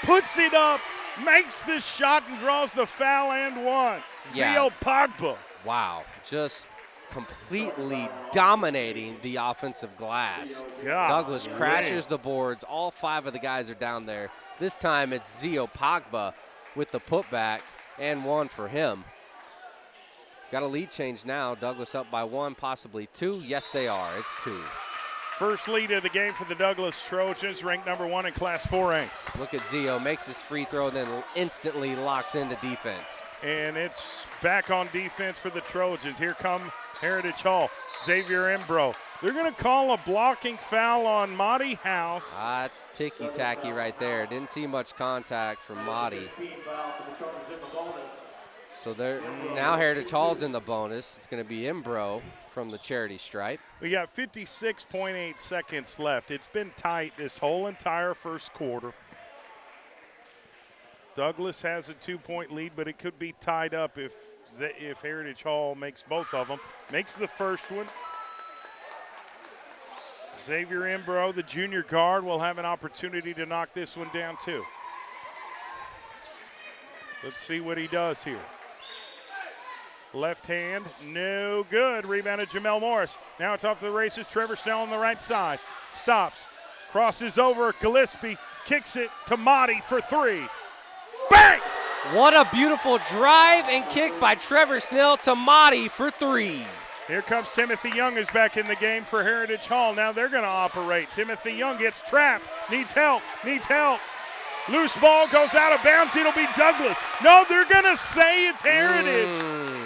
Puts it up, makes the shot, and draws the foul and one. Zio Pogba. Wow, just completely dominating the offensive glass. Douglas crashes the boards. All five of the guys are down there. This time it's Zio Pogba with the putback and one for him. Got a lead change now. Douglas up by one, possibly two. Yes, they are. It's two. First lead of the game for the Douglas Trojans, ranked number 1 in Class 4A. Look at Zio, makes his free throw, then instantly locks into defense. And it's back on defense for the Trojans. Here come Heritage Hall. Xavier Embro. They're going to call a blocking foul on Motti House. That's ticky-tacky right there. Didn't see much contact from Motti. So now Heritage Hall's in the bonus. It's going to be Embro from the charity stripe. We got 56.8 seconds left. It's been tight this whole entire first quarter. Douglas has a 2-point lead, but it could be tied up if Heritage Hall makes both of them. Makes the first one. Xavier Imbro, the junior guard, will have an opportunity to knock this one down too. Let's see what he does here. Left hand, no good. Rebounded Jamel Morris. Now it's off to the races. Trevor Snell on the right side. Stops, crosses over Gillespie, kicks it to Motti for three. Bang! What a beautiful drive and kick by Trevor Snell to Motti for three. Here comes Timothy Young, who's back in the game for Heritage Hall. Now they're going to operate. Timothy Young gets trapped, needs help. Loose ball goes out of bounds. It'll be Douglas. No, they're going to say it's Heritage.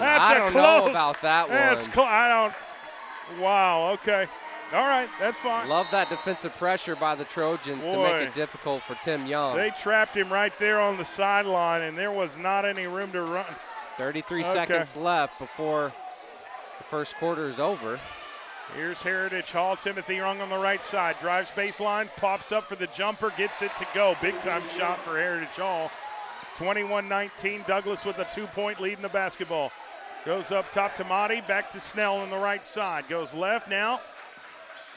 I don't know about that one. That's wow, okay. All right, that's fine. Love that defensive pressure by the Trojans to make it difficult for Tim Young. They trapped him right there on the sideline, and there was not any room to run. 33 seconds left before the first quarter is over. Here's Heritage Hall. Timothy Young on the right side. Drives baseline, pops up for the jumper, gets it to go. Big time shot for Heritage Hall. 21-19, Douglas with a 2-point lead in the basketball. Goes up top to Motti, back to Snell on the right side. Goes left now.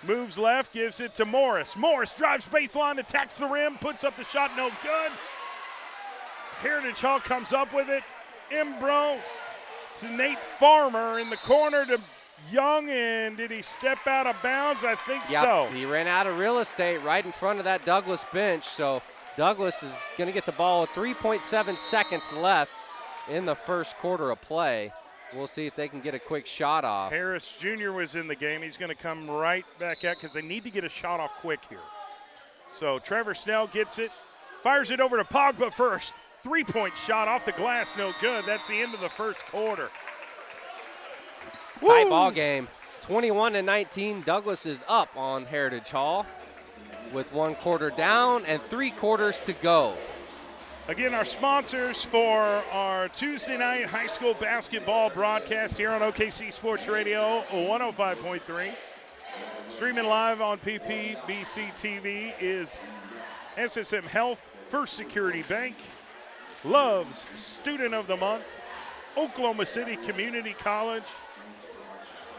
Moves left, gives it to Morris. Morris drives baseline, attacks the rim, puts up the shot, no good. Heritage Hall comes up with it. Imbro to Nate Farmer in the corner to Young, and did he step out of bounds? I think so. He ran out of real estate right in front of that Douglas bench, so Douglas is going to get the ball with 3.7 seconds left in the first quarter of play. We'll see if they can get a quick shot off. Harris Jr. was in the game. He's going to come right back out because they need to get a shot off quick here. So Trevor Snell gets it, fires it over to Pogba first. 3-point shot off the glass, no good. That's the end of the first quarter. Tight ball game. 21-19, Douglas is up on Heritage Hall with 1 quarter down and 3 quarters to go. Again, our sponsors for our Tuesday night high school basketball broadcast here on OKC Sports Radio 105.3. Streaming live on PPBC TV is SSM Health, First Security Bank, Love's Student of the Month, Oklahoma City Community College,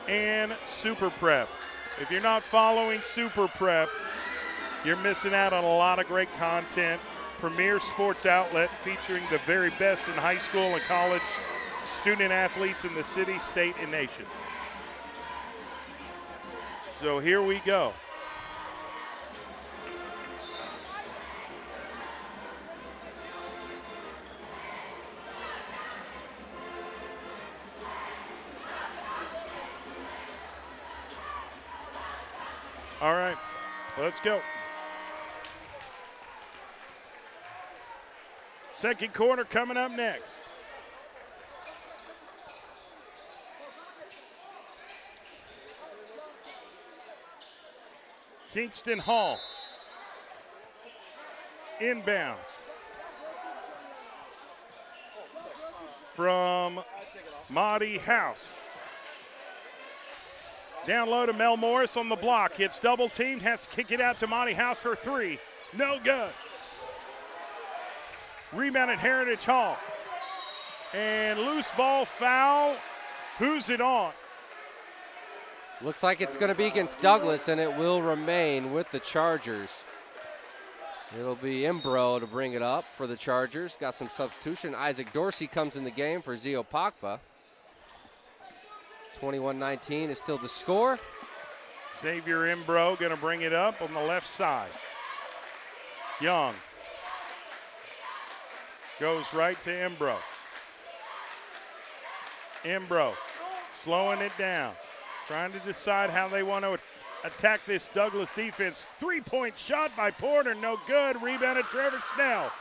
and Super Prep. If you're not following Super Prep, you're missing out on a lot of great content. Premier sports outlet featuring the very best in high school and college student athletes in the city, state, and nation. So here we go. All right, let's go. Second quarter coming up next. Kingston Hall. Inbounds. From Motti House. Down low to Mel Morris on the block. Hits double teamed, has to kick it out to Motti House for three. No good. Rebound at Heritage Hall. And loose ball foul. Who's it on? Looks like it's going to be against Douglas, and it will remain with the Chargers. It'll be Imbro to bring it up for the Chargers. Got some substitution. Isaac Dorsey comes in the game for Zio Pogba. 21-19 is still the score. Xavier Imbro going to bring it up on the left side. Young goes right to Imbro. Imbro slowing it down, trying to decide how they want to attack this Douglas defense. 3-point shot by Porter, no good. Rebound at Trevor Snell.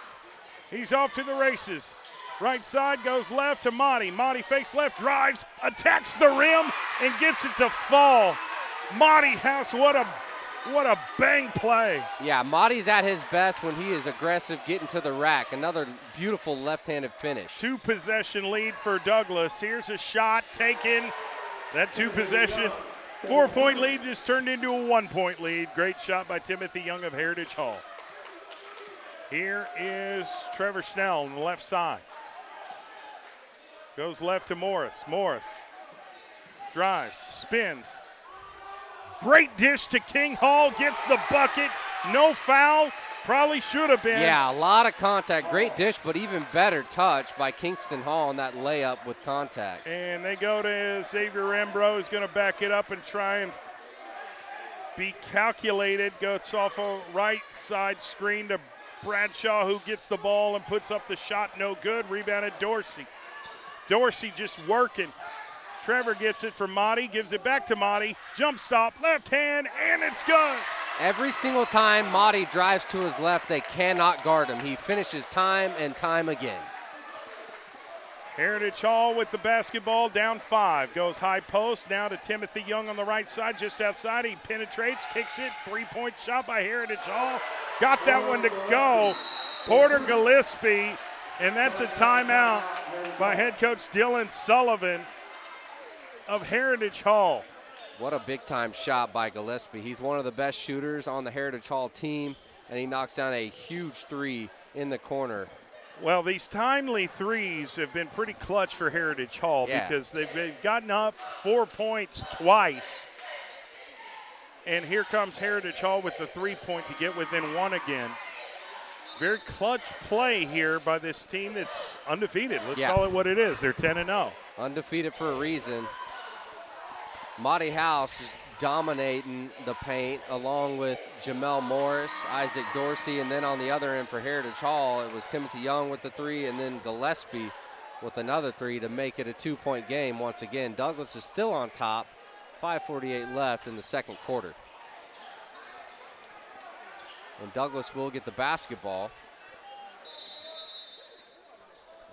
He's off to the races. Right side goes left to Motti. Motti fakes left, drives, attacks the rim, and gets it to fall. Motti House, what a bang play. Yeah, Motti's at his best when he is aggressive, getting to the rack. Another beautiful left-handed finish. 2-possession lead for Douglas. Here's a shot taken. That 2-possession 4-point lead just turned into a 1-point lead. Great shot by Timothy Young of Heritage Hall. Here is Trevor Snell on the left side. Goes left to Morris. Morris drives, spins, Great dish to King Hall, gets the bucket. No foul. Probably should have been. Yeah, a lot of contact. Great dish, but even better touch by Kingston Hall on that layup with contact. And they go to Xavier Embro, who's going to back it up and try and be calculated. Goes off a right side screen to Bradshaw, who gets the ball and puts up the shot. No good. Rebounded Dorsey. Dorsey just working. Trevor gets it from Motti, gives it back to Motti. Jump stop, left hand, and it's good. Every single time Motti drives to his left, they cannot guard him. He finishes time and time again. Heritage Hall with the basketball, down 5. Goes high post, now to Timothy Young on the right side, just outside. He penetrates, kicks it, three-point shot by Heritage Hall. Got that one to go. Porter Gillespie, and that's a timeout by head coach Dylan Sullivan of Heritage Hall. What a big-time shot by Gillespie. He's one of the best shooters on the Heritage Hall team, and he knocks down a huge three in the corner. Well, these timely threes have been pretty clutch for Heritage Hall because they've gotten up 4 points twice. And here comes Heritage Hall with the three-point to get within 1 again. Very clutch play here by this team that's undefeated. Let's call it what it is. They're 10-0. Undefeated for a reason. Motti House is dominating the paint along with Jamel Morris, Isaac Dorsey, and then on the other end for Heritage Hall, it was Timothy Young with the three and then Gillespie with another three to make it a 2-point game once again. Douglas is still on top, 5:48 left in the second quarter. And Douglas will get the basketball.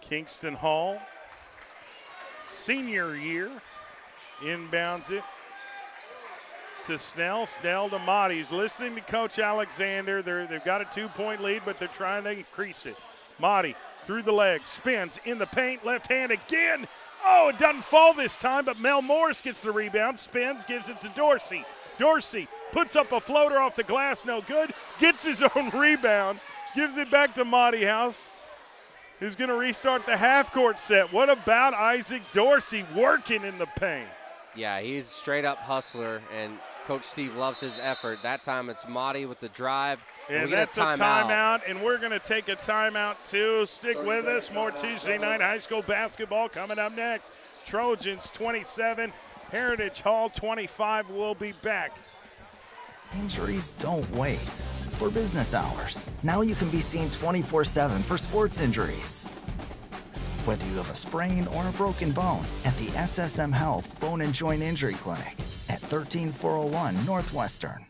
Kingston Hall, senior year. Inbounds it to Snell. Snell to Motti. He's listening to Coach Alexander. They've got a 2-point lead, but they're trying to increase it. Motti through the legs, spins in the paint, left hand again. Oh, it doesn't fall this time, but Mel Morris gets the rebound, spins, gives it to Dorsey. Dorsey puts up a floater off the glass, no good. Gets his own rebound, gives it back to Motti House, who's going to restart the half-court set. What about Isaac Dorsey working in the paint? Yeah, he's straight up hustler, and Coach Steve loves his effort. That time it's Motti with the drive. And that's a timeout, and we're going to take a timeout too. Stick with us. More Tuesday night high school basketball coming up next. Trojans 27, Heritage Hall 25. We'll be back. Injuries don't wait for business hours. Now you can be seen 24/7 for sports injuries. Whether you have a sprain or a broken bone, at the SSM Health Bone and Joint Injury Clinic at 13401 Northwestern.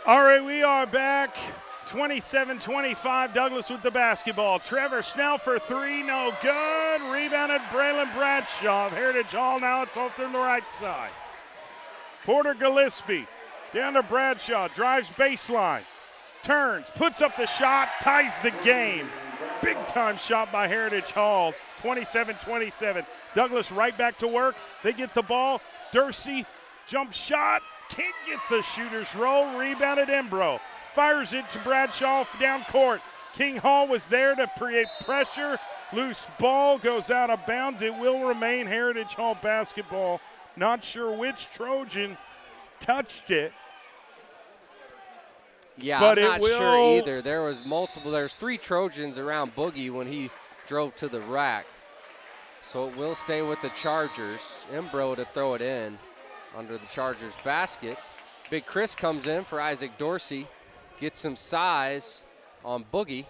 All right, we are back. 27-25, Douglas with the basketball. Trevor Snell for three, no good. Rebounded Braylon Bradshaw of Heritage Hall. Now it's off to the right side. Porter Gillespie down to Bradshaw, drives baseline, turns, puts up the shot, ties the game. Big time shot by Heritage Hall, 27-27. Douglas right back to work. They get the ball. Dorsey, jump shot, can't get the shooter's roll. Rebounded Embro. fires it to Bradshaw down court. King Hall was there to create pressure. Loose ball goes out of bounds. It will remain Heritage Hall basketball. Not sure which Trojan touched it. Yeah, but I'm not it will, sure either. There's 3 Trojans around Boogie when he drove to the rack. So it will stay with the Chargers. Embro to throw it in under the Chargers basket. Big Chris comes in for Isaac Dorsey. Gets some size on Boogie.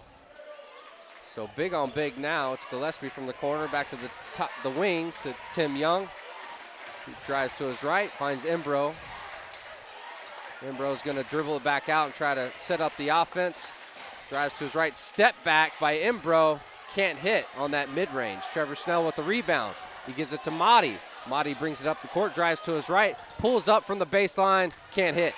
So big on big now. It's Gillespie from the corner back to the top, the wing to Tim Young. He drives to his right, finds Embro. Embro's gonna dribble it back out and try to set up the offense. Drives to his right, step back by Embro. Can't hit on that mid-range. Trevor Snell with the rebound. He gives it to Mahdi. Mahdi brings it up the court, drives to his right, pulls up from the baseline, can't hit.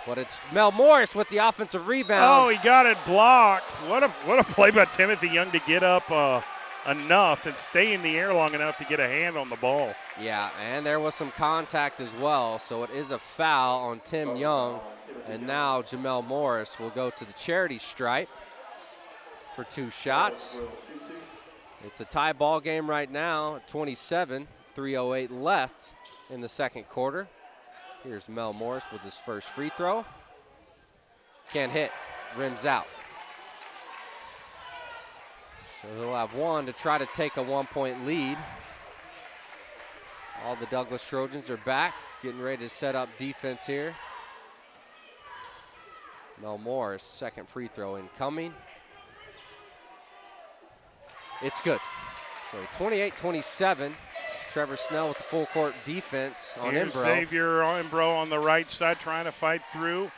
But it's Mel Morris with the offensive rebound. Oh, he got it blocked. What a play by Timothy Young to get up enough and stay in the air long enough to get a hand on the ball. Yeah, and there was some contact as well, so it is a foul on Tim Young. And now Jamel Morris will go to the charity stripe for 2 shots. It's a tie ball game right now at 27, 3:08 left in the second quarter. Here's Mel Morris with his first free throw. Can't hit, rims out. So he'll have one to try to take a 1-point lead. All the Douglas Trojans are back, getting ready to set up defense here. Mel Morris, second free throw incoming. It's good. So 28-27. Trevor Snell with the full court defense on Here's Embro. Xavier Embro on the right side trying to fight through.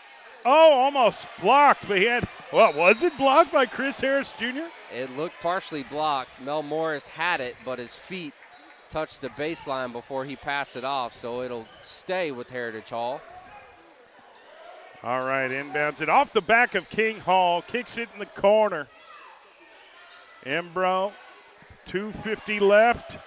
Oh, almost blocked, but he had, was it blocked by Chris Harris Jr.? It looked partially blocked. Mel Morris had it, but his feet touched the baseline before he passed it off, so it'll stay with Heritage Hall. All right, inbounds it off the back of King Hall, kicks it in the corner. Embro, 2:50 left.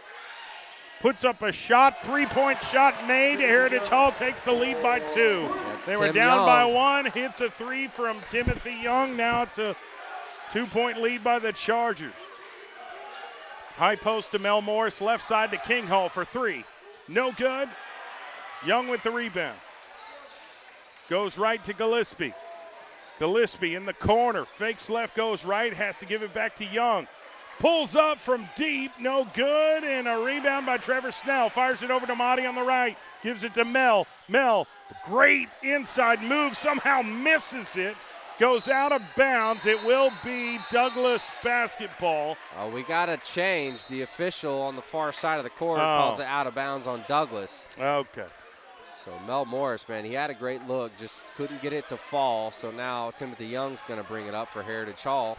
Puts up a shot, 3-point shot made. Heritage Hall takes the lead by 2. They were Tim down Young. by 1. Hits a 3 from Timothy Young. Now it's a 2-point lead by the Chargers. High post to Mel Morris, left side to King Hall for 3. No good. Young with the rebound. Goes right to Gillespie. Gillespie in the corner. Fakes left, goes right. Has to give it back to Young. Pulls up from deep, no good, and a rebound by Trevor Snell. Fires it over to Mahdi on the right, gives it to Mel. Mel, great inside move, somehow misses it, goes out of bounds. It will be Douglas basketball. We got to change. The official on the far side of the court calls it out of bounds on Douglas. Okay. So Mel Morris, man, he had a great look, just couldn't get it to fall. So now Timothy Young's going to bring it up for Heritage Hall.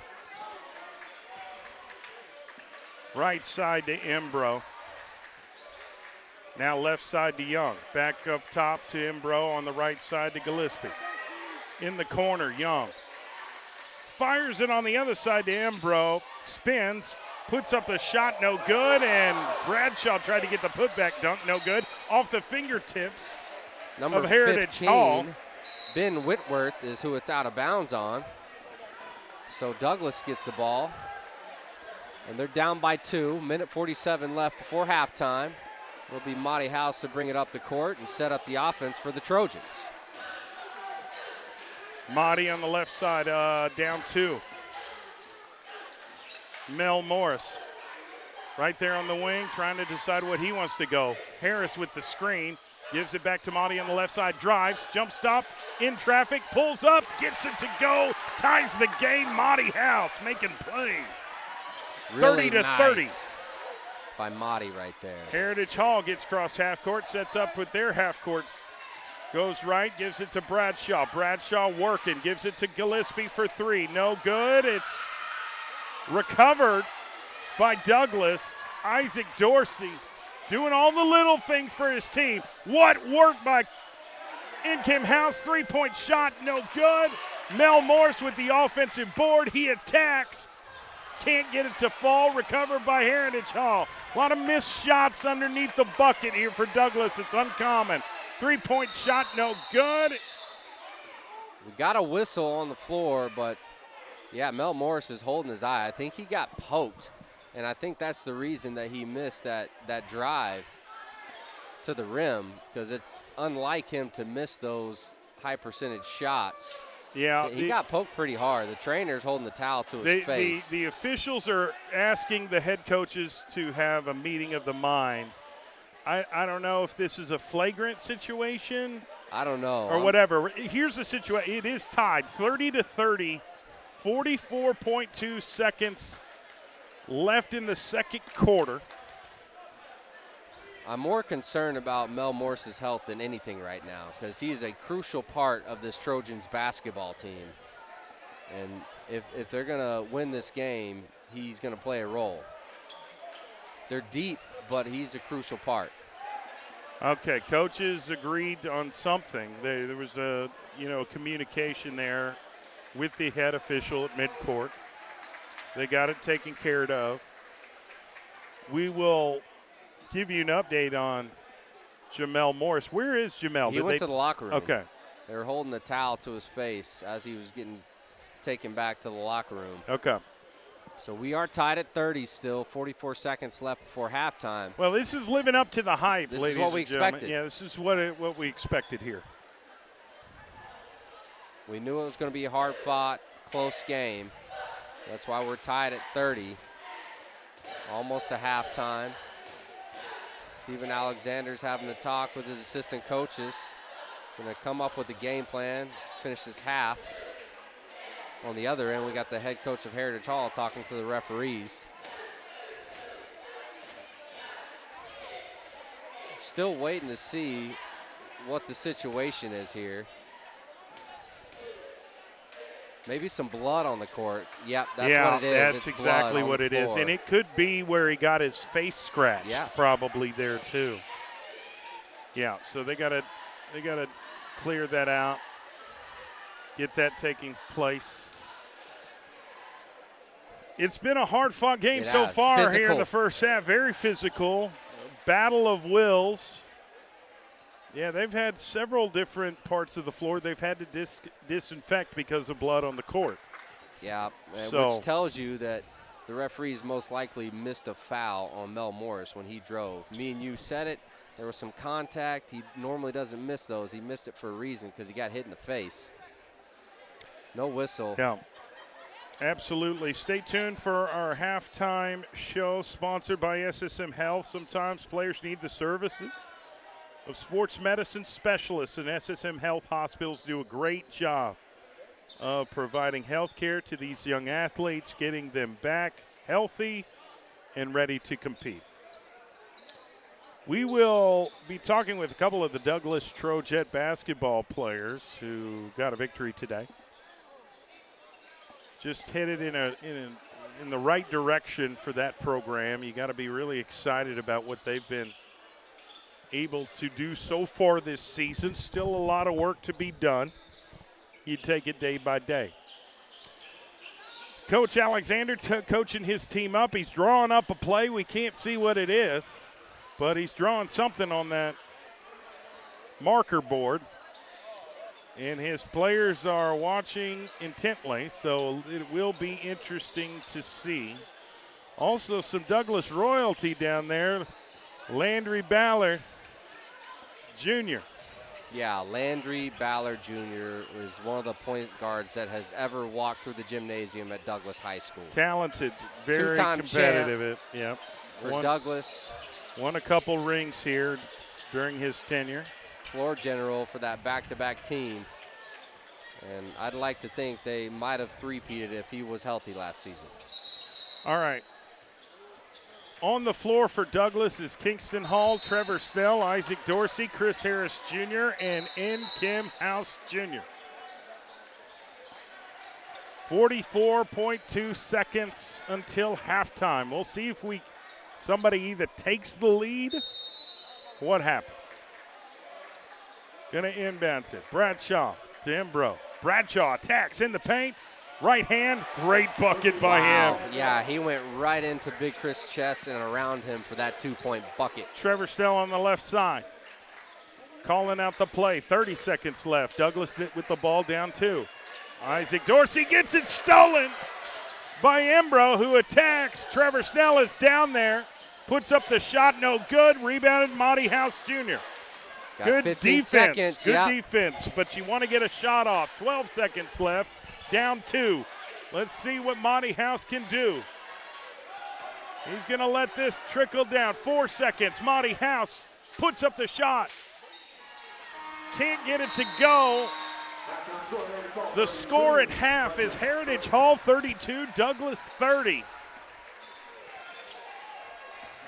Right side to Embro. Now left side to Young. Back up top to Embro on the right side to Gillespie. In the corner, Young. Fires it on the other side to Embro. Spins. Puts up a shot, no good. And Bradshaw tried to get the putback dunk, no good. Off the fingertips Number of Heritage 15, Hall. Ben Whitworth is who it's out of bounds on. So Douglas gets the ball. And they're down by 2. Minute 47 left before halftime. It'll be Monty House to bring it up the court and set up the offense for the Trojans. Mahdi on the left side, down 2. Mel Morris right there on the wing trying to decide what he wants to go. Harris with the screen. Gives it back to Mahdi on the left side. Drives, jump stop, in traffic, pulls up, gets it to go. Ties the game. Mahdi House making plays. Really 30 to nice 30. By Mahdi right there. Heritage Hall gets cross half court, sets up with their half courts. Goes right, gives it to Bradshaw. Bradshaw working, gives it to Gillespie for 3. No good. It's recovered by Douglas. Isaac Dorsey doing all the little things for his team. What work by Inkim House. 3-point shot, no good. Mel Morris with the offensive board. He attacks. Can't get it to fall. Recovered by Heritage Hall. A lot of missed shots underneath the bucket here for Douglas. It's uncommon. 3-point shot, no good. We got a whistle on the floor, but, yeah, Mel Morris is holding his eye. I think he got poked, and I think that's the reason that he missed that drive to the rim, because it's unlike him to miss those high-percentage shots. Yeah, he got poked pretty hard. The trainer's holding the towel to his face. The officials are asking the head coaches to have a meeting of the minds. I don't know if this is a flagrant situation. I don't know. Or whatever. Here's the situation. It is tied 30-30, 44.2 seconds left in the second quarter. I'm more concerned about Mel Morse's health than anything right now, because he is a crucial part of this Trojans basketball team. And if they're going to win this game, he's going to play a role. They're deep, but he's a crucial part. Okay, coaches agreed on something. There was a communication there with the head official at midcourt. They got it taken care of. We will give you an update on Jamel Morris. Where is Jamel? He went to the locker room. Okay. They were holding the towel to his face as he was getting taken back to the locker room. Okay. So we are tied at 30 still, 44 seconds left before halftime. Well, this is living up to the hype, this ladies is what we and gentlemen. expected. Yeah, this is what we expected here. We knew it was going to be a hard-fought, close game. That's why we're tied at 30, almost to halftime. Steven Alexander's having a talk with his assistant coaches. Going to come up with a game plan, finish this half. On the other end, we got the head coach of Heritage Hall talking to the referees. Still waiting to see what the situation is here. Maybe some blood on the court. Yep, that's what it is. That's it's exactly what it is. And it could be where he got his face scratched. Yeah. Probably there too. Yeah, so they gotta clear that out. Get that taking place. It's been a hard-fought game so far here in the first half. Very physical. Battle of wills. Yeah, they've had several different parts of the floor they've had to disinfect because of blood on the court. Yeah, which tells you that the referees most likely missed a foul on Mel Morris when he drove. Me and you said it. There was some contact. He normally doesn't miss those. He missed it for a reason because he got hit in the face. No whistle. Yeah, absolutely. Stay tuned for our halftime show sponsored by SSM Health. Sometimes players need the services of sports medicine specialists, and SSM Health hospitals do a great job of providing health care to these young athletes, getting them back healthy and ready to compete. We will be talking with a couple of the Douglas Trojet basketball players who got a victory today. Just headed in the right direction for that program. You got to be really excited about what they've been able to do so far this season. Still a lot of work to be done. You take it day by day. Coach Alexander coaching his team up. He's drawing up a play. We can't see what it is, but he's drawing something on that marker board. And his players are watching intently, so it will be interesting to see. Also some Douglas royalty down there. Landry Ballard Jr. Yeah, Landry Ballard Jr. is one of the point guards that has ever walked through the gymnasium at Douglas High School. Talented, very two-time competitive. Yep. For Douglas. Won a couple rings here during his tenure. Floor general for that back-to-back team. And I'd like to think they might have three-peated if he was healthy last season. All right. On the floor for Douglas is Kingston Hall, Trevor Snell, Isaac Dorsey, Chris Harris Jr., and N. Kim House Jr. 44.2 seconds until halftime. We'll see if somebody either takes the lead. What happens? Gonna inbounds it. Bradshaw to Embro. Bradshaw attacks in the paint. Right hand, great bucket by him. Yeah, he went right into Big Chris' chest and around him for that 2-point bucket. Trevor Snell on the left side. calling out the play. 30 seconds left. Douglas with the ball down 2. Isaac Dorsey gets it stolen by Embro, who attacks. Trevor Snell is down there. Puts up the shot, no good. Rebounded Monty House Jr. Got Good 15 defense. seconds, Good yeah. defense, but you want to get a shot off. 12 seconds left, down 2. Let's see what Monty House can do. He's going to let this trickle down. 4 seconds. Monty House puts up the shot. Can't get it to go. The score at half is Heritage Hall 32, Douglas 30.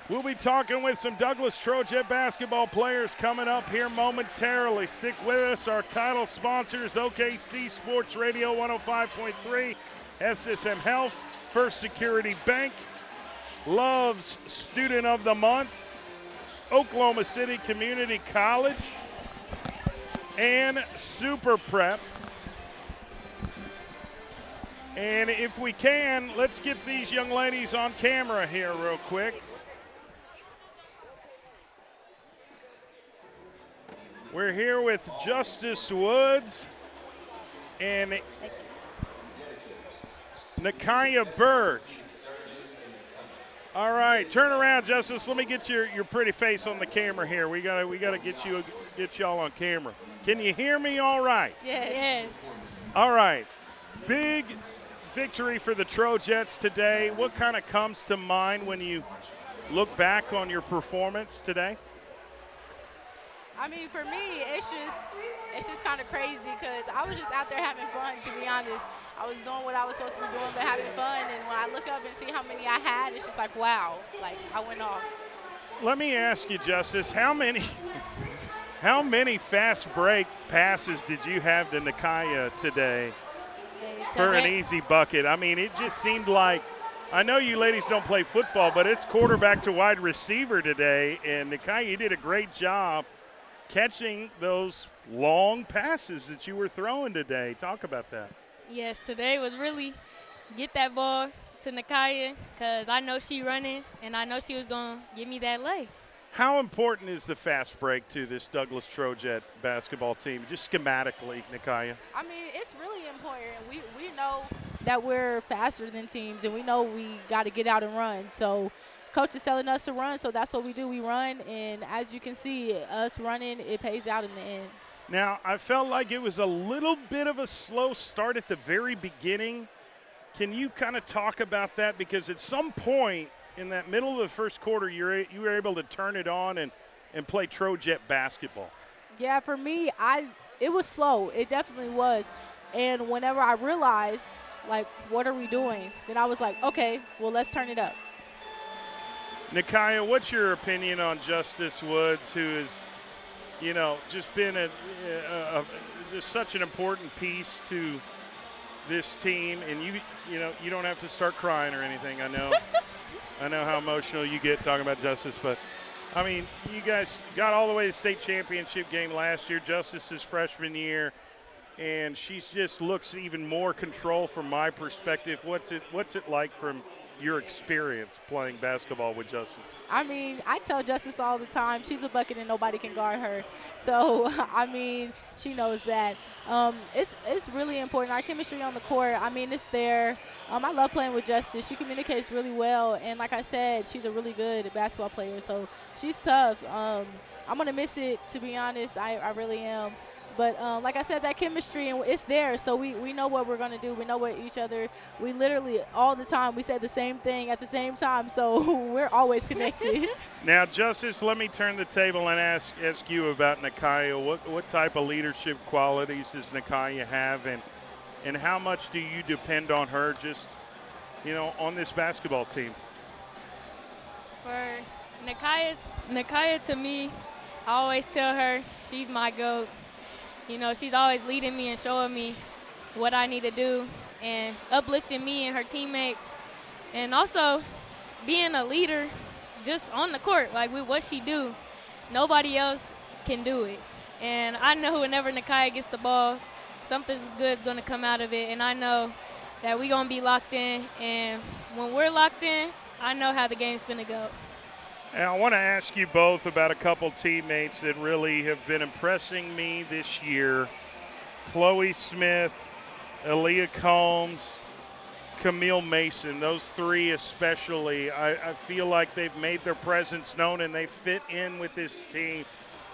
We'll be talking with some Douglas Trojet basketball players coming up here momentarily. Stick with us. Our title sponsors, OKC Sports Radio 105.3, SSM Health, First Security Bank, Love's Student of the Month, Oklahoma City Community College, and Super Prep. And if we can, let's get these young ladies on camera here real quick. We're here with Justice Woods and Nakaya Burge. All right, turn around, Justice. Let me get your pretty face on the camera here. We gotta get y'all on camera. Can you hear me all right? Yes. All right. Big victory for the Trojets today. What kind of comes to mind when you look back on your performance today? I mean, for me, it's just kind of crazy because I was just out there having fun, to be honest. I was doing what I was supposed to be doing, but having fun. And when I look up and see how many I had, it's just like, wow, like I went off. Let me ask you, Justice, how many fast break passes did you have to Nakaya today for an easy bucket? I mean, it just seemed like, I know you ladies don't play football, but it's quarterback to wide receiver today, and Nakaya, you did a great job catching those long passes that you were throwing today. Talk about that. Yes, today was really get that ball to Nakaya because I know she running, and I know she was going to give me that lay. How important is the fast break to this Douglas Trojet basketball team, just schematically, Nakaya? I mean, it's really important. We know that we're faster than teams, and we know we got to get out and run. So coach is telling us to run, so that's what we do. We run, and as you can see, us running, it pays out in the end. Now, I felt like it was a little bit of a slow start at the very beginning. Can you kind of talk about that? Because at some point in that middle of the first quarter, you were able to turn it on and play Trojet basketball. Yeah, for me, it was slow. It definitely was. And whenever I realized, like, what are we doing? Then I was like, okay, well, let's turn it up. Nakaya, what's your opinion on Justice Woods, who has, just been just such an important piece to this team? And you don't have to start crying or anything. I know, I know how emotional you get talking about Justice, but I mean, you guys got all the way to the state championship game last year, Justice's freshman year, and she just looks even more control from my perspective. What's it like from your experience playing basketball with Justice? I mean, I tell Justice all the time, she's a bucket and nobody can guard her. So, I mean, she knows that. It's really important. Our chemistry on the court, I mean, it's there. I love playing with Justice. She communicates really well. And like I said, she's a really good basketball player. So she's tough. I'm going to miss it, to be honest. I really am. But like I said, that chemistry, and it's there, so we know what we're going to do. We know what each other, we literally all the time, we say the same thing at the same time, so we're always connected. Now, Justice, let me turn the table and ask you about Nakaya. What type of leadership qualities does Nakaya have, and how much do you depend on her just, on this basketball team? For Nakaya to me, I always tell her she's my GOAT. She's always leading me and showing me what I need to do and uplifting me and her teammates. And also being a leader just on the court, like with what she do, nobody else can do it. And I know whenever Nakaya gets the ball, something good's going to come out of it. And I know that we're going to be locked in. And when we're locked in, I know how the game's going to go. And I want to ask you both about a couple teammates that really have been impressing me this year. Chloe Smith, Aaliyah Combs, Camille Mason, those three especially. I feel like they've made their presence known and they fit in with this team.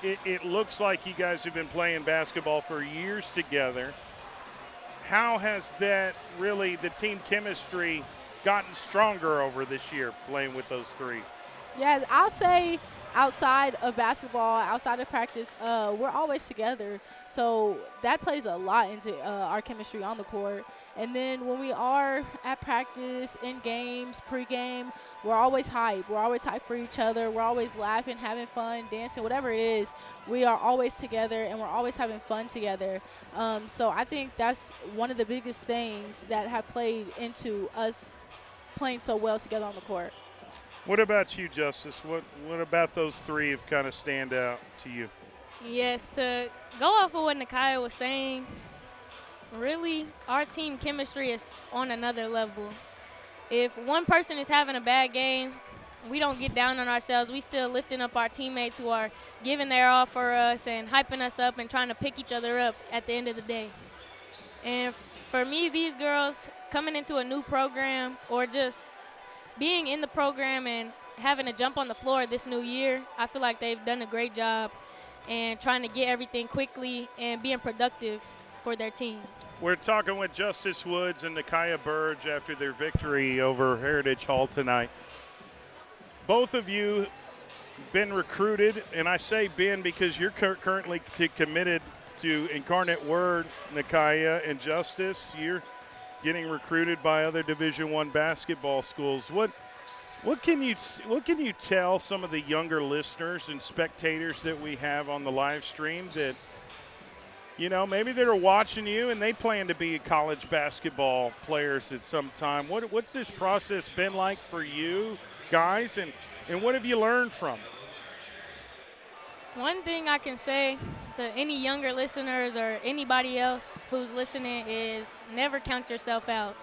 It looks like you guys have been playing basketball for years together. How has that really, the team chemistry, gotten stronger over this year playing with those three? Yeah, I'll say outside of basketball, outside of practice, we're always together. So that plays a lot into our chemistry on the court. And then when we are at practice, in games, pregame, we're always hype. We're always hype for each other. We're always laughing, having fun, dancing, whatever it is. We are always together, and we're always having fun together. So I think that's one of the biggest things that have played into us playing so well together on the court. What about you, Justice? What about those three have kind of stand out to you? Yes, to go off of what Nakia was saying, really, our team chemistry is on another level. If one person is having a bad game, we don't get down on ourselves. We still lifting up our teammates who are giving their all for us and hyping us up and trying to pick each other up at the end of the day. And for me, these girls coming into a new program or just being in the program and having to jump on the floor this new year, I feel like they've done a great job and trying to get everything quickly and being productive for their team. We're talking with Justice Woods and Nakia Burge after their victory over Heritage Hall tonight. Both of you been recruited, and I say been because you're currently committed to Incarnate Word, Nakia, and Justice. You're getting recruited by other Division I basketball schools. What can you tell some of the younger listeners and spectators that we have on the live stream that, you know, maybe they're watching you and they plan to be college basketball players at some time? What's this process been like for you guys, and what have you learned from it? One thing I can say to any younger listeners or anybody else who's listening is never count yourself out.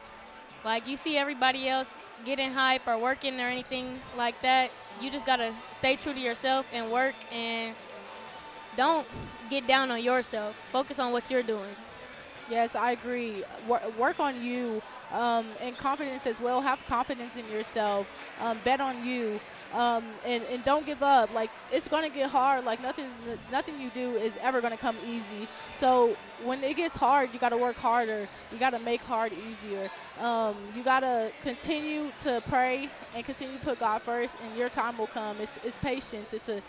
Like, you see everybody else getting hype or working or anything like that, you just got to stay true to yourself and work, and don't get down on yourself. Focus on what you're doing. Yes, I agree. Work on you and confidence as well. Have confidence in yourself. Bet on you. And don't give up. Like, it's going to get hard. Like, nothing you do is ever going to come easy. So when it gets hard, you got to work harder. You got to make hard easier. You got to continue to pray and continue to put God first, and your time will come. It's patience. It's a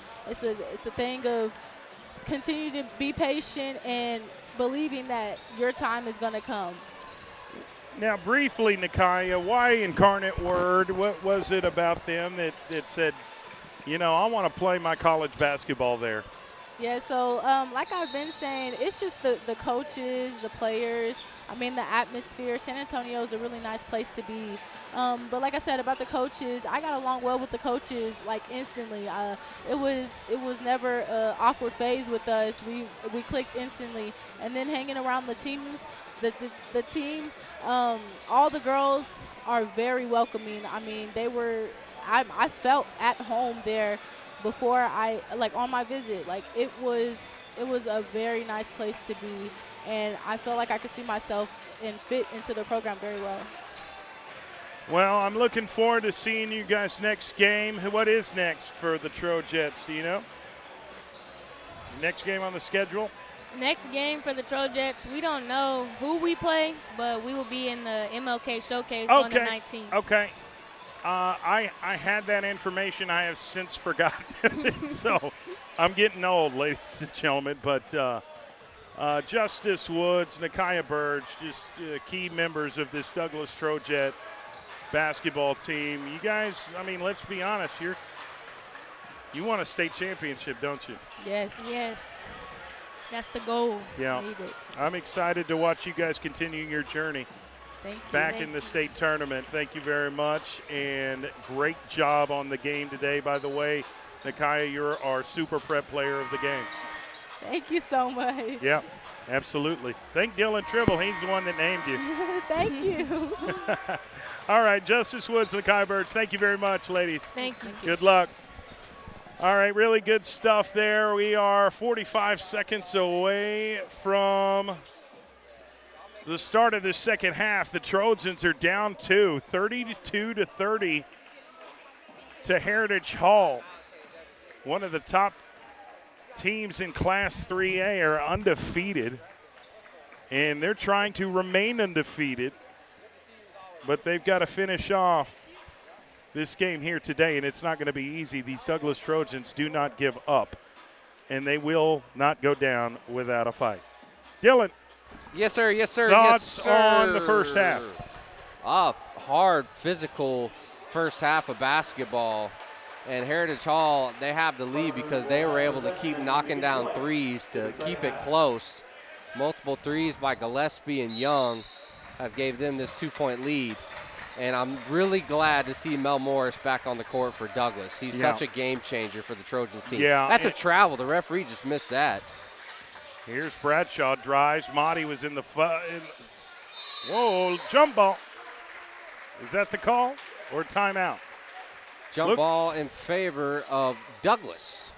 thing of continue to be patient and believing that your time is going to come. Now, briefly, Nakia, why Incarnate Word? What was it about them that said, you know, I want to play my college basketball there? Yeah, so like I've been saying, it's just the coaches, the players. I mean, the atmosphere. San Antonio is a really nice place to be. But like I said about the coaches, I got along well with the coaches like instantly. It was never an awkward phase with us. We clicked instantly. And then hanging around the teams, the team, all the girls are very welcoming. I mean, I felt at home there before on my visit. Like, it was a very nice place to be, and I felt like I could see myself and fit into the program very well. Well, I'm looking forward to seeing you guys next game. What is next for the Trojets? Do you know? Next game on the schedule? Next game for the Trojets, we don't know who we play, but we will be in the MLK Showcase on the 19th. Okay. I had that information. I have since forgotten it. So I'm getting old, ladies and gentlemen. But Justice Woods, Nakia Burge, just key members of this Douglas Trojet basketball team. You guys, I mean, let's be honest. You want a state championship, don't you? Yes. Yes. That's the goal. Yeah. I'm excited to watch you guys continue your journey. Thank you. Back in the state tournament. Thank you very much, and great job on the game today. By the way, Nakia, you're our super prep player of the game. Thank you so much. Yeah, absolutely. Thank Dylan Tribble. He's the one that named you. Thank you. All right, Justice Woods, Nakia Burge, thank you very much, ladies. Thank you. Good luck. All right, really good stuff there. We are 45 seconds away from the start of the second half. The Trojans are down 2, 32-30 to Heritage Hall. One of the top teams in Class 3A are undefeated, and they're trying to remain undefeated, but they've got to finish off this game here today, and it's not going to be easy. These Douglas Trojans do not give up, and they will not go down without a fight. Dylan. Yes, sir. Yes, sir. Thoughts yes, sir. on the first half? Hard, physical first half of basketball. And Heritage Hall, they have the lead because they were able to keep knocking down threes to keep it close. Multiple threes by Gillespie and Young have gave them this 2-point lead. And I'm really glad to see Mel Morris back on the court for Douglas. He's such a game changer for the Trojans team. Yeah, that's a travel. The referee just missed that. Here's Bradshaw, drives. Monty was in the whoa, jump ball. Is that the call or timeout? Jump ball in favor of Douglas.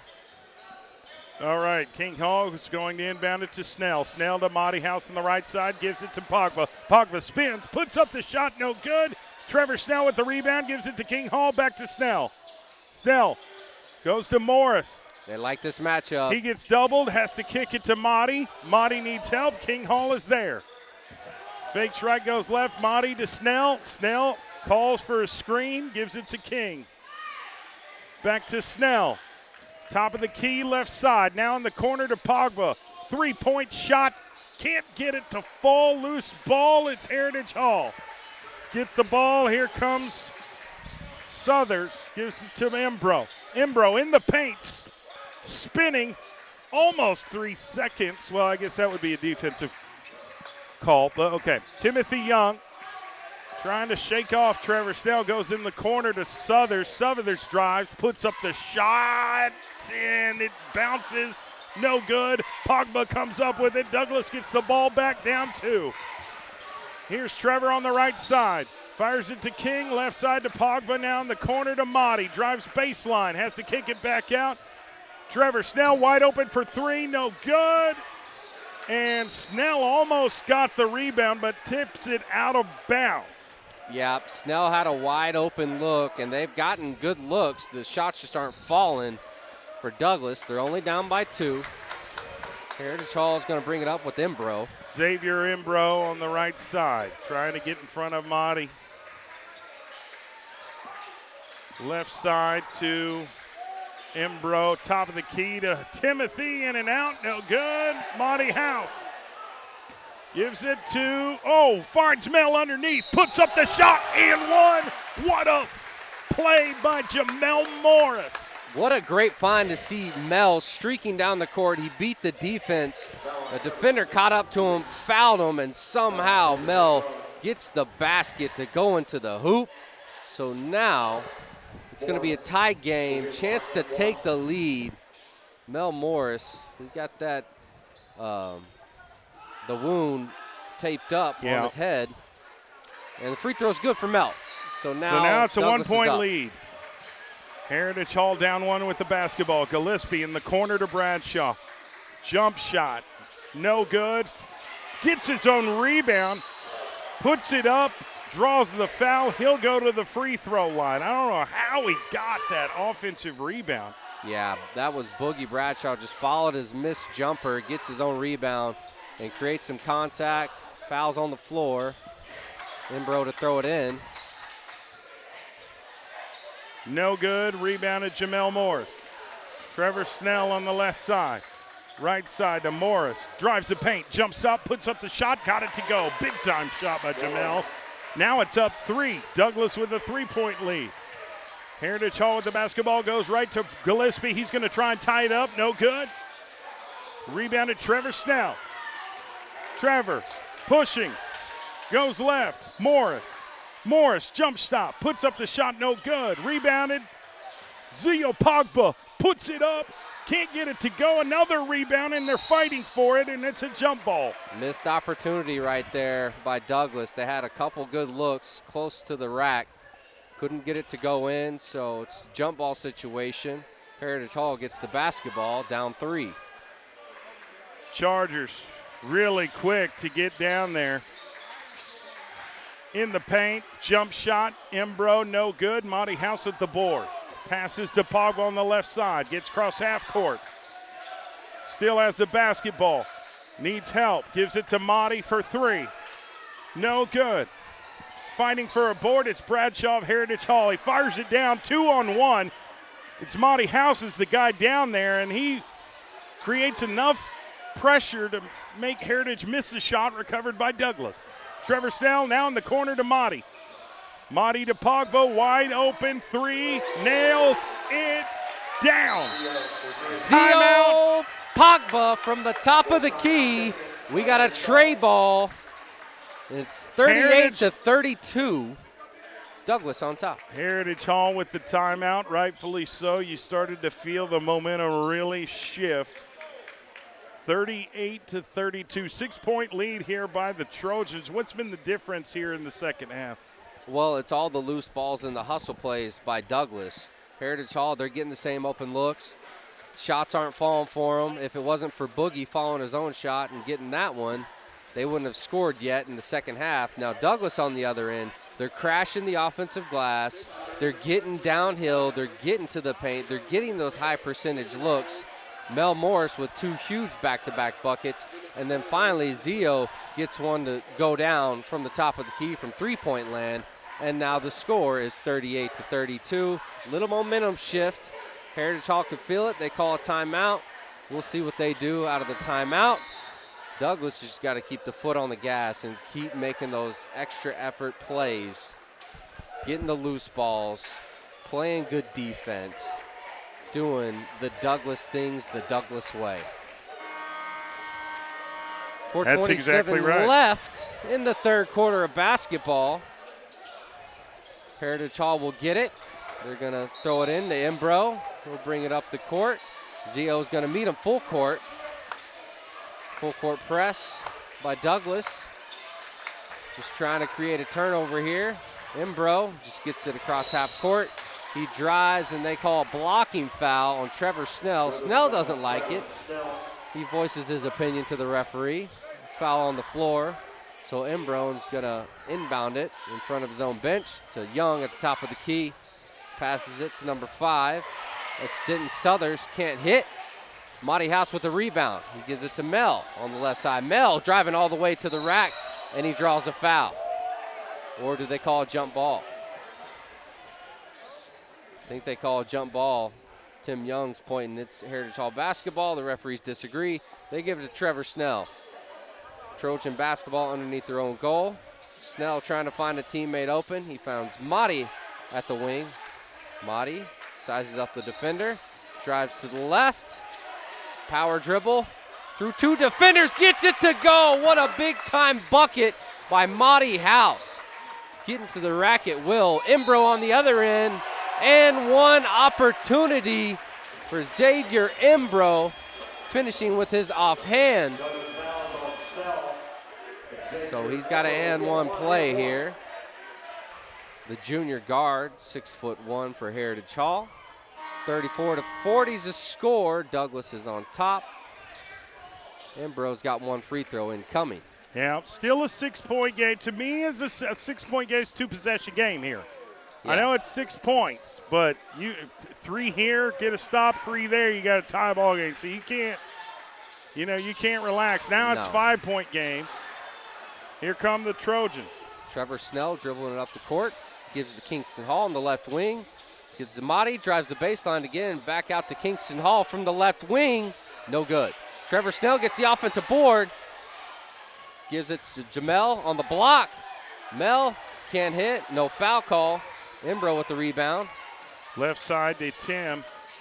All right, King Hall is going to inbound it to Snell. Snell to Monty House on the right side, gives it to Pogba. Pogba spins, puts up the shot, no good. Trevor Snell with the rebound, gives it to King Hall, back to Snell. Snell goes to Morris. They like this matchup. He gets doubled, has to kick it to Monty. Monty needs help, King Hall is there. Fakes right, goes left, Monty to Snell. Snell calls for a screen, gives it to King. Back to Snell. Top of the key, left side. Now in the corner to Pogba. 3-point shot. Can't get it to fall. Loose ball. It's Heritage Hall. Get the ball. Here comes Southers. Gives it to Embro. Embro in the paint. Spinning. Almost 3 seconds. Well, I guess that would be a defensive call. But okay. Timothy Young. Trying to shake off Trevor Snell, goes in the corner to Southers. Southers drives, puts up the shot, and it bounces. No good. Pogba comes up with it. Douglas gets the ball back, down 2. Here's Trevor on the right side. Fires it to King, left side to Pogba, now in the corner to Motti. Drives baseline, has to kick it back out. Trevor Snell wide open for 3, no good. And Snell almost got the rebound, but tips it out of bounds. Yep, Snell had a wide open look, and they've gotten good looks. The shots just aren't falling for Douglas. They're only down by 2. Heritage Hall is going to bring it up with Embro. Xavier Embro on the right side, trying to get in front of Motti. Left side to Embro, top of the key to Timothy, in and out, no good. Monty House gives it to, finds Mel underneath, puts up the shot, and one. What a play by Jamel Morris. What a great find to see Mel streaking down the court. He beat the defense. The defender caught up to him, fouled him, and somehow Mel gets the basket to go into the hoop. So now it's going to be a tie game, chance to take the lead. Mel Morris, he got that, the wound taped up on his head. And the free throw is good for Mel. So now it's a Douglas 1-point lead. Heritage Hall down 1 with the basketball. Gillespie in the corner to Bradshaw. Jump shot, no good. Gets his own rebound, puts it up, draws the foul. He'll go to the free throw line. I don't know how he got that offensive rebound. Yeah, that was Boogie Bradshaw. Just followed his missed jumper, gets his own rebound, and creates some contact. Fouls on the floor. Embro to throw it in. No good. Rebounded Jamel Morris. Trevor Snell on the left side. Right side to Morris. Drives the paint. Jumps up. Puts up the shot. Got it to go. Big time shot by Jamel. Now it's up 3. Douglas with a 3-point lead. Heritage Hall with the basketball. Goes right to Gillespie. He's going to try and tie it up. No good. Rebounded Trevor Snell. Trevor pushing. Goes left. Morris, jump stop, puts up the shot, no good. Rebounded. Zio Pogba puts it up, can't get it to go. Another rebound, and they're fighting for it, and it's a jump ball. Missed opportunity right there by Douglas. They had a couple good looks close to the rack. Couldn't get it to go in, so it's a jump ball situation. Heritage Hall gets the basketball, down 3. Chargers really quick to get down there. In the paint, jump shot, Embro, no good. Monty House at the board. Passes to Pogba on the left side, gets across half court. Still has the basketball, needs help, gives it to Monty for 3. No good. Fighting for a board, it's Bradshaw of Heritage Hall. He fires it down, 2-on-1. It's Monty House is the guy down there, and he creates enough pressure to make Heritage miss the shot, recovered by Douglas. Trevor Snell now in the corner to Monty. Monty to Pogba, wide open, 3, nails it down. Timeout. Pogba from the top of the key. We got a tray ball. It's 38-32. Douglas on top. Heritage Hall with the timeout, rightfully so. You started to feel the momentum really shift. 38-32, 6-point lead here by the Trojans. What's been the difference here in the second half? Well, it's all the loose balls and the hustle plays by Douglas. Heritage Hall, they're getting the same open looks. Shots aren't falling for them. If it wasn't for Boogie following his own shot and getting that one, they wouldn't have scored yet in the second half. Now Douglas on the other end, they're crashing the offensive glass. They're getting downhill. They're getting to the paint. They're getting those high percentage looks. Mel Morris with 2 huge back-to-back buckets. And then finally, Zio gets one to go down from the top of the key from three-point land. And now the score is 38-32. Little momentum shift. Heritage Hall could feel it. They call a timeout. We'll see what they do out of the timeout. Douglas just got to keep the foot on the gas and keep making those extra effort plays, getting the loose balls, playing good defense, doing the Douglas things the Douglas way. 4:27 That's exactly right. left in the third quarter of basketball. Heritage Hall will get it. They're going to throw it in to Embro. He'll bring it up the court. Zio's going to meet him full court. Full court press by Douglas. Just trying to create a turnover here. Embro just gets it across half court. He drives, and they call a blocking foul on Trevor Snell. Snell doesn't like it. He voices his opinion to the referee. Foul on the floor. So Embro's going to inbound it in front of his own bench to Young at the top of the key. Passes it to number 5. It's Denton Southers, can't hit. Monty House with the rebound. He gives it to Mel on the left side. Mel driving all the way to the rack, and he draws a foul. Or do they call a jump ball? I think they call a jump ball. Tim Young's pointing it's Heritage Hall basketball. The referees disagree. They give it to Trevor Snell. Trojan basketball underneath their own goal. Snell trying to find a teammate open. He finds Motti at the wing. Motti sizes up the defender, drives to the left, power dribble through 2 defenders, gets it to go. What a big time bucket by Monty House. Getting to the rack at will. Embro on the other end, and one opportunity for Xavier Embro, finishing with his offhand. So he's got an and one play here. The junior guard, 6'1" for Heritage Hall. 34-40 is the score. Douglas is on top. Embro's got 1 free throw incoming. Yeah, still a 6-point game. To me, is a 6-point game. It's a 2-possession game here. Yeah. I know it's 6 points, but 3 here, get a stop, 3 there, you got a tie ball game. So you can't, you can't relax. Now it's 5-point game. Here come the Trojans. Trevor Snell dribbling it up the court. Gives it to Kingston Hall on the left wing. Gives Zamati, drives the baseline again. Back out to Kingston Hall from the left wing. No good. Trevor Snell gets the offensive board. Gives it to Jamel on the block. Mel can't hit. No foul call. Embro with the rebound. Left side to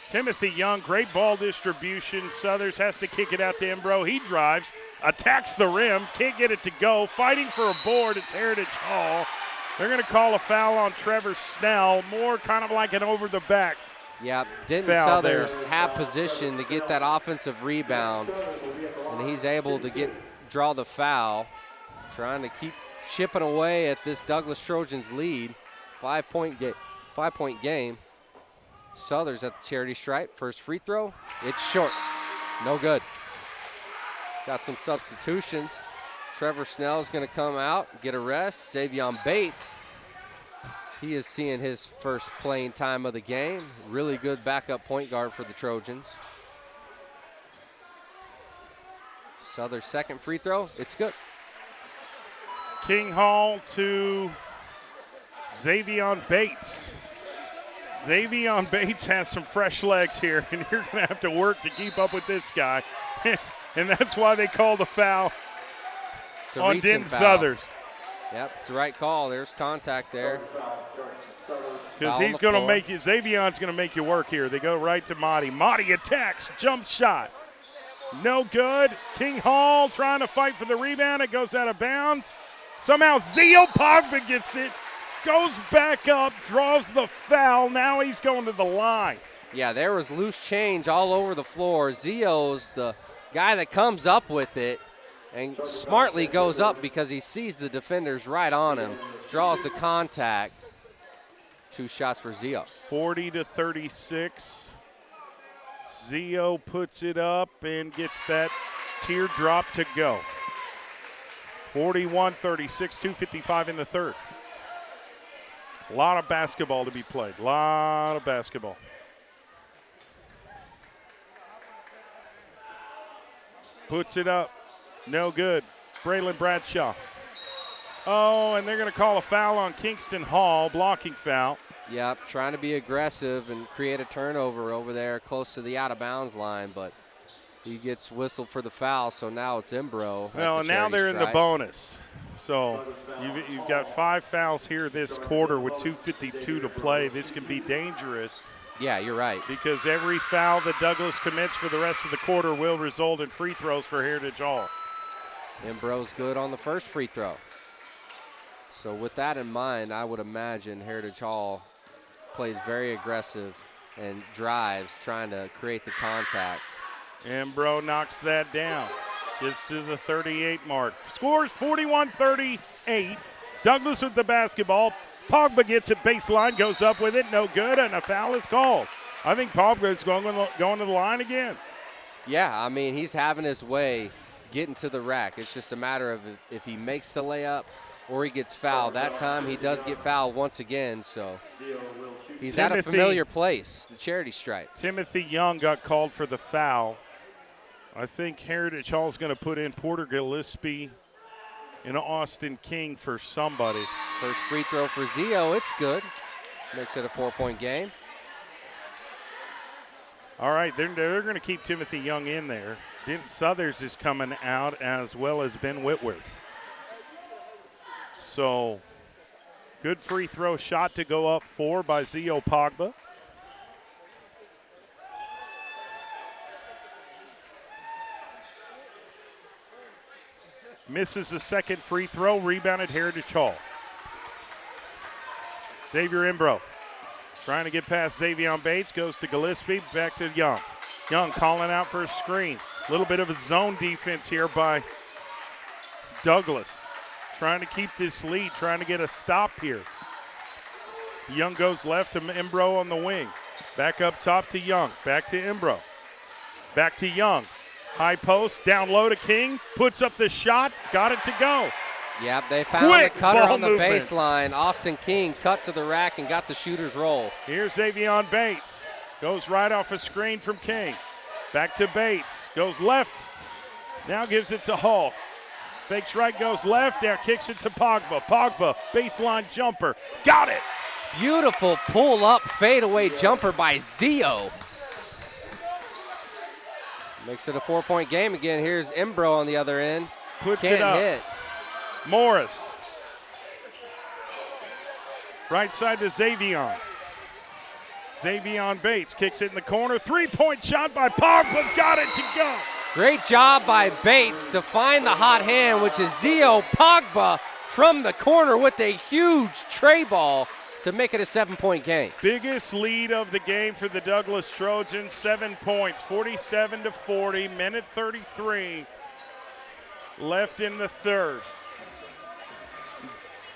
Timothy Young, great ball distribution. Southers has to kick it out to Embro. He drives, attacks the rim, can't get it to go. Fighting for a board, it's Heritage Hall. They're going to call a foul on Trevor Snell, more kind of like an over the back. Yeah, Denton Southers had position to get that offensive rebound, and he's able to draw the foul, trying to keep chipping away at this Douglas Trojans lead. 5-point game. Southers at the charity stripe. First free throw. It's short. No good. Got some substitutions. Trevor Snell's going to come out, get a rest. Xavion Bates, he is seeing his first playing time of the game. Really good backup point guard for the Trojans. Southers' second free throw. It's good. King Hall to Xavion Bates. Xavion Bates has some fresh legs here, and you're going to have to work to keep up with this guy. And that's why they called the foul on Denton Southers. Yep, it's the right call. There's contact there. Because he's going to make you, Xavion's going to make you work here. They go right to Motti. Motti attacks, jump shot. No good. King Hall trying to fight for the rebound. It goes out of bounds. Somehow Zio Pogba gets it, goes back up, draws the foul. Now he's going to the line. Yeah, there was loose change all over the floor. Zio's the guy that comes up with it and smartly goes up because he sees the defenders right on him, draws the contact. 2 shots for Zio. 40-36. Zio puts it up and gets that teardrop to go. 41-36, 2:55 in the third. A lot of basketball to be played. A lot of basketball. Puts it up. No good. Braylon Bradshaw. Oh, and they're going to call a foul on Kingston Hall, blocking foul. Yep, trying to be aggressive and create a turnover over there close to the out-of-bounds line, but he gets whistled for the foul, so now it's Imbro. Well, and now they're in the bonus. So you've got 5 fouls here this quarter with 2:52 to play. This can be dangerous. Yeah, you're right. Because every foul that Douglas commits for the rest of the quarter will result in free throws for Heritage Hall. Imbro's good on the first free throw. So with that in mind, I would imagine Heritage Hall plays very aggressive and drives, trying to create the contact. Imbro knocks that down. Gets to the 38 mark. Scores 41-38. Douglas with the basketball. Pogba gets it baseline, goes up with it, no good, and a foul is called. I think Pogba is going to the line again. Yeah, I mean, he's having his way getting to the rack. It's just a matter of if he makes the layup or he gets fouled. That time he does get fouled once again, so he's at a familiar place, the charity stripe. Timothy Young got called for the foul. I think Heritage Hall is going to put in Porter Gillespie and Austin King for somebody. First free throw for Zio, it's good. Makes it a 4-point game. All right, they're going to keep Timothy Young in there. Denton Southers is coming out as well as Ben Whitworth. So good free throw shot to go up 4 by Zio Pogba. Misses the second free throw, rebounded Heritage Hall. Xavier Imbro trying to get past Xavion Bates, goes to Gillespie, back to Young. Young calling out for a screen. A little bit of a zone defense here by Douglas. Trying to keep this lead, trying to get a stop here. Young goes left to Imbro on the wing. Back up top to Young, back to Imbro. Back to Young. High post, down low to King, puts up the shot, got it to go. Yep, they found a cutter on the baseline. Austin King cut to the rack and got the shooter's roll. Here's Xavion Bates. Goes right off a screen from King. Back to Bates, goes left. Now gives it to Hall. Fakes right, goes left, now kicks it to Pogba. Pogba, baseline jumper, got it. Beautiful pull-up fadeaway jumper by Zio. Makes it a 4-point game again. Here's Imbro on the other end. Puts Can't it up. hit. Morris. Right side to Xavion. Xavion Bates kicks it in the corner. 3-point shot by Pogba. Got it to go. Great job by Bates to find the hot hand, which is Zio Pogba from the corner with a huge tray ball to make it a 7-point game. Biggest lead of the game for the Douglas Trojans, 7 points, 47-40, minute 33 left in the third.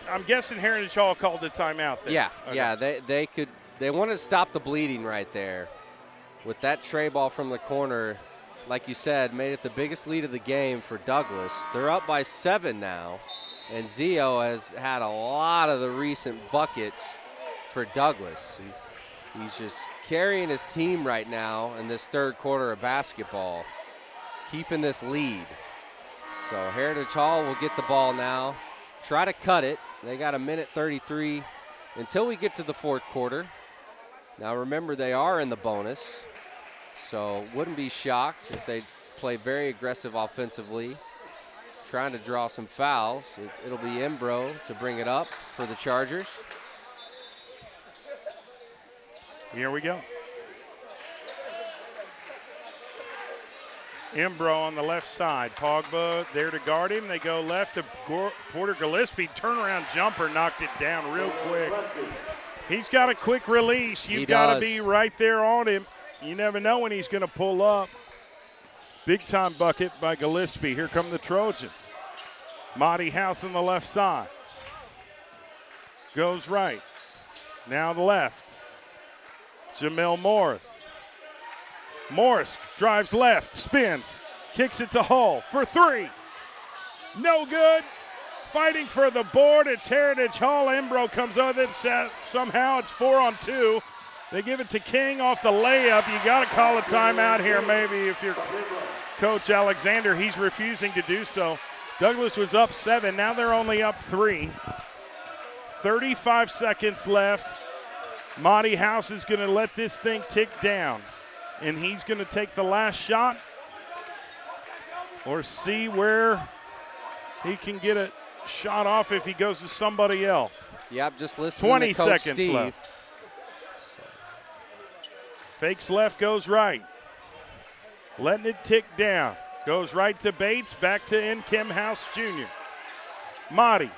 I'm guessing Heritage Hall called the timeout there. Yeah, Okay. yeah, they They wanted to stop the bleeding right there. With that tray ball from the corner, like you said, made it the biggest lead of the game for Douglas. They're up by 7 now, and Zio has had a lot of the recent buckets for Douglas. He's just carrying his team right now in this third quarter of basketball, keeping this lead. So Heritage Hall will get the ball now, try to cut it. They got 1:33 until we get to the fourth quarter. Now remember, they are in the bonus, so wouldn't be shocked if they play very aggressive offensively, trying to draw some fouls. It'll be Embro to bring it up for the Chargers. Here we go. Embro on the left side. Pogba there to guard him. They go left to Porter Gillespie. Turnaround jumper knocked it down real quick. He's got a quick release. You've got to be right there on him. You never know when he's going to pull up. Big time bucket by Gillespie. Here come the Trojans. Monty House on the left side. Goes right. Now the left. Jamel Morris. Morris drives left, spins, kicks it to Hull for 3. No good. Fighting for the board. It's Heritage Hall. Embro comes over it. Somehow it's 4 on 2. They give it to King off the layup. You got to call a timeout here maybe if you're Coach Alexander. He's refusing to do so. Douglas was up 7. Now they're only up 3. 35 seconds left. Monty House is going to let this thing tick down. And he's going to take the last shot or see where he can get a shot off if he goes to somebody else. Yep, just listen 20 to Coach seconds Steve. left. Fakes left, goes right. Letting it tick down. Goes right to Bates, back to N. Kim House Jr. Motti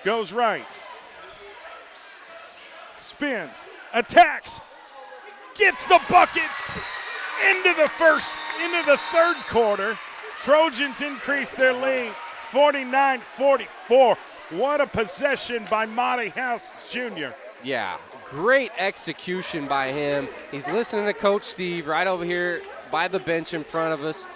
goes right. Spins, attacks, gets the bucket into the third quarter. Trojans increase their lead, 49-44. What a possession by Monty House Jr. Yeah, great execution by him. He's listening to Coach Steve right over here by the bench in front of us.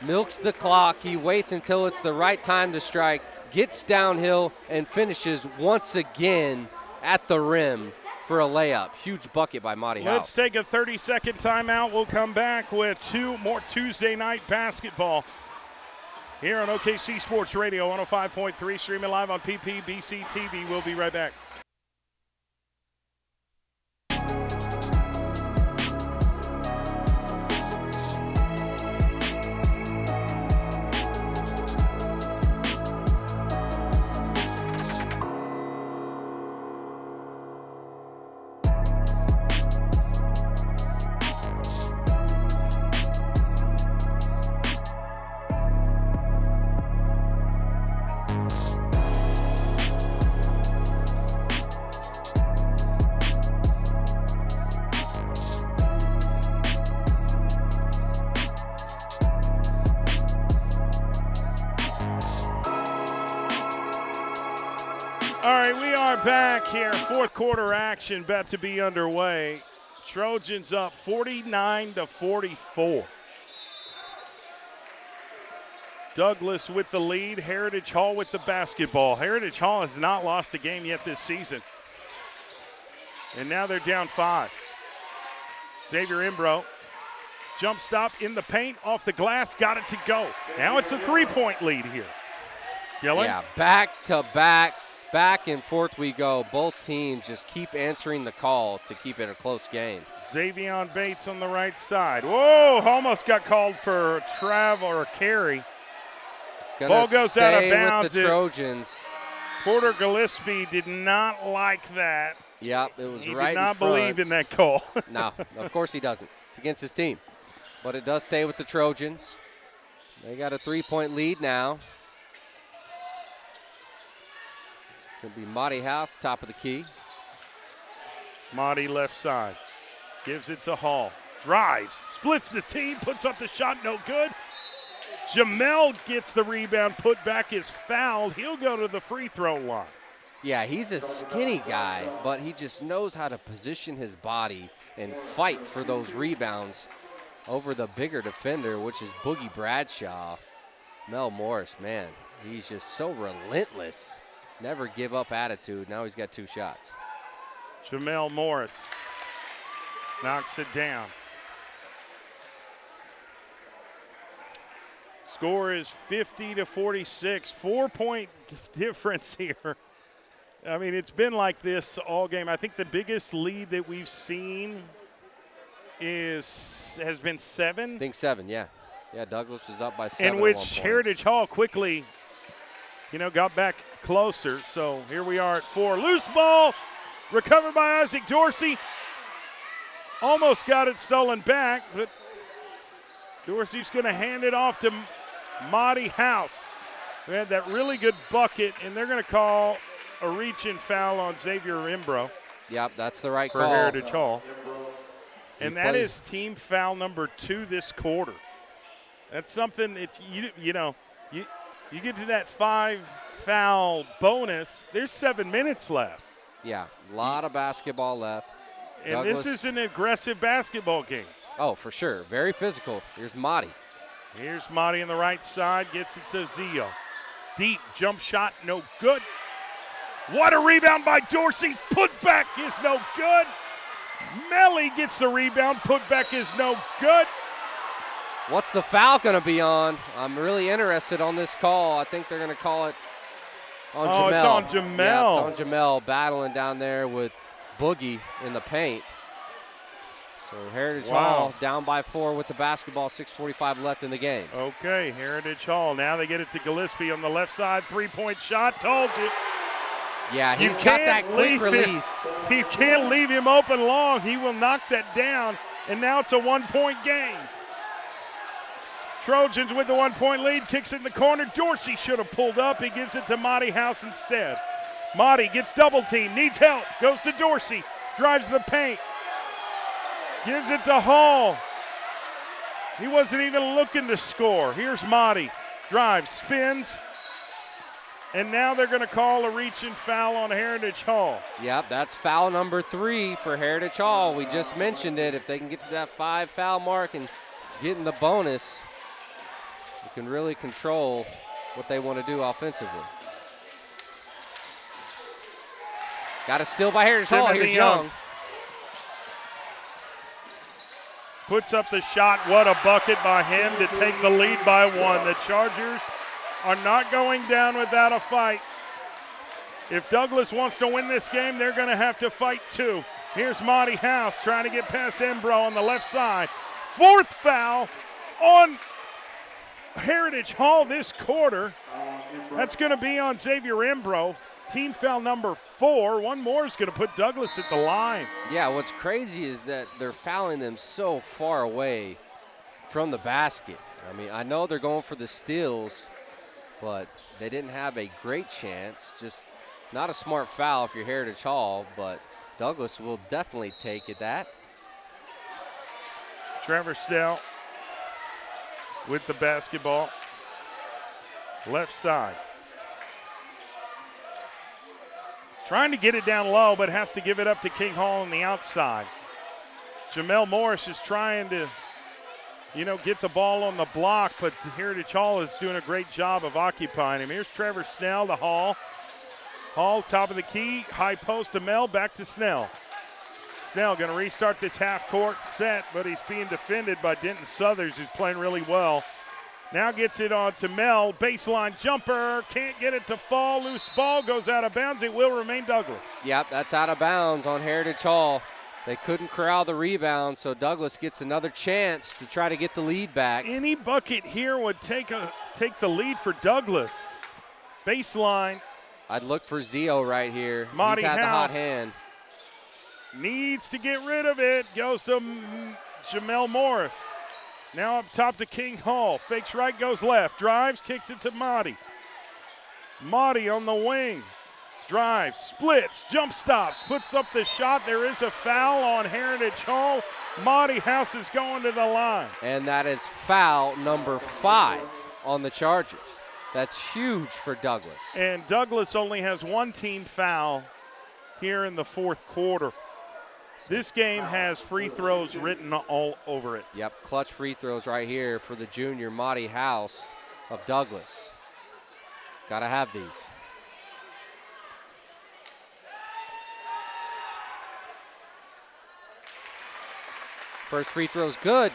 Milks the clock. He waits until it's the right time to strike, gets downhill, and finishes once again at the rim for a layup. Huge bucket by Monty House. Let's take a 30-second timeout. We'll come back with 2 more Tuesday night basketball here on OKC Sports Radio 105.3, streaming live on PPBC TV. We'll be right back. All right, we are back here. Fourth quarter action about to be underway. Trojans up 49-44. Douglas with the lead. Heritage Hall with the basketball. Heritage Hall has not lost a game yet this season. And now they're down 5. Xavier Embro. Jump stop in the paint, off the glass, got it to go. Now it's a 3-point lead here. Gillen? Yeah, back to back. Back and forth we go. Both teams just keep answering the call to keep it a close game. Xavion Bates on the right side. Whoa, almost got called for a travel or a carry. Ball goes out of bounds. With the Trojans. Porter Gillespie did not like that. Yep, it was he right in front. He did not believe in that call. No, of course he doesn't. It's against his team. But it does stay with the Trojans. They got a 3-point lead now. Could be Monty House, top of the key. Monty left side. Gives it to Hall. Drives. Splits the team. Puts up the shot. No good. Jamel gets the rebound. Put back is fouled. He'll go to the free throw line. Yeah, he's a skinny guy, but he just knows how to position his body and fight for those rebounds over the bigger defender, which is Boogie Bradshaw. Mel Morris, man, he's just so relentless. Never give up attitude. Now he's got 2 shots. Jamel Morris knocks it down. Score is 50-46, 4-point difference here. I mean, it's been like this all game. I think the biggest lead that we've seen has been 7. I think 7, yeah. Yeah, Douglas was up by 7 in which at one point. Heritage Hall quickly, got back closer. So here we are at 4. Loose ball, recovered by Isaac Dorsey. Almost got it stolen back, but Dorsey's going to hand it off to Monty House, who had that really good bucket, and they're going to call a reach-in foul on Xavier Imbro. Yep, that's the right for call. Heritage Hall. And that is team foul number 2 this quarter. That's something, you get to that 5-foul bonus, there's 7 minutes left. Yeah, a lot of basketball left. And Douglas, this is an aggressive basketball game. Oh, for sure. Very physical. Here's Marty. Here's Marty on the right side, gets it to Zio. Deep jump shot, no good. What a rebound by Dorsey. Put back is no good. Melly gets the rebound. Put back is no good. What's the foul going to be on? I'm really interested on this call. I think they're going to call it on Jamel. It's on Jamel. Yeah, it's on Jamel battling down there with Boogie in the paint. So Heritage Hall down by 4 with the basketball, 6:45 left in the game. Okay, Heritage Hall. Now they get it to Gillespie on the left side. 3-point shot. Told you. Yeah, he's got that quick release. You can't leave him open long. He will knock that down, and now it's a 1-point game. Trojans with the 1-point lead, kicks it in the corner. Dorsey should have pulled up. He gives it to Monty House instead. Monty gets double teamed, needs help, goes to Dorsey, drives the paint, gives it to Hall. He wasn't even looking to score. Here's Monty, drives, spins, and now they're going to call a reach-in foul on Heritage Hall. Yep, that's foul number 3 for Heritage Hall. We just mentioned it. If they can get to that 5-foul mark and get in the bonus, they can really control what they want to do offensively. Got a steal by Heritage Hall. Here's Young. Puts up the shot. What a bucket by him to take the lead by 1. The Chargers are not going down without a fight. If Douglas wants to win this game, they're going to have to fight too. Here's Monty House trying to get past Embro on the left side. 4th foul on Heritage Hall this quarter. That's going to be on Xavier Embro. Team foul number 4. One more is going to put Douglas at the line. Yeah, what's crazy is that they're fouling them so far away from the basket. I mean, I know they're going for the steals, but they didn't have a great chance. Just not a smart foul if you're Heritage Hall, but Douglas will definitely take it that. Trevor Snell with the basketball. Left side. Trying to get it down low, but has to give it up to King Hall on the outside. Jamel Morris is trying to, get the ball on the block, but Heritage Hall is doing a great job of occupying him. Here's Trevor Snell to Hall. Hall, top of the key, high post to Mel, back to Snell. Snell going to restart this half-court set, but he's being defended by Denton Southers, who's playing really well. Now gets it on to Mel. Baseline jumper. Can't get it to fall. Loose ball goes out of bounds. It will remain Douglas. Yep, that's out of bounds on Heritage Hall. They couldn't corral the rebound, so Douglas gets another chance to try to get the lead back. Any bucket here would take the lead for Douglas. Baseline. I'd look for Zio right here. Monty He's had the hot House hand. needs to get rid of it. Goes to Jamel Morris. Now up top to King Hall. Fakes right, goes left. Drives, kicks it to Monty. Monty on the wing. Drives, splits, jump stops, puts up the shot. There is a foul on Heritage Hall. Monty House is going to the line. And that is foul number 5 on the Chargers. That's huge for Douglas. And Douglas only has one team foul here in the fourth quarter. This game has free throws written all over it. Yep, clutch free throws right here for the junior Monty House of Douglas. Got to have these. First free throw's good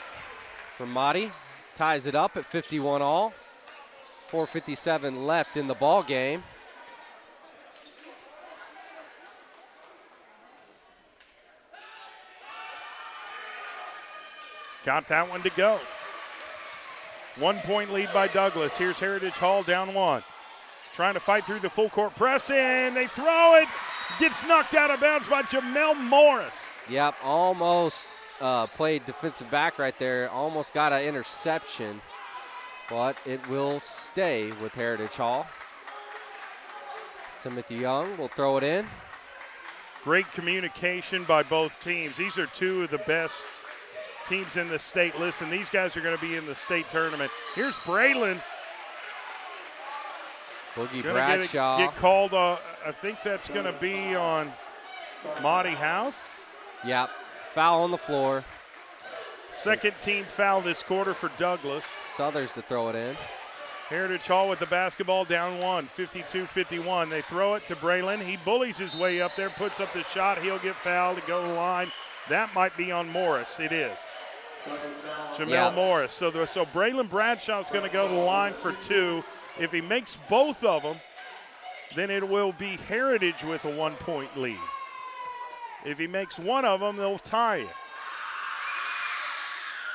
for Monty. Ties it up at 51 all. 4:57 left in the ball game. Got that one to go. 1 point lead by Douglas. Here's Heritage Hall down one. Trying to fight through the full court press, and they throw it. Gets knocked out of bounds by Jamel Morris. Yep, almost played defensive back right there. Almost got an interception, but it will stay with Heritage Hall. Timothy Young will throw it in. Great communication by both teams. These are two of the best teams in the state. Listen, these guys are going to be in the state tournament. Here's Braylon. Boogie Bradshaw. Get called, I think that's going to be on Monty House. Yep, foul on the floor. Second team foul this quarter for Douglas. Southers to throw it in. Heritage Hall with the basketball down one, 52-51. They throw it to Braylon. He bullies his way up there, puts up the shot. He'll get fouled to go to the line. That might be on Morris. It is. Jamel Morris. So Braylon Bradshaw's going to go to the line for two. If he makes both of them, then it will be Heritage with a 1 point lead. If he makes one of them, they'll tie it.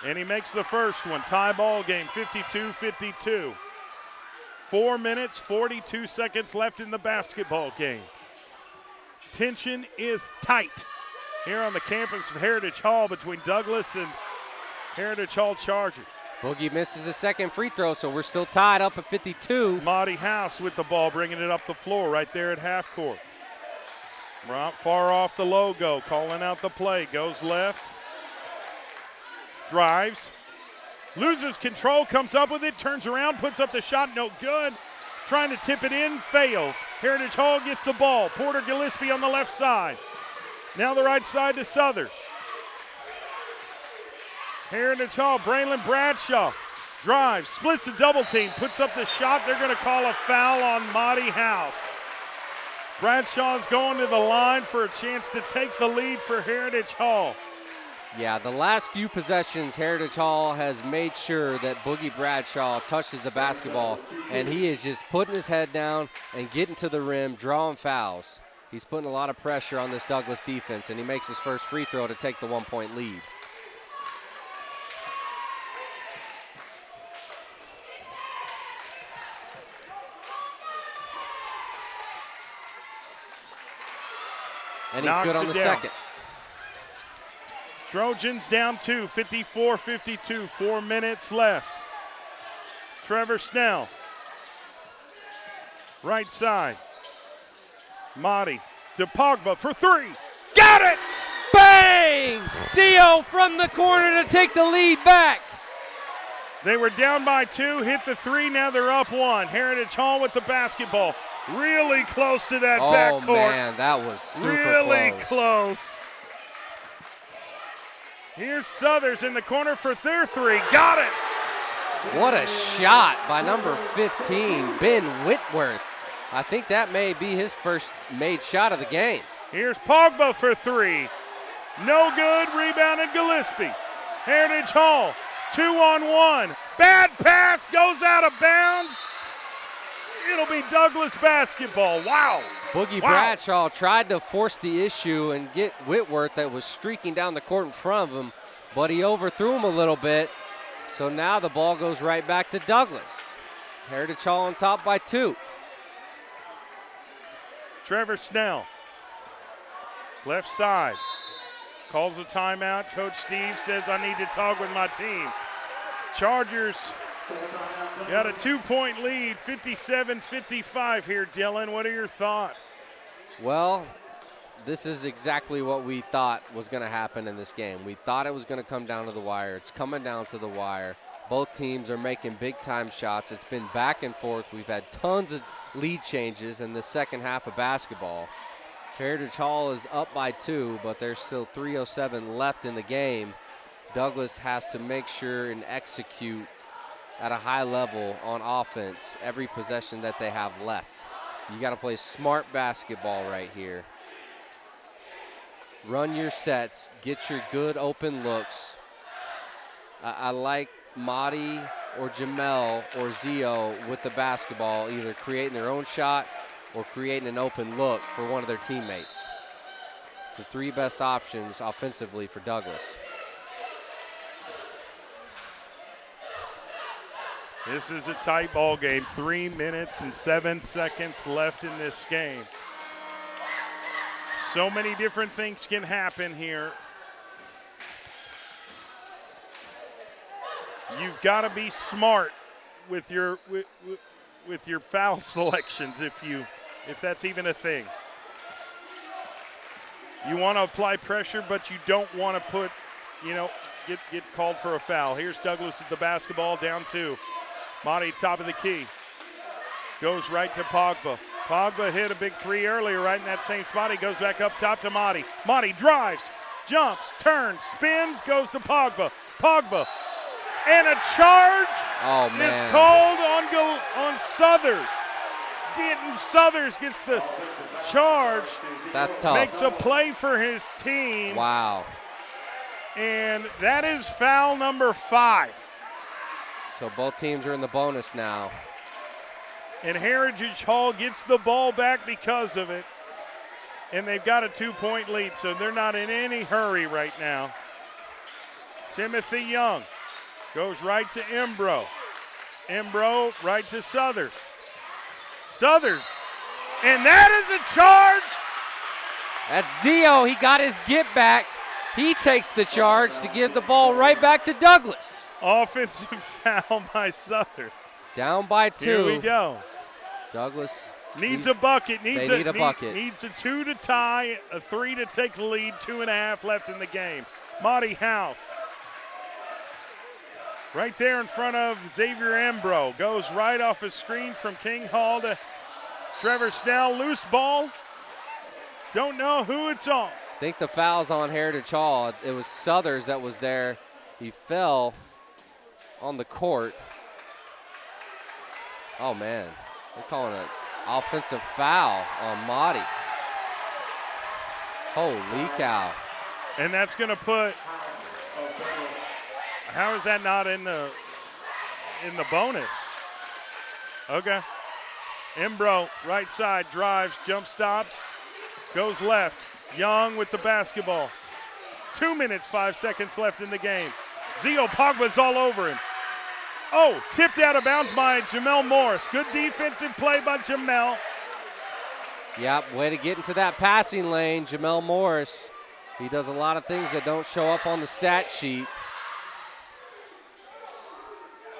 And he makes the first one. Tie ball game, 52-52. 4 minutes, 42 seconds left in the basketball game. Tension is tight here on the campus of Heritage Hall between Douglas and Heritage Hall Chargers. Boogie misses a second free throw, so we're still tied up at 52. Monty House with the ball, bringing it up the floor right there at half court. Right far off the logo, calling out the play. Goes left, drives, loses control, comes up with it, turns around, puts up the shot, no good. Trying to tip it in, fails. Heritage Hall gets the ball. Porter Gillespie on the left side. Now the right side to Southers. Heritage Hall, Braylon Bradshaw drives, splits the double team, puts up the shot. They're going to call a foul on Monty House. Bradshaw's going to the line for a chance to take the lead for Heritage Hall. Yeah, the last few possessions, Heritage Hall has made sure that Boogie Bradshaw touches the basketball, and he is just putting his head down and getting to the rim, drawing fouls. He's putting a lot of pressure on this Douglas defense, and he makes his first free throw to take the 1 point lead. And he's good on the second. Trojans down two, 54-52, 4 minutes left. Trevor Snell, right side. Monty to Pogba for three. Got it! Bang! CO from the corner to take the lead back. They were down by two, hit the three, now they're up one. Heritage Hall with the basketball. Really close to that backcourt. Oh, man, that was super really close. Here's Southers in the corner for their three. Got it! What a shot by number 15, Ben Whitworth. I think that may be his first made shot of the game. Here's Pogba for three. No good, rebounded Gillespie. Heritage Hall, 2-on-1. Bad pass, goes out of bounds. It'll be Douglas basketball. Wow. Boogie Bradshaw tried to force the issue and get Whitworth that was streaking down the court in front of him, but he overthrew him a little bit. So now the ball goes right back to Douglas. Heritage Hall on top by two. Trevor Snell, left side, calls a timeout. Coach Steve says, I need to talk with my team. Chargers got a 2 point lead, 57-55 here, Dylan. What are your thoughts? Well, this is exactly what we thought was going to happen in this game. We thought it was going to come down to the wire. It's coming down to the wire. Both teams are making big-time shots. It's been back and forth. We've had tons of lead changes in the second half of basketball. Heritage Hall is up by 2, but there's still 3:07 left in the game. Douglas has to make sure and execute at a high level on offense every possession that they have left. You got to play smart basketball right here. Run your sets, get your good open looks. I like Madi or Jamel or Zio with the basketball, either creating their own shot or creating an open look for one of their teammates. It's the 3 best options offensively for Douglas. This is a tight ball game. 3 minutes and 7 seconds left in this game. So many different things can happen here. You've got to be smart with your foul selections if that's even a thing. You want to apply pressure, but you don't want to put, get called for a foul. Here's Douglas with the basketball, down 2. Madi, top of the key, goes right to Pogba. Pogba hit a big 3 earlier right in that same spot. He goes back up top to Madi. Madi drives, jumps, turns, spins, goes to Pogba. Pogba, and a charge is called on Southers. Denton Southers gets the charge. That's tough. Makes a play for his team. Wow. And that is foul number 5. So both teams are in the bonus now. And Heritage Hall gets the ball back because of it. And they've got a 2-point lead, so they're not in any hurry right now. Timothy Young goes right to Embro. Embro right to Southers. Southers. And that is a charge. That's Zio. He got his get back. He takes the charge to give the ball right back to Douglas. Offensive foul by Southers. Down by 2. Here we go. Douglas needs a bucket. Needs a bucket. Needs a 2 to tie, a 3 to take the lead, 2.5 left in the game. Monty House. Right there in front of Xavier Embro. Goes right off a screen from King Hall to Trevor Snell. Loose ball. Don't know who it's on. I think the foul's on Heritage Hall. It was Southers that was there. He fell on the court. Oh, man. They're calling an offensive foul on Madi. Holy cow. And that's going to put, how is that not in the bonus? Okay. Embro, right side, drives, jump stops, goes left. Young with the basketball. 2 minutes, 5 seconds left in the game. Zio Pogba's all over him. Oh, tipped out of bounds by Jamel Morris. Good defensive play by Jamel. Yep, way to get into that passing lane, Jamel Morris. He does a lot of things that don't show up on the stat sheet.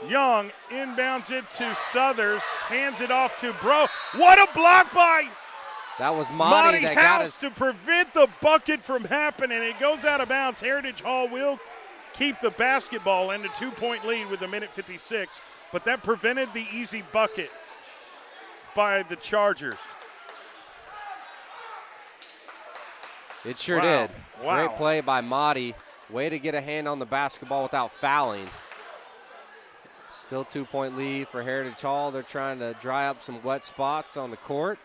Young inbounds it to Southers, hands it off to Bro. What a block by that was Madi that got us to prevent the bucket from happening. It goes out of bounds. Heritage Hall will keep the basketball and a 2-point lead with 1:56, but that prevented the easy bucket by the Chargers. It sure did. Great play by Madi. Way to get a hand on the basketball without fouling. Still 2-point lead for Heritage Hall. They're trying to dry up some wet spots on the court.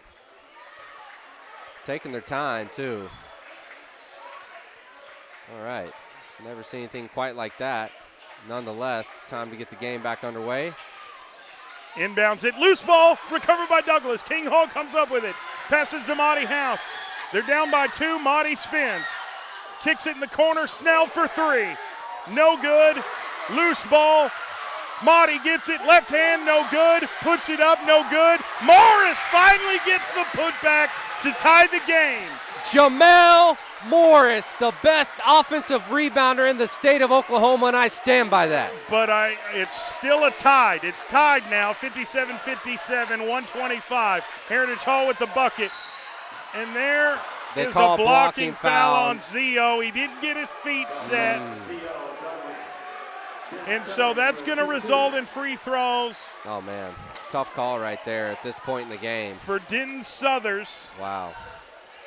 Taking their time, too. All right. Never seen anything quite like that. Nonetheless, it's time to get the game back underway. Inbounds it. Loose ball. Recovered by Douglas. King Hall comes up with it. Passes to Monty House. They're down by 2. Monty spins. Kicks it in the corner. Snell for 3. No good. Loose ball. Monty gets it. Left hand. No good. Puts it up. No good. Morris finally gets the putback to tie the game. Jamel Morris, the best offensive rebounder in the state of Oklahoma, and I stand by that. But it's still a tied. It's tied now, 57-57, 125. Heritage Hall with the bucket. And there is a blocking foul on Zio. He didn't get his feet set. And so that's going to result in free throws. Oh, man. Tough call right there at this point in the game. For Denton Southers. Wow.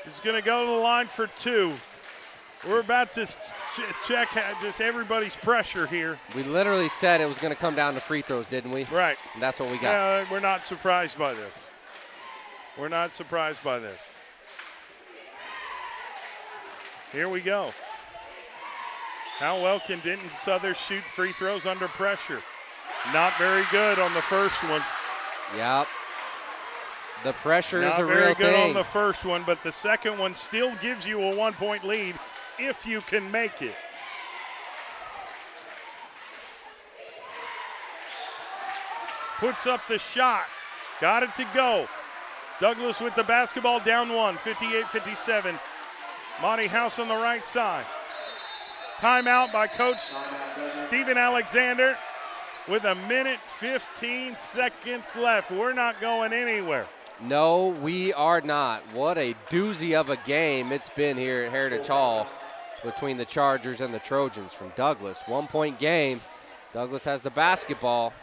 He's going to go to the line for 2. We're about to check just everybody's pressure here. We literally said it was going to come down to free throws, didn't we? Right. And that's what we got. We're not surprised by this. We're not surprised by this. Here we go. How well can Denton Southern shoot free throws under pressure? Not very good on the first one. Yep. The pressure is a Not real very good thing. on the first one, but the second one still gives you a 1-point lead if you can make it. Puts up the shot. Got it to go. Douglas with the basketball, down 1, 58-57. Monty House on the right side. Timeout by Coach Stephen Alexander with 1:15 left. We're not going anywhere. No, we are not. What a doozy of a game it's been here at Heritage Hall between the Chargers and the Trojans from Douglas. 1-point game. Douglas has the basketball.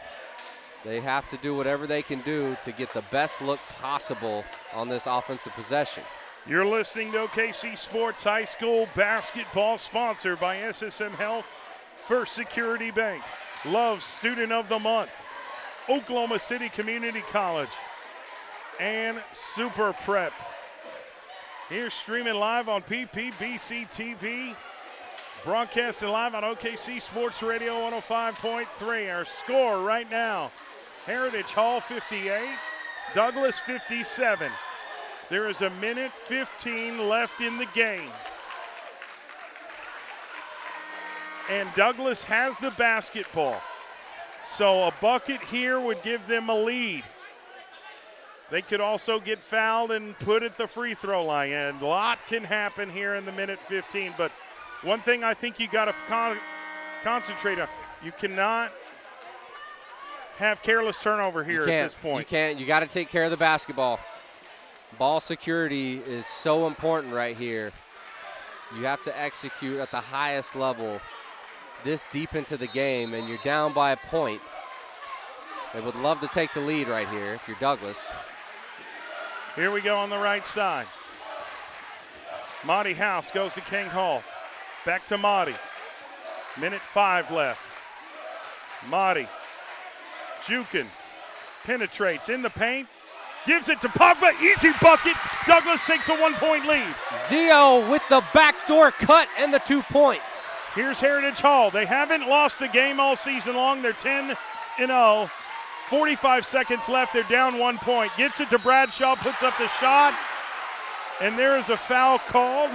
They have to do whatever they can do to get the best look possible on this offensive possession. You're listening to OKC Sports High School Basketball, sponsored by SSM Health, First Security Bank, Love Student of the Month, Oklahoma City Community College, and Super Prep. Here streaming live on PPBC TV, broadcasting live on OKC Sports Radio 105.3. Our score right now, Heritage Hall 58, Douglas 57. There is 1:15 left in the game. And Douglas has the basketball. So a bucket here would give them a lead. They could also get fouled and put at the free throw line. And a lot can happen here in the 1:15. But one thing I think you got to concentrate on, you cannot have careless turnover here at this point. You can't. You got to take care of the basketball. Ball security is so important right here. You have to execute at the highest level this deep into the game, and you're down by a point. They would love to take the lead right here if you're Douglas. Here we go on the right side. Monty House goes to King Hall. Back to Monty. 1:05 left. Monty. Jukin penetrates in the paint. Gives it to Pogba, easy bucket. Douglas takes a 1-point lead. Zio with the backdoor cut and the 2 points. Here's Heritage Hall. They haven't lost a game all season long. They're 10-0. 45 seconds left. They're down 1 point. Gets it to Bradshaw, puts up the shot, and there is a foul called.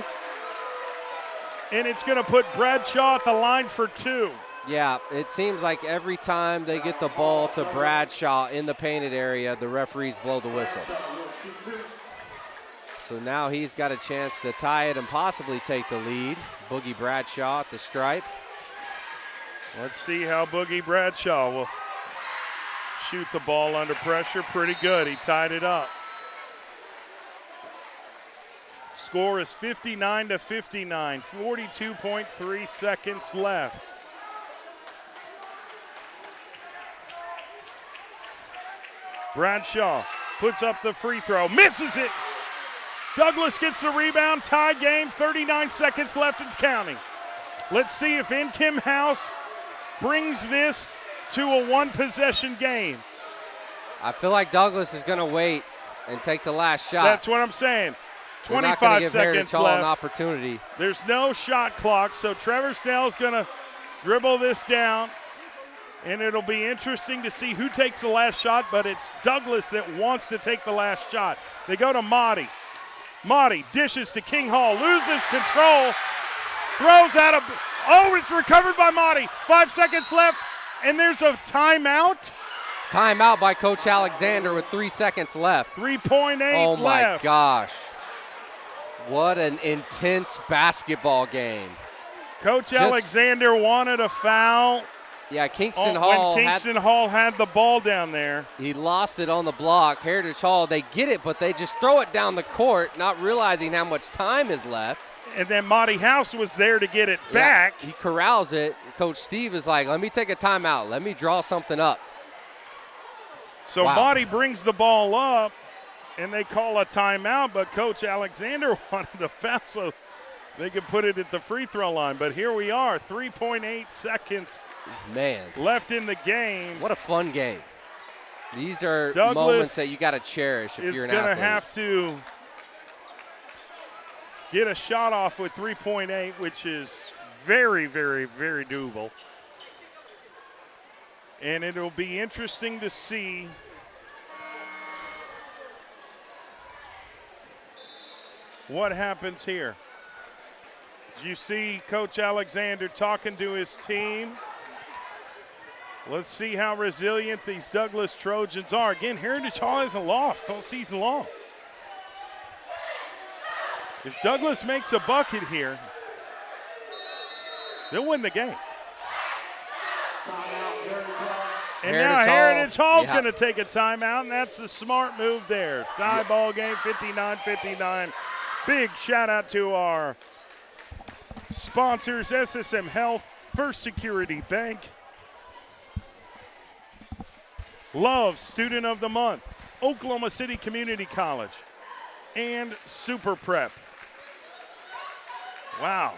And it's going to put Bradshaw at the line for 2. Yeah, it seems like every time they get the ball to Bradshaw in the painted area, the referees blow the whistle. So now he's got a chance to tie it and possibly take the lead. Boogie Bradshaw at the stripe. Let's see how Boogie Bradshaw will shoot the ball under pressure. Pretty good. He tied it up. Score is 59-59. 42.3 seconds left. Bradshaw puts up the free throw, misses it. Douglas gets the rebound, tie game, 39 seconds left and counting. Let's see if Kim House brings this to a 1-possession game. I feel like Douglas is going to wait and take the last shot. That's what I'm saying. We're 25 not gonna give seconds Hall left. An opportunity. There's no shot clock, so Trevor Snell's going to dribble this down. And it'll be interesting to see who takes the last shot, but it's Douglas that wants to take the last shot. They go to Motti. Motti dishes to King Hall, loses control, throws out of, it's recovered by Motti. 5 seconds left, and there's a timeout. Timeout by Coach Alexander with 3 seconds left. 3.8 left. Oh my gosh. What an intense basketball game. Coach Alexander wanted a foul. Yeah, Kingston Hall. When Kingston Hall had the ball down there. He lost it on the block. Heritage Hall, they get it, but they just throw it down the court, not realizing how much time is left. And then Monty House was there to get it back. He corrals it. Coach Steve is like, let me take a timeout. Let me draw something up. So Monty brings the ball up, and they call a timeout, but Coach Alexander wanted to foul so they could put it at the free throw line. But here we are, 3.8 seconds left in the game. What a fun game. These are moments that you got to cherish if you're an athlete. Is going to have to get a shot off with 3.8, which is very, very, very doable. And it'll be interesting to see what happens here. You see Coach Alexander talking to his team. Let's see how resilient these Douglas Trojans are. Again, Heritage Hall hasn't lost all season long. If Douglas makes a bucket here, they'll win the game. And now Heritage Hall's going to take a timeout, and that's the smart move there. Tie ball game, 59-59. Big shout out to our sponsors, SSM Health, First Security Bank, Love Student of the Month, Oklahoma City Community College, and Super Prep. Wow.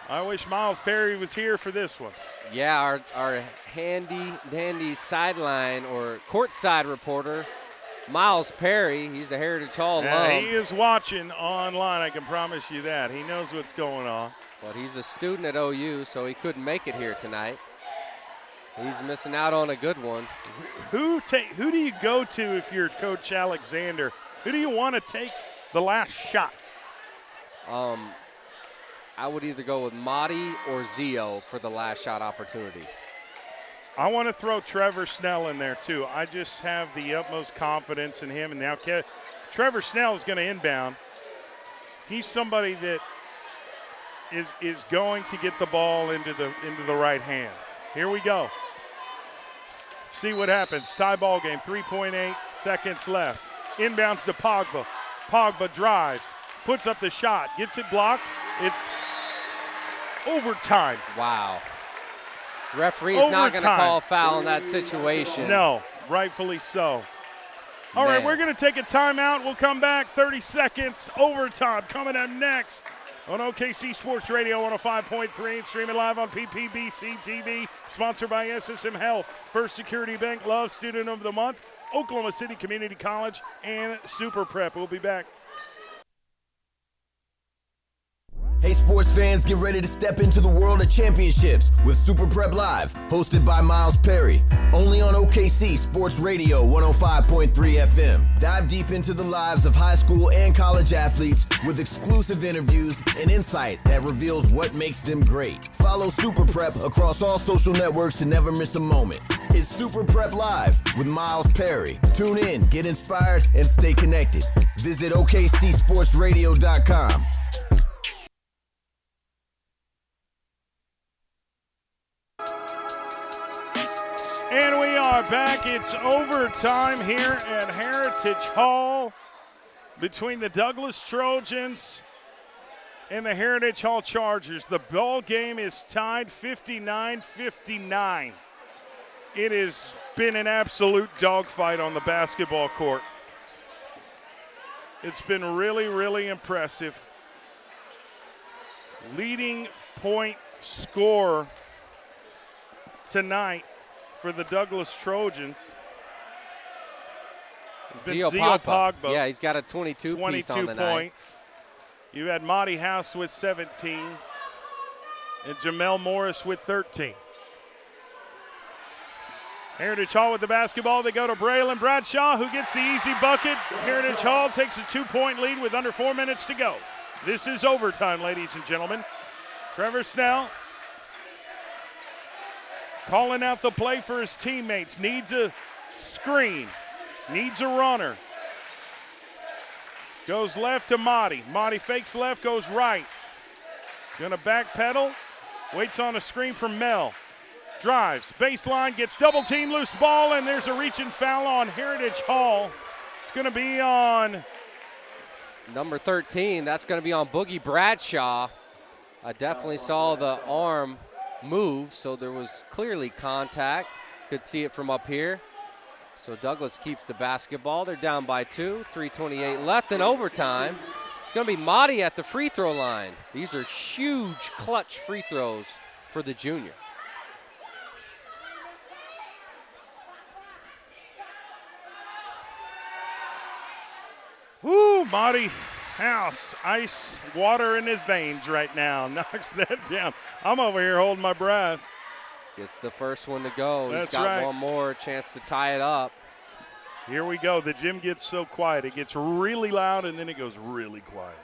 I wish Miles Perry was here for this one. Yeah, our handy sideline or courtside reporter, Miles Perry, he's a Heritage Hall alum. He is watching online, I can promise you that. He knows what's going on. But he's a student at OU, so he couldn't make it here tonight. He's missing out on a good one. Who do you go to if you're Coach Alexander? Who do you want to take the last shot? I would either go with Madi or Zio for the last shot opportunity. I want to throw Trevor Snell in there, too. I just have the utmost confidence in him. And now Trevor Snell is going to inbound. He's somebody that is going to get the ball into the right hands. Here we go. See what happens. Tie ball game, 3.8 seconds left. Inbounds to Pogba. Pogba drives, puts up the shot, gets it blocked. It's overtime. Wow. Referee is not going to call a foul in that situation. No, rightfully so. All right, we're going to take a timeout. We'll come back. 30 seconds. Overtime coming up next on OKC Sports Radio 105.3 and streaming live on PPBC TV. Sponsored by SSM Health, First Security Bank, Love Student of the Month, Oklahoma City Community College, and Super Prep. We'll be back. Hey sports fans, get ready to step into the world of championships with Super Prep Live, hosted by Miles Perry, only on OKC Sports Radio 105.3 FM. Dive deep into the lives of high school and college athletes with exclusive interviews and insight that reveals what makes them great. Follow Super Prep across all social networks to never miss a moment. It's Super Prep Live with Miles Perry. Tune in, get inspired, and stay connected. Visit OKCSportsRadio.com. And we are back. It's overtime here at Heritage Hall between the Douglas Trojans and the Heritage Hall Chargers. The ball game is tied 59-59. It has been an absolute dogfight on the basketball court. It's been really, really impressive. Leading point scorer tonight for the Douglas Trojans has been Zio Pogba. Yeah, he's got a 22 piece on the night. You had Monty House with 17 and Jamel Morris with 13. Heritage Hall with the basketball. They go to Braylon Bradshaw, who gets the easy bucket. Heritage Hall takes a 2-point lead with under 4 minutes to go. This is overtime, ladies and gentlemen. Trevor Snell calling out the play for his teammates. Needs a screen. Needs a runner. Goes left to Madi. Madi fakes left, goes right. Gonna backpedal. Waits on a screen from Mel. Drives, baseline, gets double team, loose ball, and there's a reach and foul on Heritage Hall. It's gonna be on number 13. That's gonna be on Boogie Bradshaw. I definitely saw the arm move, so there was clearly contact. Could see it from up here. So Douglas keeps the basketball. They're down by 2, 3:28 left in overtime. It's going to be Mahdi at the free throw line. These are huge clutch free throws for the junior. Woo, Mahdi House, ice water in his veins right now. Knocks that down. I'm over here holding my breath. Gets the first one to go. That's He's got right. one more chance to tie it up. Here we go. The gym gets so quiet. It gets really loud, and then it goes really quiet.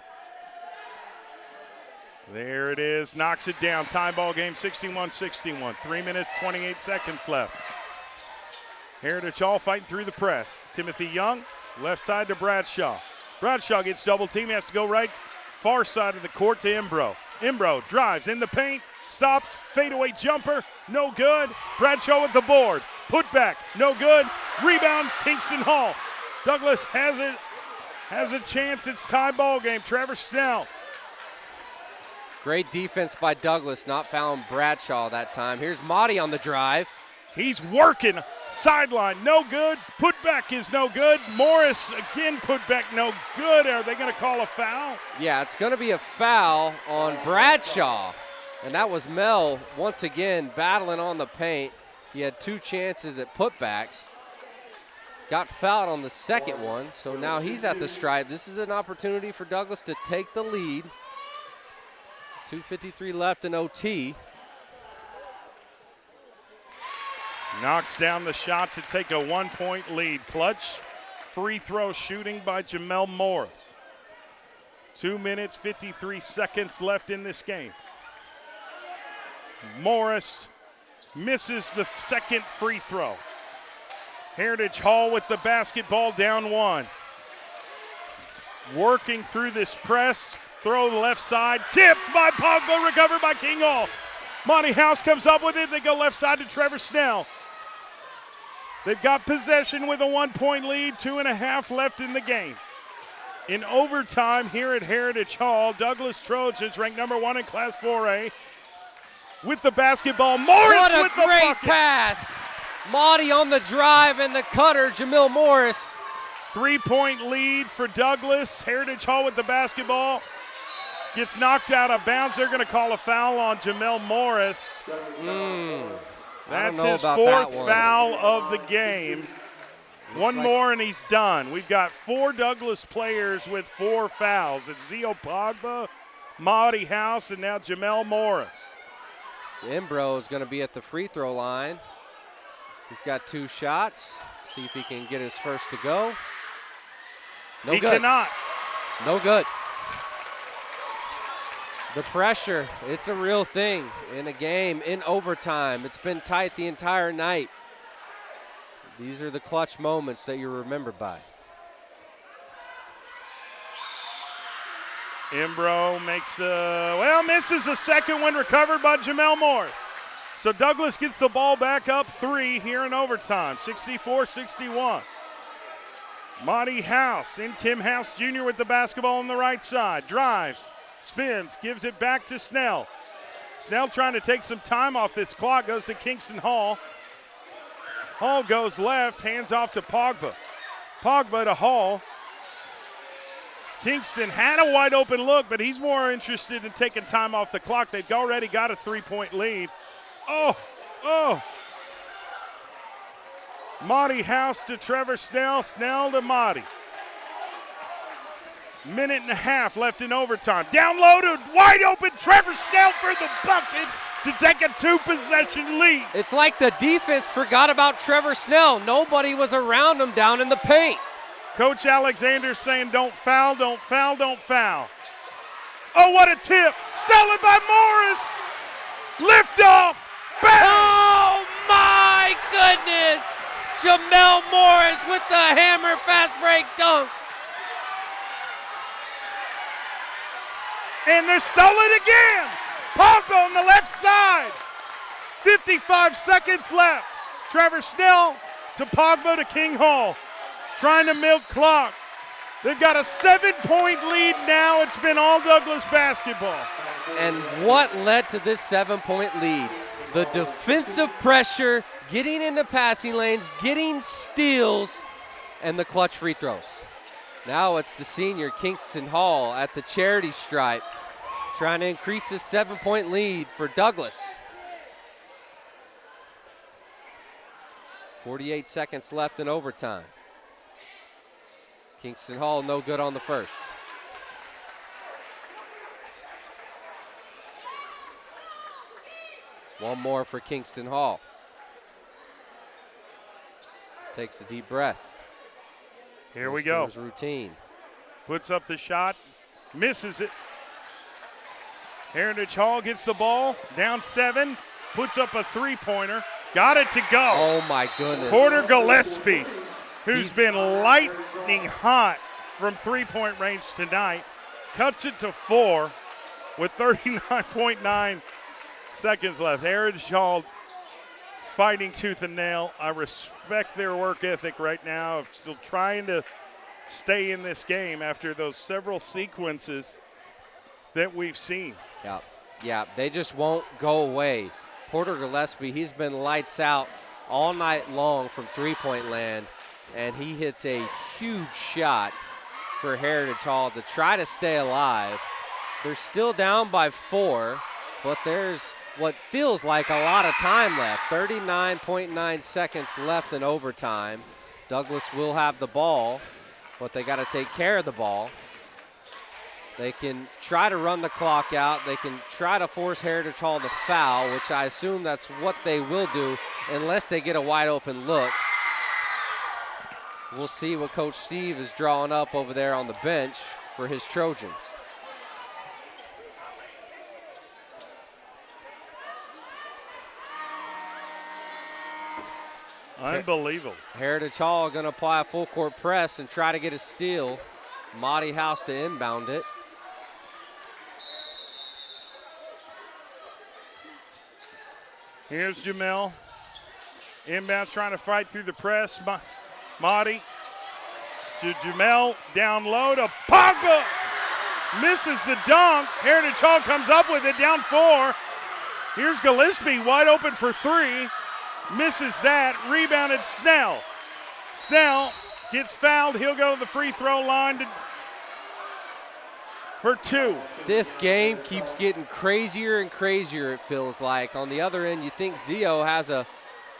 There it is. Knocks it down. Tie ball game, 61-61. 3 minutes, 28 seconds left. Heritage Hall fighting through the press. Timothy Young, left side to Bradshaw. Bradshaw gets double team. He has to go right, far side of the court to Imbro. Imbro drives in the paint, stops, fadeaway jumper, no good. Bradshaw with the board. Put back, no good. Rebound, Kingston Hall. Douglas has a chance. It's tie ball game. Trevor Snell. Great defense by Douglas, not fouling Bradshaw that time. Here's Mahdi on the drive. He's working. Sideline, no good. Put back is no good. Morris again, put back, no good. Are they going to call a foul? Yeah, it's going to be a foul on Bradshaw. And that was Mel once again battling on the paint. He had 2 chances at putbacks. Got fouled on the second one, so now he's at the stripe. This is an opportunity for Douglas to take the lead. 2:53 left in OT. Knocks down the shot to take a 1-point lead. Clutch free throw shooting by Jamel Morris. 2 minutes, 53 seconds left in this game. Morris misses the second free throw. Heritage Hall with the basketball, down 1. Working through this press, throw left side, tipped by Pogba, recovered by King Hall. Monty House comes up with it, they go left side to Trevor Snell. They've got possession with a 1-point lead, 2.5 left in the game. In overtime here at Heritage Hall, Douglas Trojans ranked number 1 in Class 4A. With the basketball, Morris What a with the great bucket. pass. Mahdi on the drive and the cutter, Jamil Morris. 3-point lead for Douglas. Heritage Hall with the basketball. Gets knocked out of bounds. They're going to call a foul on Jamel Morris. That's his 4th foul of the game. One more and he's done. We've got 4 Douglas players with 4 fouls. It's Zio Pogba, Mahdi House, and now Jamel Morris. Imbro is going to be at the free throw line. He's got 2 shots. See if he can get his first to go. No He good. cannot. No good. The pressure, it's a real thing in a game, in overtime. It's been tight the entire night. These are the clutch moments that you're remembered by. Imbro misses a second one, recovered by Jamel Morris. So Douglas gets the ball back up 3 here in overtime, 64-61. Monty House, in Kim House Jr. with the basketball on the right side, drives, spins, gives it back to Snell. Snell trying to take some time off this clock, goes to Kingston Hall. Hall goes left, hands off to Pogba. Pogba to Hall. Kingston had a wide open look, but he's more interested in taking time off the clock. They've already got a 3-point lead. Mahdi House to Trevor Snell, Snell to Mahdi. 1.5 left in overtime. Down low to wide open Trevor Snell for the bucket to take a 2-possession lead. It's like the defense forgot about Trevor Snell. Nobody was around him down in the paint. Coach Alexander saying don't foul, don't foul, don't foul. Oh, what a tip. Stolen by Morris. Lift off. Bang. Oh, my goodness. Jamel Morris with the hammer fast break dunk. And they're stolen again. Pogba on the left side. 55 seconds left. Trevor Snell to Pogba to King Hall. Trying to milk clock. They've got a 7-point lead now. It's been all Douglas basketball. And what led to this 7-point lead? The defensive pressure, getting into passing lanes, getting steals, and the clutch free throws. Now it's the senior Kingston Hall at the charity stripe, trying to increase this 7-point lead for Douglas. 48 seconds left in overtime. Kingston Hall no good on the first. One more for Kingston Hall. Takes a deep breath. Here we go. Routine. Puts up the shot, misses it. Heritage Hall gets the ball, down 7, puts up a three-pointer, got it to go. Oh my goodness. Porter Gillespie, who's been lightning hot from three-point range tonight, cuts it to 4 with 39.9 seconds left. Heritage Hall fighting tooth and nail. I respect their work ethic right now of still trying to stay in this game after those several sequences that we've seen. Yeah, they just won't go away. Porter Gillespie, he's been lights out all night long from three-point land, and he hits a huge shot for Heritage Hall to try to stay alive. They're still down by 4, but there's what feels like a lot of time left. 39.9 seconds left in overtime. Douglas will have the ball, but they got to take care of the ball. They can try to run the clock out. They can try to force Heritage Hall to foul, which I assume that's what they will do unless they get a wide open look. We'll see what Coach Steve is drawing up over there on the bench for his Trojans. Unbelievable. Heritage Hall going to apply a full court press and try to get a steal. Monty House to inbound it. Here's Jamel. Inbounds trying to fight through the press. Monty to Jamel. Down low to Pogba. Misses the dunk. Heritage Hall comes up with it, down 4. Here's Gillespie wide open for 3. Misses that. Rebounded Snell. Snell gets fouled. He'll go to the free throw line for 2. This game keeps getting crazier and crazier, it feels like. On the other end, you think Zio has a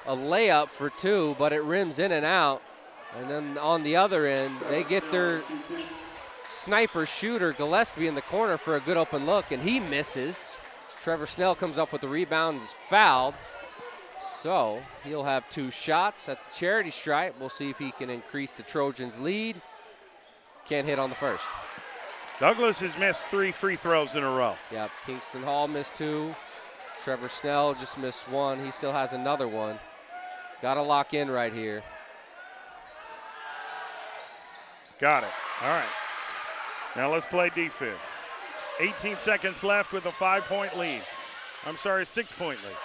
layup for 2, but it rims in and out. And then on the other end, they get their sniper shooter, Gillespie, in the corner for a good open look, and he misses. Trevor Snell comes up with the rebound and is fouled. So he'll have 2 shots at the charity stripe. We'll see if he can increase the Trojans' lead. Can't hit on the first. Douglas has missed 3 free throws in a row. Yep, Kingston Hall missed 2. Trevor Snell just missed 1. He still has another one. Got to lock in right here. Got it. All right. Now let's play defense. 18 seconds left with a 5-point lead. I'm sorry, 6-point lead.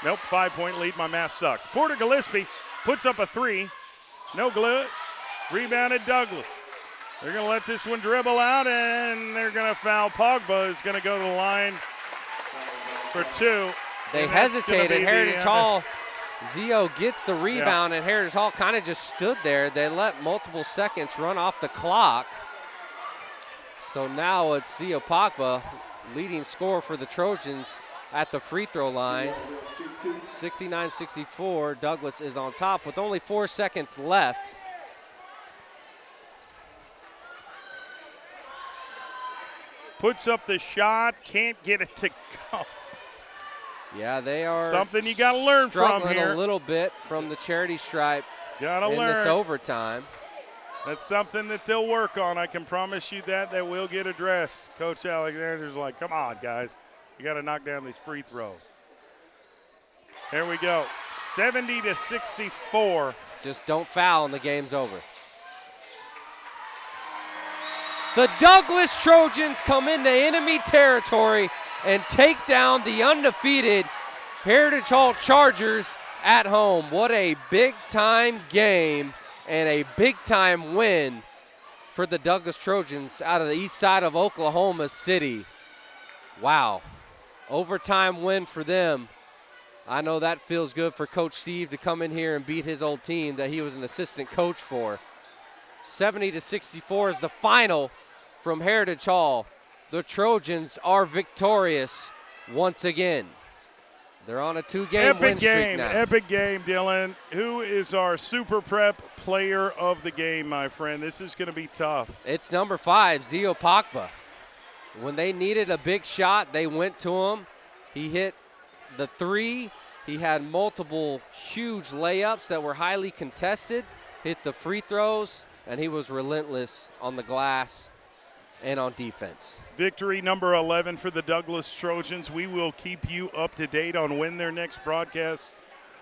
Nope, 5-point lead. My math sucks. Porter Gillespie puts up a 3. No good. Rebounded Douglas. They're going to let this one dribble out, and they're going to foul. Pogba is going to go to the line for 2. They hesitated. Heritage Hall, Zio gets the rebound, and Heritage Hall kind of just stood there. They let multiple seconds run off the clock. So now it's Zio Pogba, leading scorer for the Trojans, at the free throw line. 69-64, Douglas is on top with only 4 seconds left. Puts up the shot, can't get it to go. Yeah, they are something you got to learn from here. A little bit from the charity stripe gotta in learn. This overtime. That's something that they'll work on. I can promise you that will get addressed. Coach Alexander's like, come on, guys. You got to knock down these free throws. There we go. 70-64. Just don't foul and the game's over. The Douglas Trojans come into enemy territory and take down the undefeated Heritage Hall Chargers at home. What a big-time game and a big-time win for the Douglas Trojans out of the east side of Oklahoma City. Wow. Overtime win for them. I know that feels good for Coach Steve to come in here and beat his old team that he was an assistant coach for. 70-64 is the final from Heritage Hall. The Trojans are victorious once again. They're on a 2-game win streak now. Epic game, Dylan. Who is our Super Prep player of the game, my friend? This is going to be tough. It's number 5, Zio Pogba. When they needed a big shot, they went to him. He hit the 3. He had multiple huge layups that were highly contested, hit the free throws, and he was relentless on the glass and on defense. Victory number 11 for the Douglas Trojans. We will keep you up to date on when their next broadcast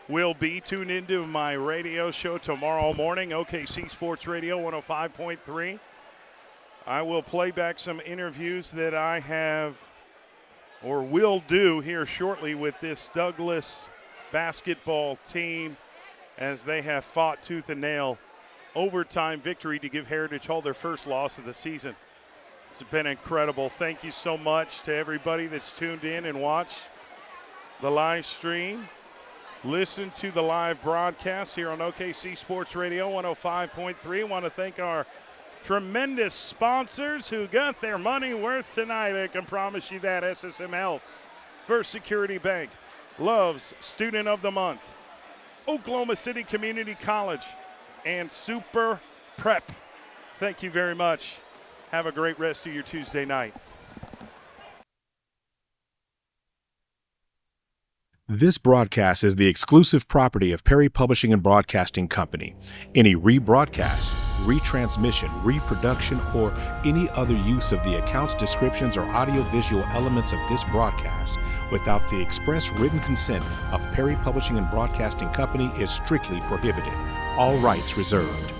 will be. Tune into my radio show tomorrow morning, OKC Sports Radio 105.3. I will play back some interviews that I have or will do here shortly with this Douglas basketball team as they have fought tooth and nail. Overtime victory to give Heritage Hall their first loss of the season. It's been incredible. Thank you so much to everybody that's tuned in and watched the live stream. Listen to the live broadcast here on OKC Sports Radio 105.3. I want to thank our tremendous sponsors who got their money worth tonight. I can promise you that. SSM Health, First Security Bank, Love's Student of the Month, Oklahoma City Community College, and Super Prep. Thank you very much. Have a great rest of your Tuesday night. This broadcast is the exclusive property of Perry Publishing and Broadcasting Company. Any rebroadcast, retransmission, reproduction, or any other use of the accounts, descriptions, or audiovisual elements of this broadcast without the express written consent of Perry Publishing and Broadcasting Company is strictly prohibited. All rights reserved.